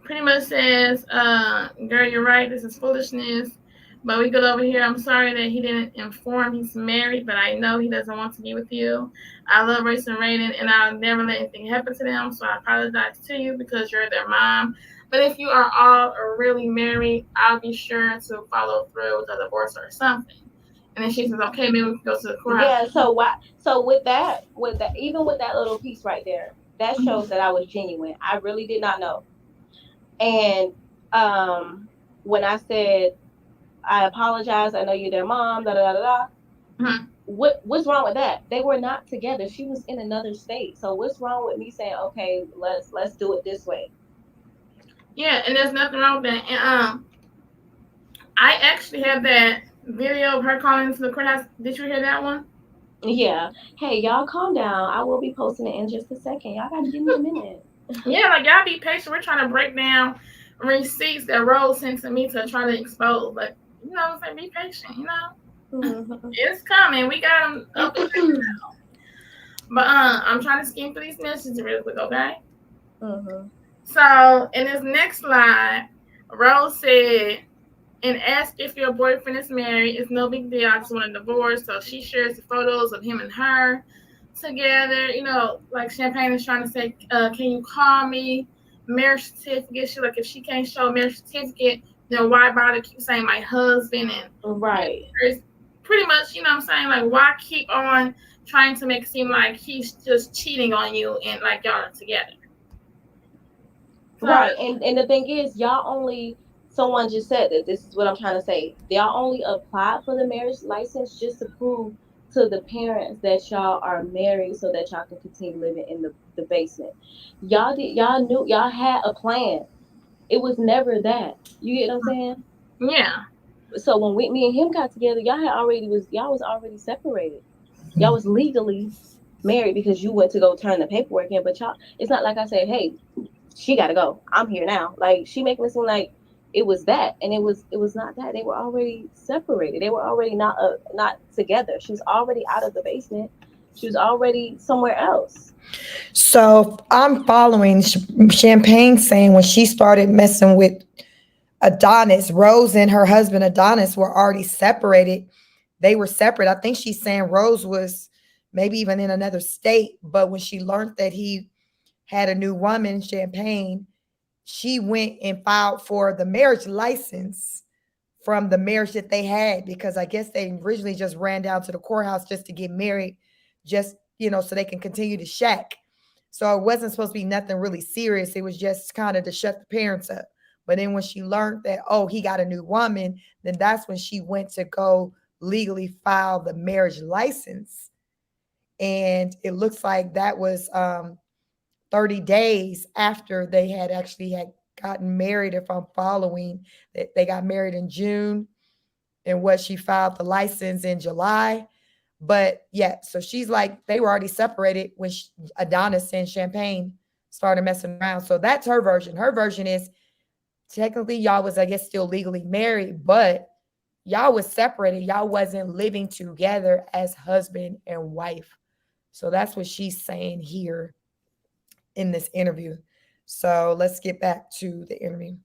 pretty much says, girl, you're right. This is foolishness. But we go over here. I'm sorry that he didn't inform he's married, but I know he doesn't want to be with you. I love Race and Raiden, and I'll never let anything happen to them. So I apologize to you because you're their mom. But if you are all really married, I'll be sure to follow through with a divorce or something. And then she says, okay, maybe we can go to the courthouse. Yeah, so with that, even with that little piece right there, that shows that I was genuine. I really did not know. And when I said I apologize, I know you're their mom, da da da da. Mm-hmm. What's wrong with that? They were not together. She was in another state. So what's wrong with me saying, okay, let's do it this way? Yeah, and there's nothing wrong with that. And I actually have that video of her calling into the courthouse. Did you hear that one? Yeah. Hey, y'all, calm down. I will be posting it in just a second. Y'all gotta give me a minute. Yeah, like y'all be patient. We're trying to break down receipts that Rose sent to me to try to expose. But you know, what I'm saying, be patient. You know, it's coming. We got them up and now. But I'm trying to skim through these messages real quick, okay? So in this next slide, Rose said, and asked if your boyfriend is married. It's no big deal. I just want a divorce. So she shares the photos of him and her together. You know, like Champayne is trying to say, can you call me? Marriage certificate. She like, if she can't show a marriage certificate, then why bother keep saying my husband? And right. It's pretty much, you know what I'm saying? Like, why keep on trying to make it seem like he's just cheating on you and like y'all are together? So, right. And the thing is, y'all only, someone just said that, this is what I'm trying to say. Y'all only applied for the marriage license just to prove to the parents that y'all are married so that y'all can continue living in the basement. Y'all knew, y'all had a plan. It was never that. You get what I'm saying? Yeah. So when me and him got together, y'all was already separated. Y'all was legally married because you went to go turn the paperwork in, but y'all, it's not like I said, hey, she gotta go. I'm here now. Like, she making it seem like it was that, and it was not that. They were already separated. They were already not together. She was already out of the basement. She was already somewhere else. So I'm following Champayne saying when she started messing with Adonis, Rose and her husband Adonis were already separated. They were separate. I think she's saying Rose was maybe even in another state, but when she learned that he had a new woman, Champayne, she went and filed for the marriage license from the marriage that they had, because I guess they originally just ran down to the courthouse just to get married, just, you know, so they can continue to shack. So it wasn't supposed to be nothing really serious. It was just kind of to shut the parents up. But then when she learned that, oh, he got a new woman, then that's when she went to go legally file the marriage license. And it looks like that was 30 days after they had gotten married, if I'm following. That they got married in June, and what she filed the license in July. But yeah, so she's like, they were already separated when Adonis and Champayne started messing around. So that's her version. Her version is technically y'all was, I guess, still legally married, but y'all was separated. Y'all wasn't living together as husband and wife. So that's what she's saying here in this interview. So let's get back to the interview.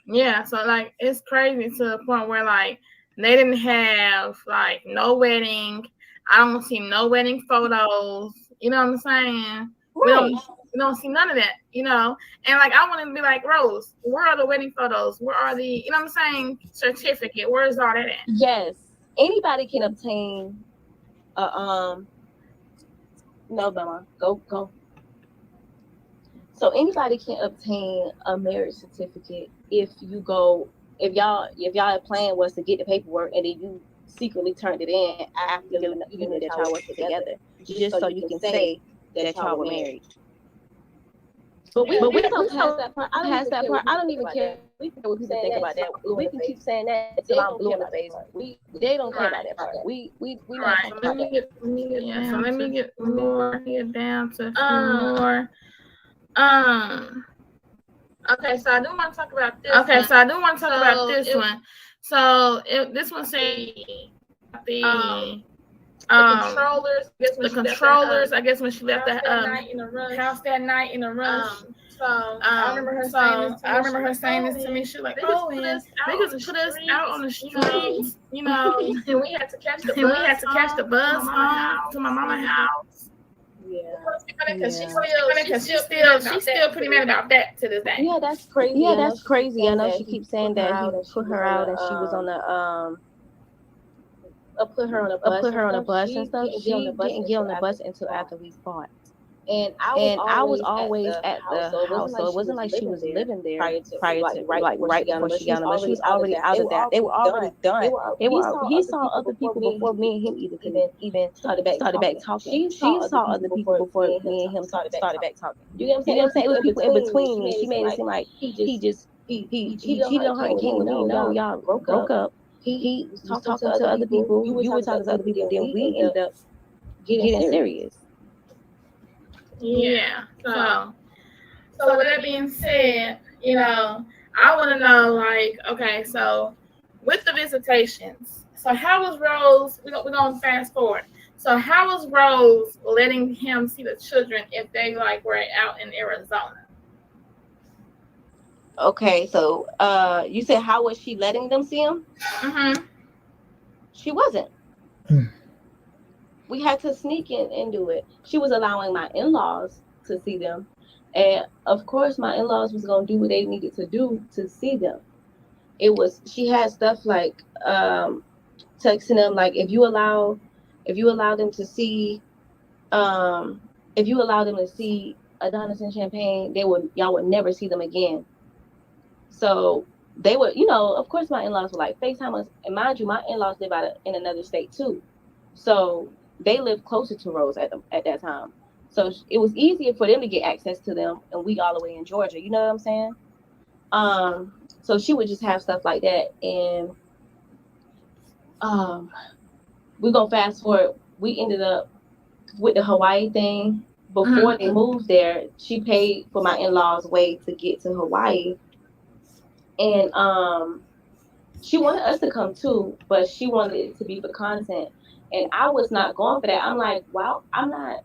Yeah, so like it's crazy to the point where like they didn't have like no wedding. I don't see no wedding photos. You know what I'm saying? Right. We don't see none of that, you know. And like I want to be like, Rose, where are the wedding photos? Where are the, you know what I'm saying, certificate? Where is all that at? Yes. Anybody can obtain no, Mama, go. So anybody can obtain a marriage certificate if y'all plan was to get the paperwork and then you secretly turned it in after you knew that y'all were together, just so you can say that y'all were married. But we don't pass that part. I don't even care. We can what people think about that. We can keep saying that until I'm blue in the face. They don't care about that part. We not talking about that. So let me get more. Get down to more. Okay, so I do want to talk about this. One. So this one said the controllers. I guess when she left the house that night in a rush. I remember her saying this to me. She was like, "Oh, and niggas put us out on the streets, you know, and we had to catch the bus home to my mama's house." Yeah. Because she's still pretty mad about that to this day. Yeah, that's crazy. I know she keeps saying that he put her out and she was on the put her on a bus and stuff. She didn't get on the bus until after we fought. And I was always at the house, so it wasn't like she was living there prior to right before she got on the bus. She was already out of there. They were already done. He saw other people before me and him even started back talking. She saw other people before me and him started back talking. You know what I'm saying? It was people in between, and she made it seem like he cheated on her and came with me. No, y'all broke up. He was talking to other people. You were talking to other people. Then we ended up getting serious. Yeah. So with that being said, you know, I want to know, like, okay, so with the visitations, so how was Rose? We're gonna fast forward. So how was Rose letting him see the children if they like were out in Arizona? Okay, so you said how was she letting them see him? Mm-hmm. She wasn't. We had to sneak in and do it. She was allowing my in-laws to see them. And of course my in-laws was gonna do what they needed to do to see them. She had stuff like texting them like if you allow them to see Adonis and Champayne, y'all would never see them again. So they would, of course my in-laws were like FaceTime us, and mind you, my in-laws live in another state too. So they lived closer to Rose at that time. So it was easier for them to get access to them, and we all the way in Georgia. You know what I'm saying? So she would just have stuff like that, and we're gonna fast forward. We ended up with the Hawaii thing. Before they moved there, she paid for my in-laws' way to get to Hawaii, and she wanted us to come too, but she wanted it to be for content, and I was not going for that. I'm like, wow, I'm not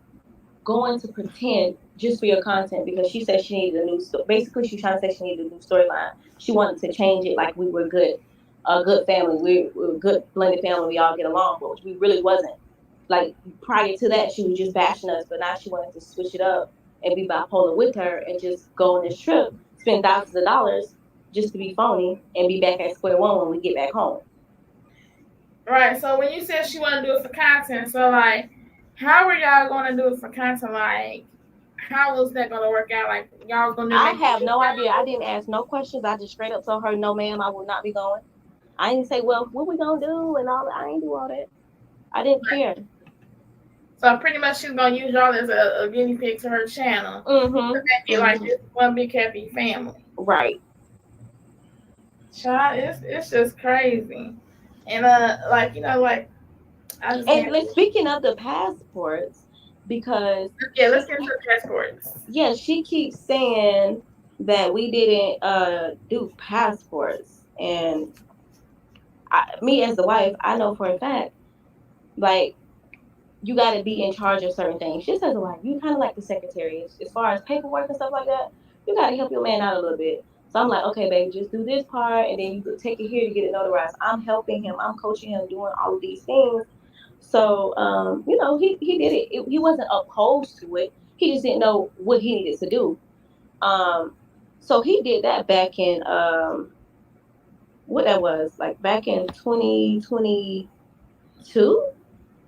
going to pretend just for your content, because she said she needed a new story. Basically, she's trying to say she needed a new storyline. She wanted to change it like we were a good family. We were a good blended family. We all get along, but we really wasn't. Like prior to that, she was just bashing us, but now she wanted to switch it up and be bipolar with her and just go on this trip, spend thousands of dollars just to be phony and be back at square one when we get back home. Right. So when you said she wanted to do it for content, so like, how were y'all going to do it for content? Like, how was that going to work out? Like, y'all going to? I have no idea. I didn't ask no questions. I just straight up told her, "No, ma'am, I will not be going." I didn't say, "Well, what we gonna do?" and all. I ain't do all that. I didn't care. So pretty much she's gonna use y'all as a guinea pig to her channel. To make it like this one big happy family. Right. Child, it's just crazy. And speaking of the passports, because let's get into the passports. Yeah, she keeps saying that we didn't do passports, and me as the wife, I know for a fact, like, you got to be in charge of certain things. Just as a wife, you kind of like the secretary as far as paperwork and stuff like that. You got to help your man out a little bit. So I'm like, okay, baby, just do this part, and then you take it here to get it notarized. I'm helping him. I'm coaching him, doing all of these things. So, he did it. He wasn't opposed to it. He just didn't know what he needed to do. So he did that back in, what that was, like back in 2022,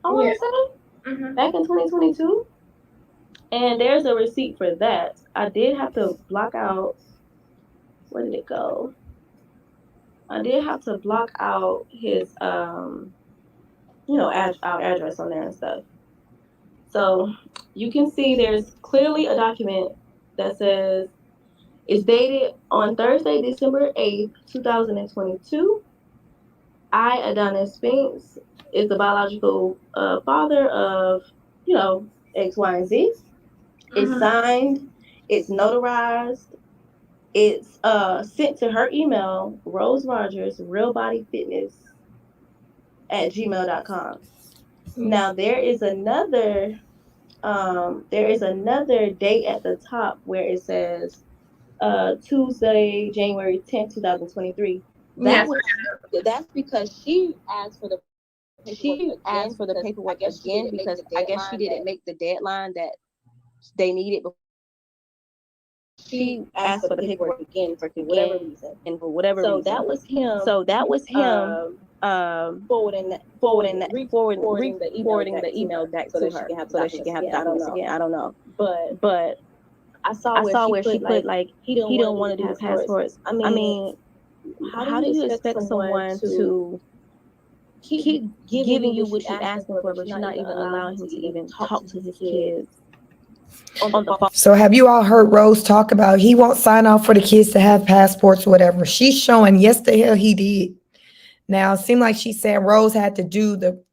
I want to say. Back in 2022. And there's a receipt for that. I did have to block out, where did it go? I did have to block out his, our address on there and stuff. So you can see there's clearly a document that says it's dated on Thursday, December 8th, 2022. I, Adonis Spinks, is the biological father of, X, Y, and Z. It's signed. It's notarized. It's sent to her email, Rose Rogers, realbodyfitness@gmail.com. Now there is another date at the top where it says Tuesday, January 10th, 2023. Yes. That's because she asked for the paperwork again because I guess she didn't make the deadline that they needed. She asked for the paperwork again for whatever reason, and for whatever reason. So that was him. Forwarding the email back to her so that she can have the documents again. I don't know, but I saw where she put like he don't want to do the passports. I mean, how do you expect someone to keep giving you what you're asking for, but you're not even allowing him to even talk to his kids on the phone? So have you all heard Rose talk about he won't sign off for the kids to have passports or whatever? She's showing yes the hell he did. Now it seemed like she's saying Rose had to do the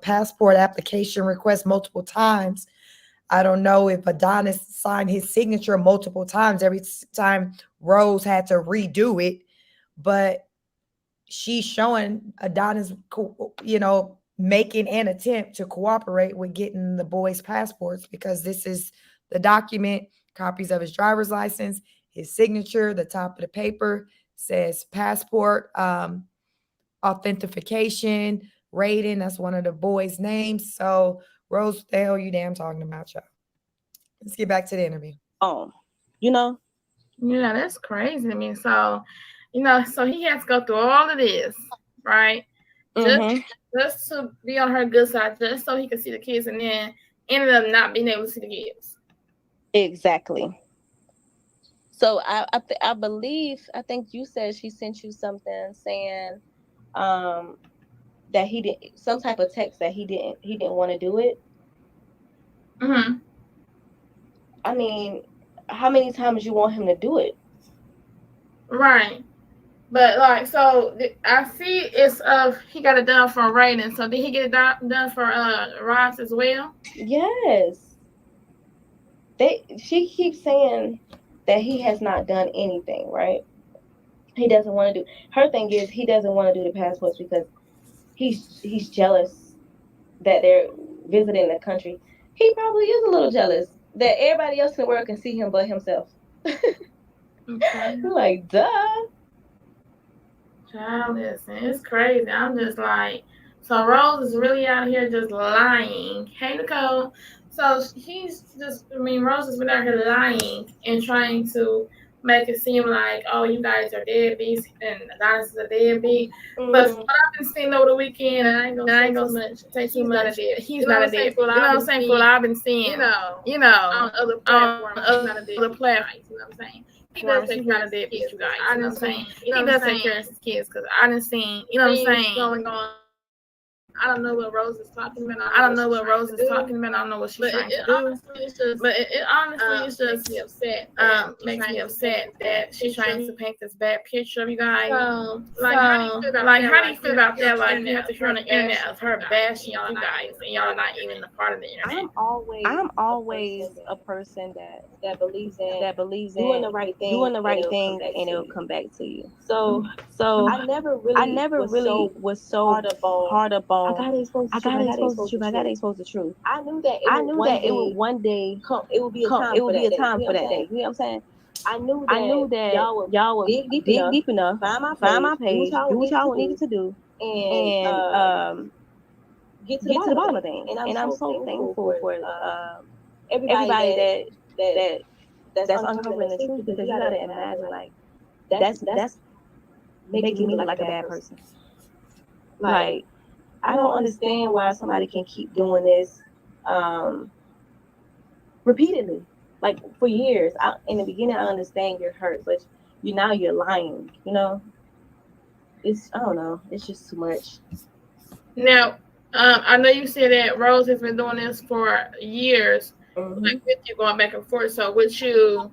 passport application request multiple times. I don't know if Adonis signed his signature multiple times. Every time Rose had to redo it, but she's showing Adonis, making an attempt to cooperate with getting the boys' passports because this is the document, copies of his driver's license, his signature, the top of the paper says passport, authentication, rating. That's one of the boys' names. So, Rose, what the hell are you damn talking about, y'all? Let's get back to the interview. Yeah, that's crazy. I mean, so so he has to go through all of this, right? Just to be on her good side, just so he could see the kids, and then ended up not being able to see the kids. Exactly. So I think you said she sent you something saying that he didn't, some type of text that he didn't want to do it. I mean, how many times you want him to do it? Right. But like, so I see it's he got it done for Raiden. So did he get it done for Ross as well? Yes. She keeps saying that he has not done anything, right? He doesn't want to do. Her thing is he doesn't want to do the passports because he's jealous that they're visiting the country. He probably is a little jealous that everybody else in the world can see him but himself. Okay. Like, duh. Child, listen, it's crazy. I'm just like, so Rose is really out here just lying. Hey, Nicole. So Rose has been out here lying and trying to make it seem like, oh, you guys are deadbeats and Adonis is a deadbeat. But what I've been seeing over the weekend, and I ain't gonna say too much. He's not a deadbeat. You know what I'm saying? For what I've been seeing, on other platforms, he's not a deadbeat. Other platforms, you know what I'm saying? He does take care of his kids, you guys. I didn't say he does take care of his kids because I didn't see, you know what I'm saying, going on. I don't know what Rose is talking about. I don't know what she's trying to do. But it honestly is just makes me upset that she's trying to paint this bad picture of you guys. How do you feel about that? Like, you have to hear on the internet of her bashing you guys, and y'all are not even a part of the internet. I'm always a person that believes in doing the right thing, and it'll come back to you. So I never really was so hard up on. I gotta expose the truth. I knew that it would one day come. It would be a time for that day. You know what I'm saying? I knew that y'all would dig deep enough, find my page, do what y'all needed to do, and get to the bottom of things. And I'm so thankful for everybody that's uncovering the truth, because you gotta imagine, like, that's making me look like a bad person. Like, I don't understand why somebody can keep doing this repeatedly, like for years. In the beginning, I understand you're hurt, but now you're lying. I don't know. It's just too much. Now, I know you said that Rose has been doing this for years, like with you going back and forth. So would you,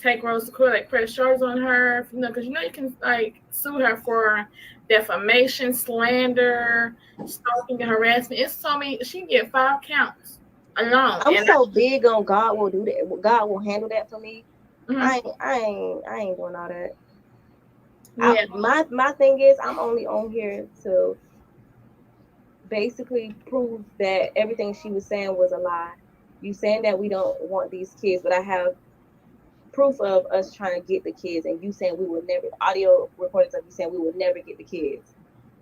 take Rose to court, like press charges on her, because you can like sue her for defamation, slander, stalking, and harassment. It's told me she can get 5 counts alone. I'm so big on God will do that. God will handle that for me. I ain't doing all that. Yeah. My thing is, I'm only on here to basically prove that everything she was saying was a lie. You saying that we don't want these kids, but I have proof of us trying to get the kids, and you saying we will never, audio recordings of you saying we will never get the kids,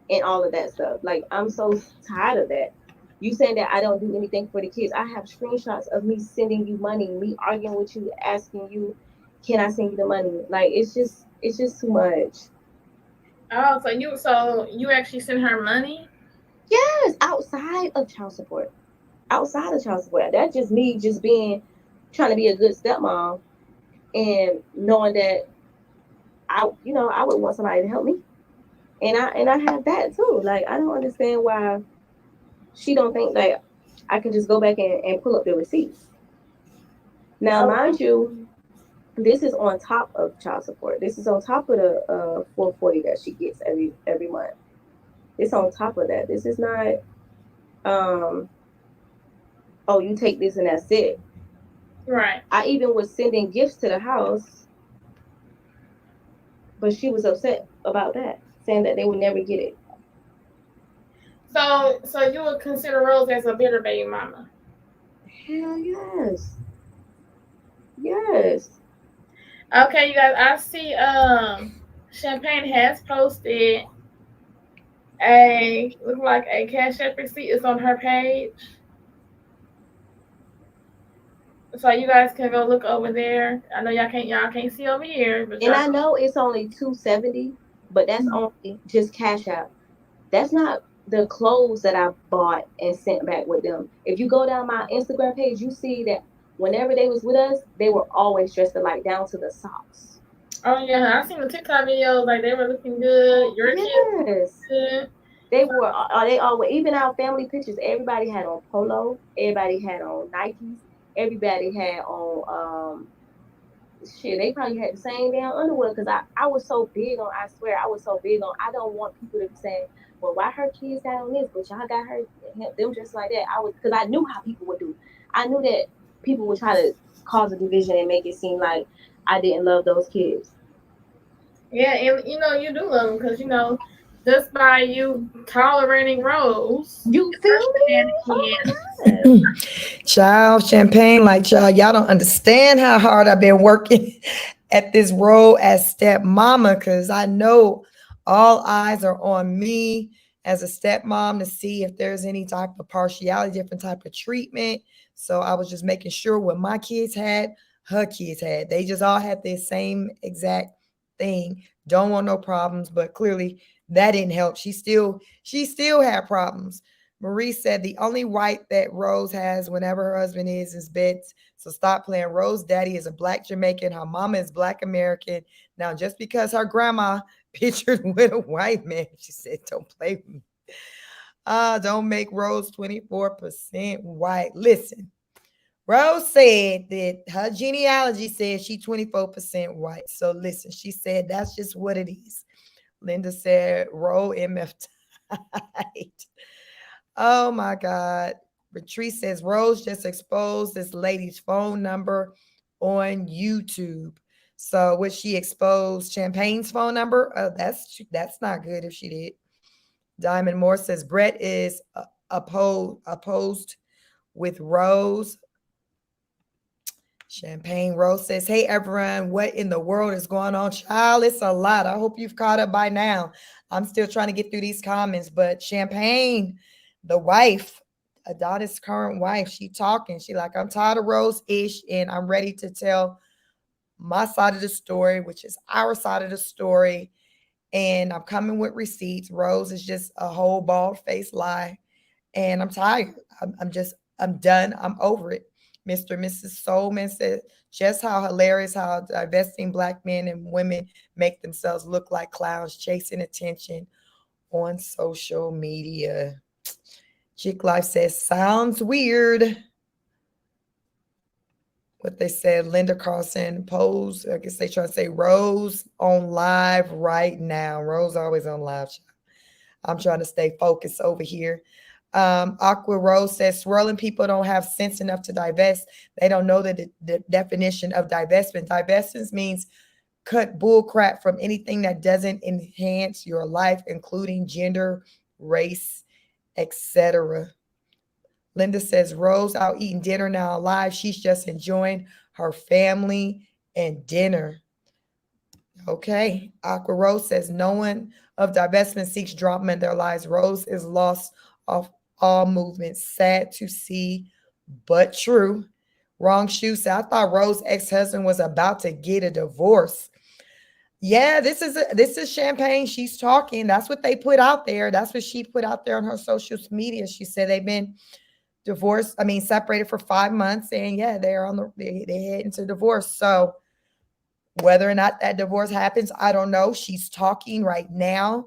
and all of that stuff. Like, I'm so tired of that. You saying that I don't do anything for the kids. I have screenshots of me sending you money, me arguing with you, asking you, can I send you the money? Like, it's just too much. Oh, so you actually sent her money? Yes, outside of child support. Outside of child support. That's just me just being trying to be a good stepmom and knowing that I would want somebody to help me. And I have that too. Like, I don't understand why she don't think that I can just go back and pull up the receipts. Now, Okay. mind you, this is on top of child support. This is on top of the 440 that she gets every month. It's on top of that. This is not um oh, you take this and that's it. Right. I even was sending gifts to the house, but she was upset about that, saying that they would never get it. So you would consider Rose as a bitter baby mama? Hell yes. Yes. Okay, you guys. I see. Champagne has posted a look like a Cash App receipt. Is on her page, so you guys can go look over there. I know y'all can't see over here, but And y'all. I know it's only 270, but that's only just cash out. That's not the clothes that I bought and sent back with them. If you go down my Instagram page, you see that whenever they was with us, they were always dressed alike down to the socks. Oh yeah, I seen the TikTok videos. Like they were looking good. Your kids Yes. good. They were they always, even our family pictures, everybody had on polo, everybody had on Nikes, everybody had on shit, they probably had the same damn underwear because I was so big on, I swear, I was so big on, I don't want people to be saying, well, why her kids got on this, but y'all got her, them just like that. I was, because I knew how people would do. I knew that people would try to cause a division and make it seem like I didn't love those kids. Yeah, and you do love them because just by you tolerating Rose, You feel me? Oh shenanigans. my God. Child, Champagne, like y'all don't understand how hard I've been working at this role as stepmama because I know all eyes are on me as a stepmom to see if there's any type of partiality, different type of treatment. So I was just making sure what my kids had, her kids had. They just all had the same exact thing. Don't want no problems, but clearly that didn't help. She still had problems. Marie said the only right that Rose has whenever her husband is bets. So stop playing. Rose daddy is a black Jamaican. Her mama is black American. Now, just because her grandma pictured with a white man, she said, don't play with me. Don't make Rose 24% white. Listen, Rose said that her genealogy says she 24% white. So listen, she said that's just what it is. Linda said, roll MF tight. Oh my God. Patrice says Rose just exposed this lady's phone number on YouTube. So would she expose Champagne's phone number? Oh, that's not good if she did. Diamond Moore says Brett is opposed with Rose. Champagne Rose says, hey everyone, what in the world is going on? Child, it's a lot. I hope you've caught up by now. I'm still trying to get through these comments, but Champagne, the wife, Adonis' current wife, she talking. She like, I'm tired of Rose-ish, and I'm ready to tell my side of the story, which is our side of the story. And I'm coming with receipts. Rose is just a whole bald-faced lie. And I'm tired. I'm done. I'm over it. Mr. and Mrs. Soulman said just how hilarious how divesting black men and women make themselves look like clowns chasing attention on social media. Chick Life says sounds weird. What they said, Linda Carlson pose. I guess they try to say Rose on live right now. Rose always on live. I'm trying to stay focused over here. Aqua Rose says swirling people don't have sense enough to divest. They don't know the definition of divestment. Divestment means cut bull crap from anything that doesn't enhance your life, including gender, race, etc. Linda says Rose out eating dinner now alive. She's just enjoying her family and dinner. Okay. Aqua Rose says no one of divestment seeks drama in their lives. Rose is lost of all movement. Sad to see, but true. Wrong shoe said I thought Rose's ex-husband was about to get a divorce. Yeah, this is Champayne. She's talking. That's what they put out there. That's what she put out there on her social media. She said they've been divorced. I mean, separated for 5 months, and yeah, they head into divorce. So whether or not that divorce happens, I don't know. She's talking right now.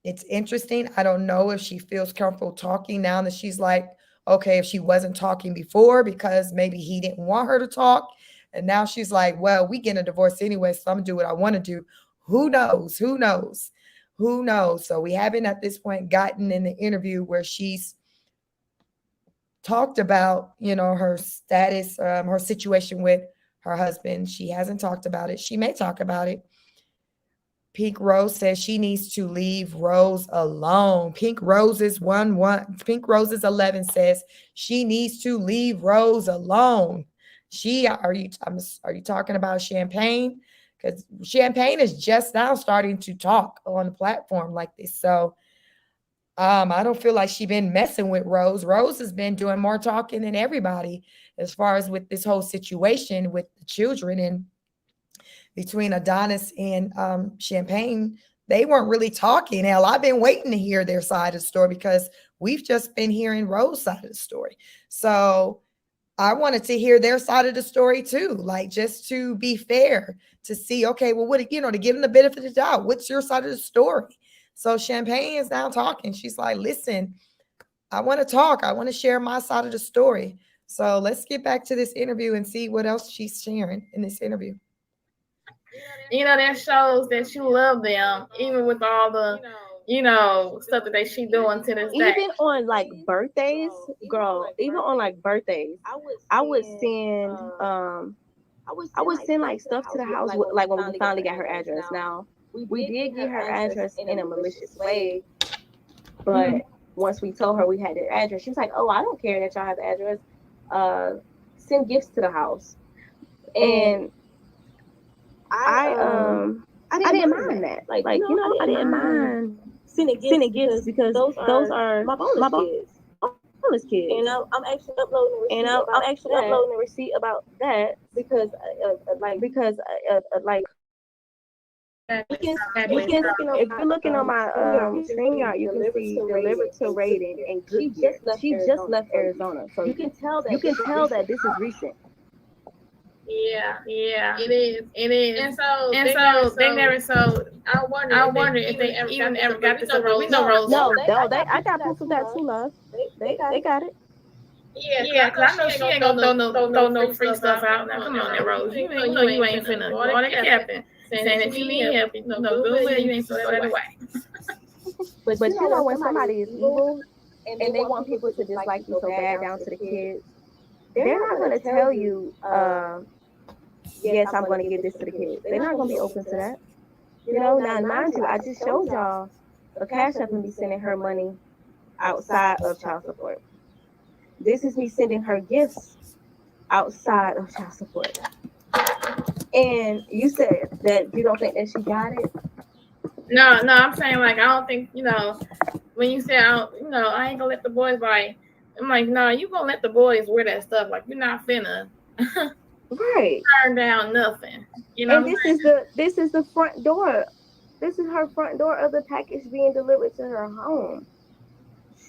It's interesting. I don't know if she feels comfortable talking now that she's like, okay, if she wasn't talking before because maybe he didn't want her to talk. And now she's like, well, we get a divorce anyway, so I'm gonna do what I want to do. Who knows? Who knows? Who knows? So we haven't at this point gotten in the interview where she's talked about, her status, her situation with her husband. She hasn't talked about it. She may talk about it. Pink Rose says she needs to leave Rose alone. Pink Roses 1-1. Pink Roses 11 says she needs to leave Rose alone. Are you talking about Champayne? Because Champayne is just now starting to talk on a platform like this. So I don't feel like she's been messing with Rose. Rose has been doing more talking than everybody as far as with this whole situation with the children, and between Adonis and Champayne, they weren't really talking. Hell, I've been waiting to hear their side of the story because we've just been hearing Rose's side of the story. So I wanted to hear their side of the story too, like just to be fair, to see, okay, well, to give them the benefit of the doubt. What's your side of the story? So Champayne is now talking. She's like, listen, I want to talk. I want to share my side of the story. So let's get back to this interview and see what else she's sharing in this interview. That shows that you love them, even with all the, stuff that she doing to this day. Even on like birthdays, girl. Even on like birthdays, I would send like stuff to the house. Like when we finally got her address. Now we did get her address in a malicious way, but once we told her we had their address, she was like, "Oh, I don't care that y'all have the address. Send gifts to the house." And I didn't mind that. Like I didn't mind sending gifts because those are my bonus kids. And I'm actually uploading the receipt about that because if you're looking on my StreamYard, you can see delivered to Raiden, and she just left Arizona, so you can tell that this is recent. Yeah, it is. And so they never sold. I wonder if they even ever got this Rose. No, I got proof of that too, love. They got it. Yeah, because I know she ain't gonna throw no free stuff out. Now, come on, Rose. You ain't finna go on that captain saying that you need help. Google it, you ain't throw that away. But when somebody is evil and they want people to dislike you so bad down to the kids, they're not gonna tell you, yes, I'm gonna give this to the kids. They're not gonna be open to that. Now mind you, I just showed y'all a Cash App and be sending her money outside of child support. This is me sending her gifts outside of child support. And you said that you don't think that she got it? No, I'm saying, like, I don't think, when you say, I ain't gonna let the boys buy, I'm like, no, you gonna let the boys wear that stuff. Like, you're not finna right turn down nothing. And this is the front door. This is her front door of the package being delivered to her home.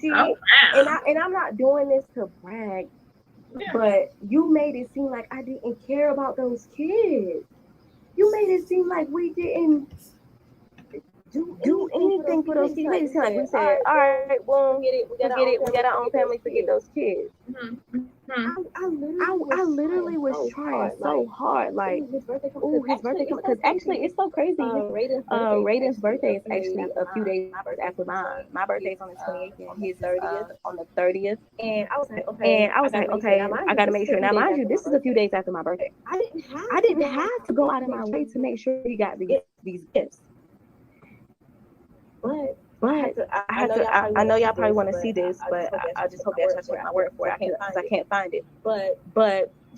And I'm not doing this to brag, but you made it seem like I didn't care about those kids. You made it seem like we didn't do anything for those kids. You made it seem like we said, all right, boom, we got our own family, forget those kids. I literally was trying so hard. Like, oh, his birthday coming. Because actually, it's so crazy. Raiden's birthday is actually a few days after mine. My birthday is on the 28th, and his is on the 30th. And I was like, okay, I got to make sure. Now, mind you, this is a few days after my birthday. I didn't have to go out of my way to make sure he got these gifts. But I know y'all probably want to see this, but I just hope that y'all take my word for it because I can't find it. But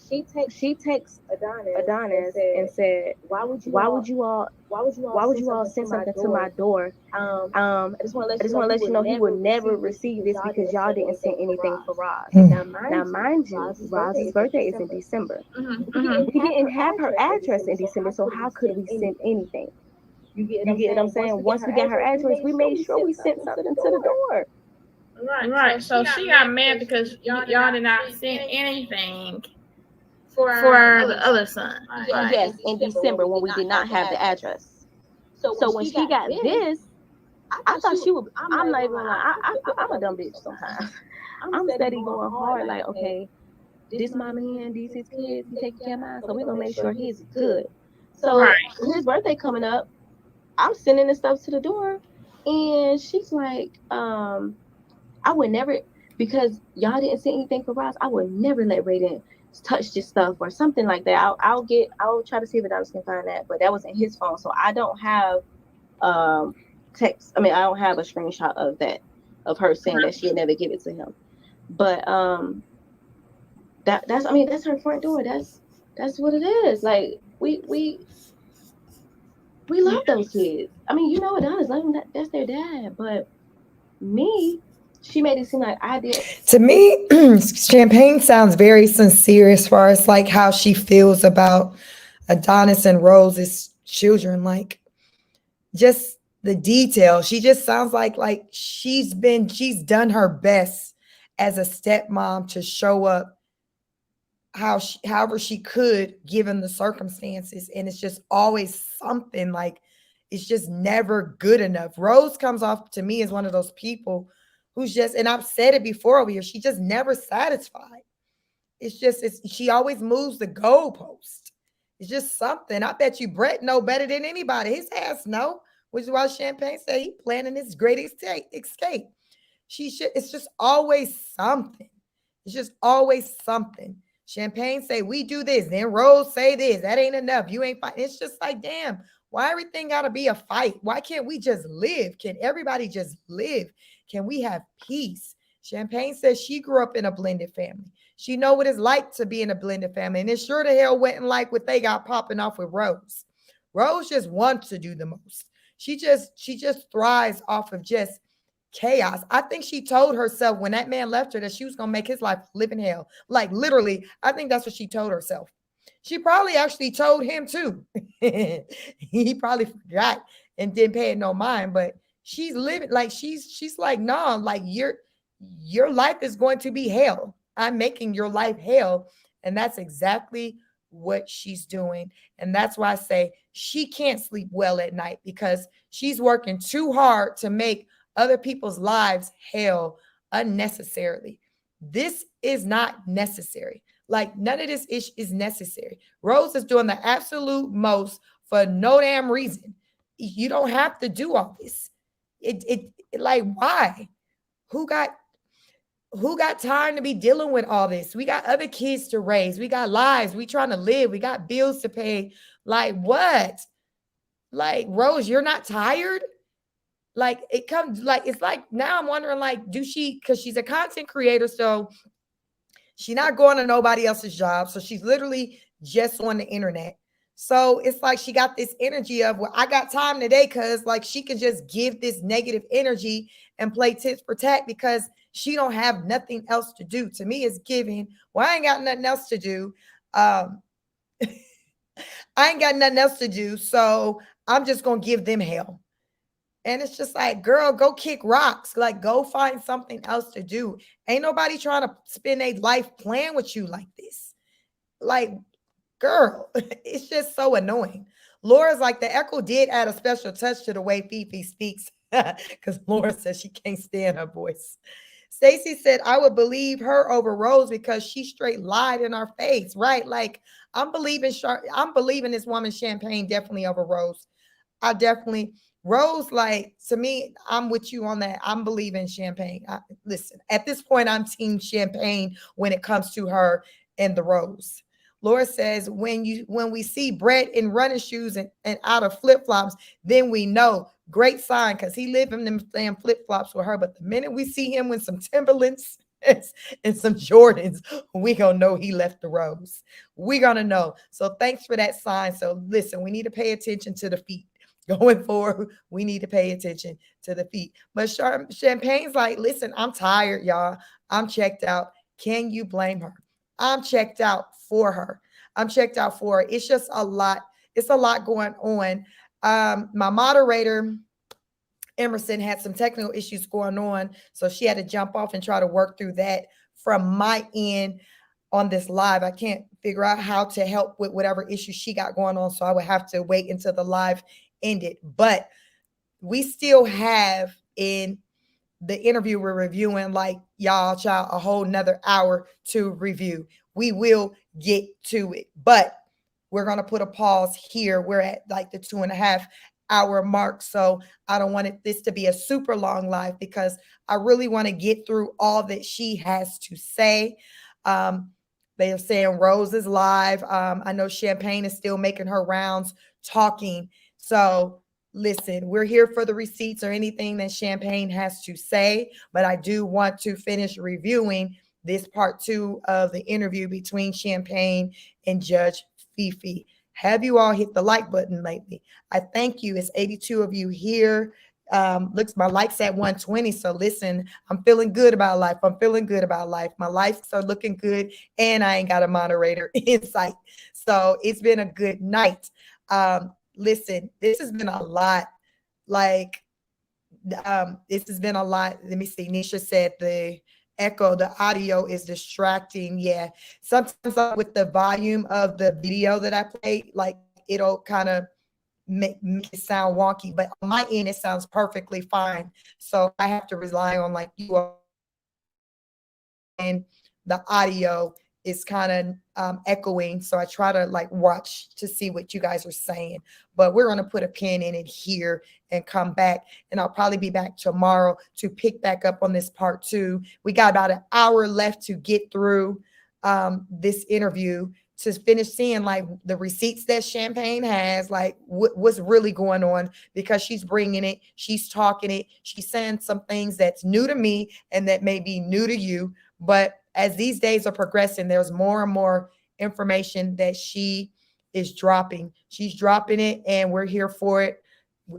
she texts Adonis and said, why would you all send something to my door? I just want to let you know he will never receive this because y'all didn't send anything for Roz. Now, mind you, Roz's birthday is in December. We didn't have her address in December, so how could we send anything? You get what I'm saying? Once we got her address, we made sure we sent something to the door. Right. So she got mad because y'all did not send anything for the other son. Yes, in December when we did not have the address. So when she got this, I thought she would. I'm not even like I'm a dumb bitch sometimes. I'm steady going hard. Like, okay, this my man, these his kids, he taking care of mine, so we gonna make sure his is good. So his birthday coming up, I'm sending this stuff to the door, and she's like, I would never, because y'all didn't send anything for Ross, I would never let Raiden touch this stuff or something like that. I'll try to see if Adonis can find that, but that was in his phone, so I don't have text. I mean, I don't have a screenshot of that, of her saying that she'd never give it to him. But that's her front door. That's what it is. Like we love those kids. I mean, Adonis love them. That's their dad. But me, she made it seem like I did. To me, Champayne sounds very sincere as far as like how she feels about Adonis and Rose's children. Like just the detail. She just sounds like she's done her best as a stepmom to show up however she could given the circumstances, and it's just always something. Like it's just never good enough. Rose comes off to me as one of those people who's just, and I've said it before over here, she just never satisfied. She always moves the goalpost. It's just something. I bet you Brett know better than anybody. His ass know, which is why Champayne said he planning his great escape. It's just always something. It's just always something. Champayne say, we do this. Then Rose say this. That ain't enough. You ain't fighting. It's just like, damn, why everything got to be a fight? Why can't we just live? Can everybody just live? Can we have peace? Champayne says she grew up in a blended family. She know what it's like to be in a blended family. And it sure the hell wasn't like what they got popping off with Rose. Rose just wants to do the most. She just thrives off of just chaos. I think she told herself when that man left her that she was going to make his life living hell. Like literally, I think that's what she told herself. She probably actually told him too. He probably forgot and didn't pay it no mind, but she's living like she's like, nah, like your life is going to be hell. I'm making your life hell. And that's exactly what she's doing. And that's why I say she can't sleep well at night, because she's working too hard to make other people's lives hell unnecessarily. This is not necessary. Like none of this is necessary. Rose is doing the absolute most for no damn reason. You don't have to do all this. It like, why? Who got time to be dealing with all this? We got other kids to raise. We got lives. We trying to live. We got bills to pay. Like what? Like Rose, you're not tired? Like it comes like, it's like now I'm wondering, like, because she's a content creator, so she's not going to nobody else's job. So she's literally just on the internet. So it's like she got this energy of, well, I got time today, because like she can just give this negative energy and play tit for tat because she don't have nothing else to do. To me, it's giving, well, I ain't got nothing else to do. I ain't got nothing else to do, so I'm just going to give them hell. And it's just like, girl, go kick rocks. Like, go find something else to do. Ain't nobody trying to spend a life playing with you like this. Like, girl, it's just so annoying. Laura's like, the echo did add a special touch to the way Fifi speaks, because Laura says she can't stand her voice. Stacy said, I would believe her over Rose because she straight lied in our face, right? Like I'm believing this woman Champagne definitely over Rose. I definitely Rose, like to me, I'm with you on that. I'm believing Champagne. Listen, at this point, I'm team Champagne when it comes to her and the Rose. Laura says, when we see Brett in running shoes and out of flip-flops, then we know. Great sign because he lived in them damn flip-flops with her. But the minute we see him with some Timberlands and some Jordans, we gonna know he left the Rose. We gonna know. So thanks for that sign. So listen, we need to pay attention to the feet. Going forward, we need to pay attention to the feet. But Champagne's like, listen, I'm tired, y'all. I'm checked out. Can you blame her? I'm checked out for her. I'm checked out for her. It's just a lot. It's a lot going on. My moderator, Emerson, had some technical issues going on. So she had to jump off and try to work through that from my end on this live. I can't figure out how to help with whatever issue she got going on. So I would have to wait until the live ended. But we still have in the interview we're reviewing, like y'all, child, a whole nother hour to review. We will get to it, but we're going to put a pause here. We're at like the 2.5 hour mark. So I don't want this to be a super long live because I really want to get through all that she has to say. They are saying Rose is live. I know Champayne is still making her rounds talking. So listen, we're here for the receipts or anything that Champayne has to say, but I do want to finish reviewing this part 2 of the interview between Champayne and Judge Fifi. Have you all hit the like button lately? I thank you. It's 82 of you here. Looks my likes at 120. So listen, I'm feeling good about life. I'm feeling good about life. My likes are looking good, and I ain't got a moderator in sight. So it's been a good night. Listen, this has been a lot. Like, this has been a lot. Let me see. Nisha said the echo, the audio is distracting. Yeah. Sometimes with the volume of the video that I played, like it'll kind of make it sound wonky, but on my end, it sounds perfectly fine. So I have to rely on like you all, and the audio is kind of echoing. So I try to like watch to see what you guys are saying, but we're going to put a pin in it here and come back. And I'll probably be back tomorrow to pick back up on this part 2. We got about an hour left to get through this interview to finish seeing like the receipts that Champayne has, like what's really going on, because she's bringing it, she's talking it, she's saying some things that's new to me and that may be new to you. But as these days are progressing, there's more and more information that she is dropping. She's dropping it and we're here for it.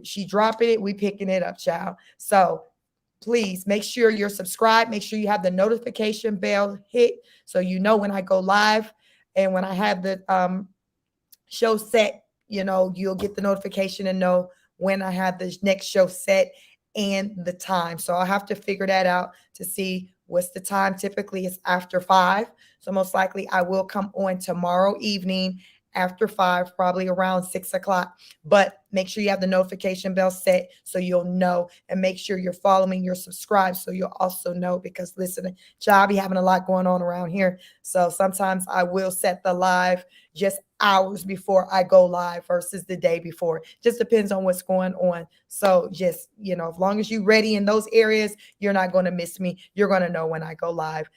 She's dropping it, we picking it up, child. So please make sure you're subscribed. Make sure you have the notification bell hit so you know when I go live. And when I have the show set, you'll get the notification and know when I have the next show set and the time. So I'll have to figure that out to see what's the time. Typically it's after 5. So most likely I will come on tomorrow evening after 5, probably around 6 o'clock. But make sure you have the notification bell set so you'll know, and make sure you're following, you're subscribed so you'll also know, because listen, child, I be having a lot going on around here. So sometimes I will set the live just hours before I go live versus the day before. Just depends on what's going on. So just, as long as you're ready in those areas, you're not going to miss me. You're going to know when I go live.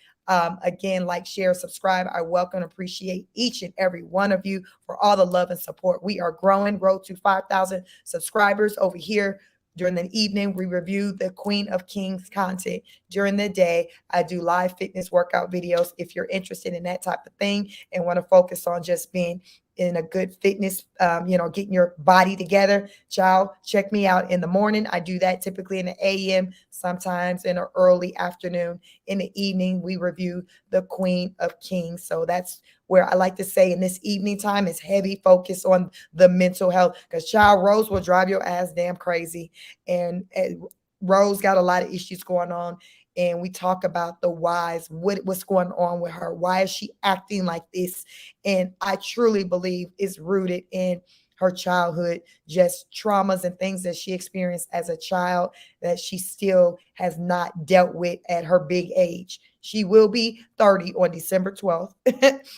Again, like, share, subscribe. I welcome, appreciate each and every one of you for all the love and support. We are growing, road to 5,000 subscribers over here. During the evening, we review the Queen of Kings content. During the day, I do live fitness workout videos. If you're interested in that type of thing and want to focus on just being in a good fitness, getting your body together, child, check me out in the morning. I do that typically in the AM, sometimes in the early afternoon. In the evening, we review the Queen of Kings. So that's where I like to say in this evening time is heavy focus on the mental health, because child, Rose will drive your ass damn crazy. And Rose got a lot of issues going on. And we talk about the whys, what's going on with her. Why is she acting like this? And I truly believe it's rooted in her childhood, just traumas and things that she experienced as a child that she still has has not dealt with at her big age. She will be 30 on December 12th.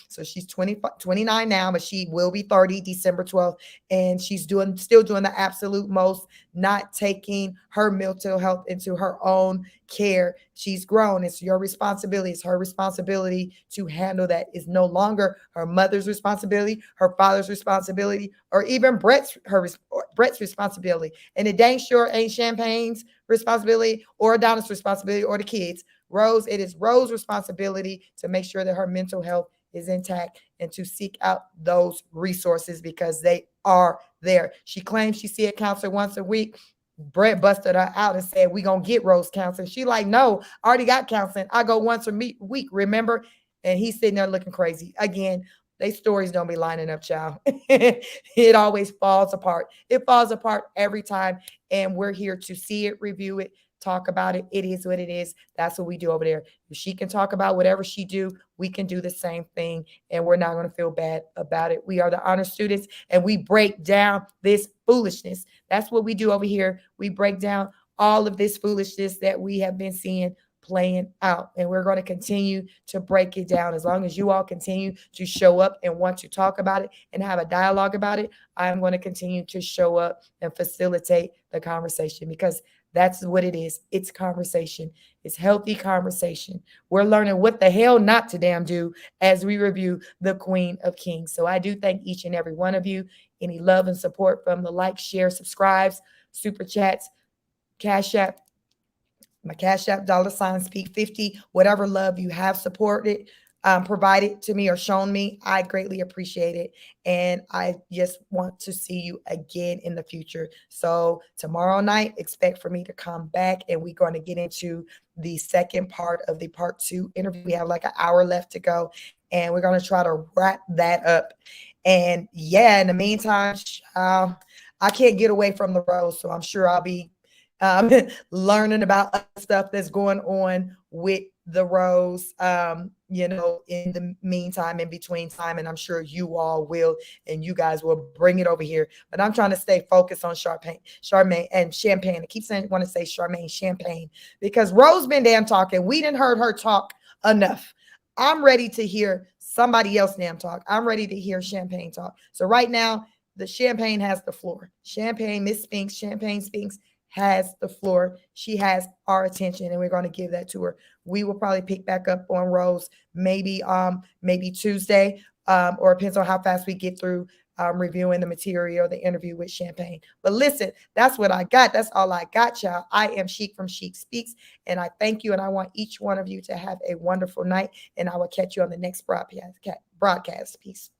So she's 29 now, but she will be 30 December 12th. And she's still doing the absolute most, not taking her mental health into her own care. She's grown. It's your responsibility. It's her responsibility to handle that. It's no longer her mother's responsibility, her father's responsibility, or even Brett's responsibility. And it dang sure ain't Champagne's responsibility or Donna's responsibility or the kids. Rose, it is Rose's responsibility to make sure that her mental health is intact and to seek out those resources because they are there. She claims she see a counselor once a week. Brett busted her out and said, we going to get Rose counseling. She like, no, I already got counseling. I go once a week, remember? And he's sitting there looking crazy. Again, they stories don't be lining up, child. It always falls apart. It falls apart every time. And we're here to see it, review it, talk about it. It is what it is. That's what we do over there. If she can talk about whatever she do, we can do the same thing. And we're not going to feel bad about it. We are the honor students and we break down this foolishness. That's what we do over here. We break down all of this foolishness that we have been seeing playing out. And we're going to continue to break it down. As long as you all continue to show up and want to talk about it and have a dialogue about it, I'm going to continue to show up and facilitate the conversation because that's what it is. It's conversation. It's healthy conversation. We're learning what the hell not to damn do as we review the Queen of Kings. So I do thank each and every one of you. Any love and support from the like, share, subscribes, super chats, Cash App, my Cash App, $Speak50, whatever love you have supported, provided to me or shown me, I greatly appreciate it. And I just want to see you again in the future. So tomorrow night, expect for me to come back and we're going to get into the second part of the part 2 interview. We have like an hour left to go and we're going to try to wrap that up. And yeah, in the meantime, I can't get away from the road. So I'm sure I'll be learning about other stuff that's going on with the Rose, in the meantime, in between time, and I'm sure you all will, and you guys will bring it over here. But I'm trying to stay focused on Charmaine and Champayne. I keep saying I want to say Charmaine Champayne because Rose been damn talking. We didn't heard her talk enough. I'm ready to hear somebody else damn talk. I'm ready to hear Champayne talk. So right now, the Champayne has the floor. Champayne, Miss Spinks, Champayne Spinks has the floor. She has our attention and we're going to give that to her. We will probably pick back up on Rose maybe Tuesday, or it depends on how fast we get through reviewing the material, the interview with Champayne. But listen, that's what I got. That's all I got, y'all. I am Chic from Chic Speaks, and I thank you, and I want each one of you to have a wonderful night, and I will catch you on the next broadcast. Peace.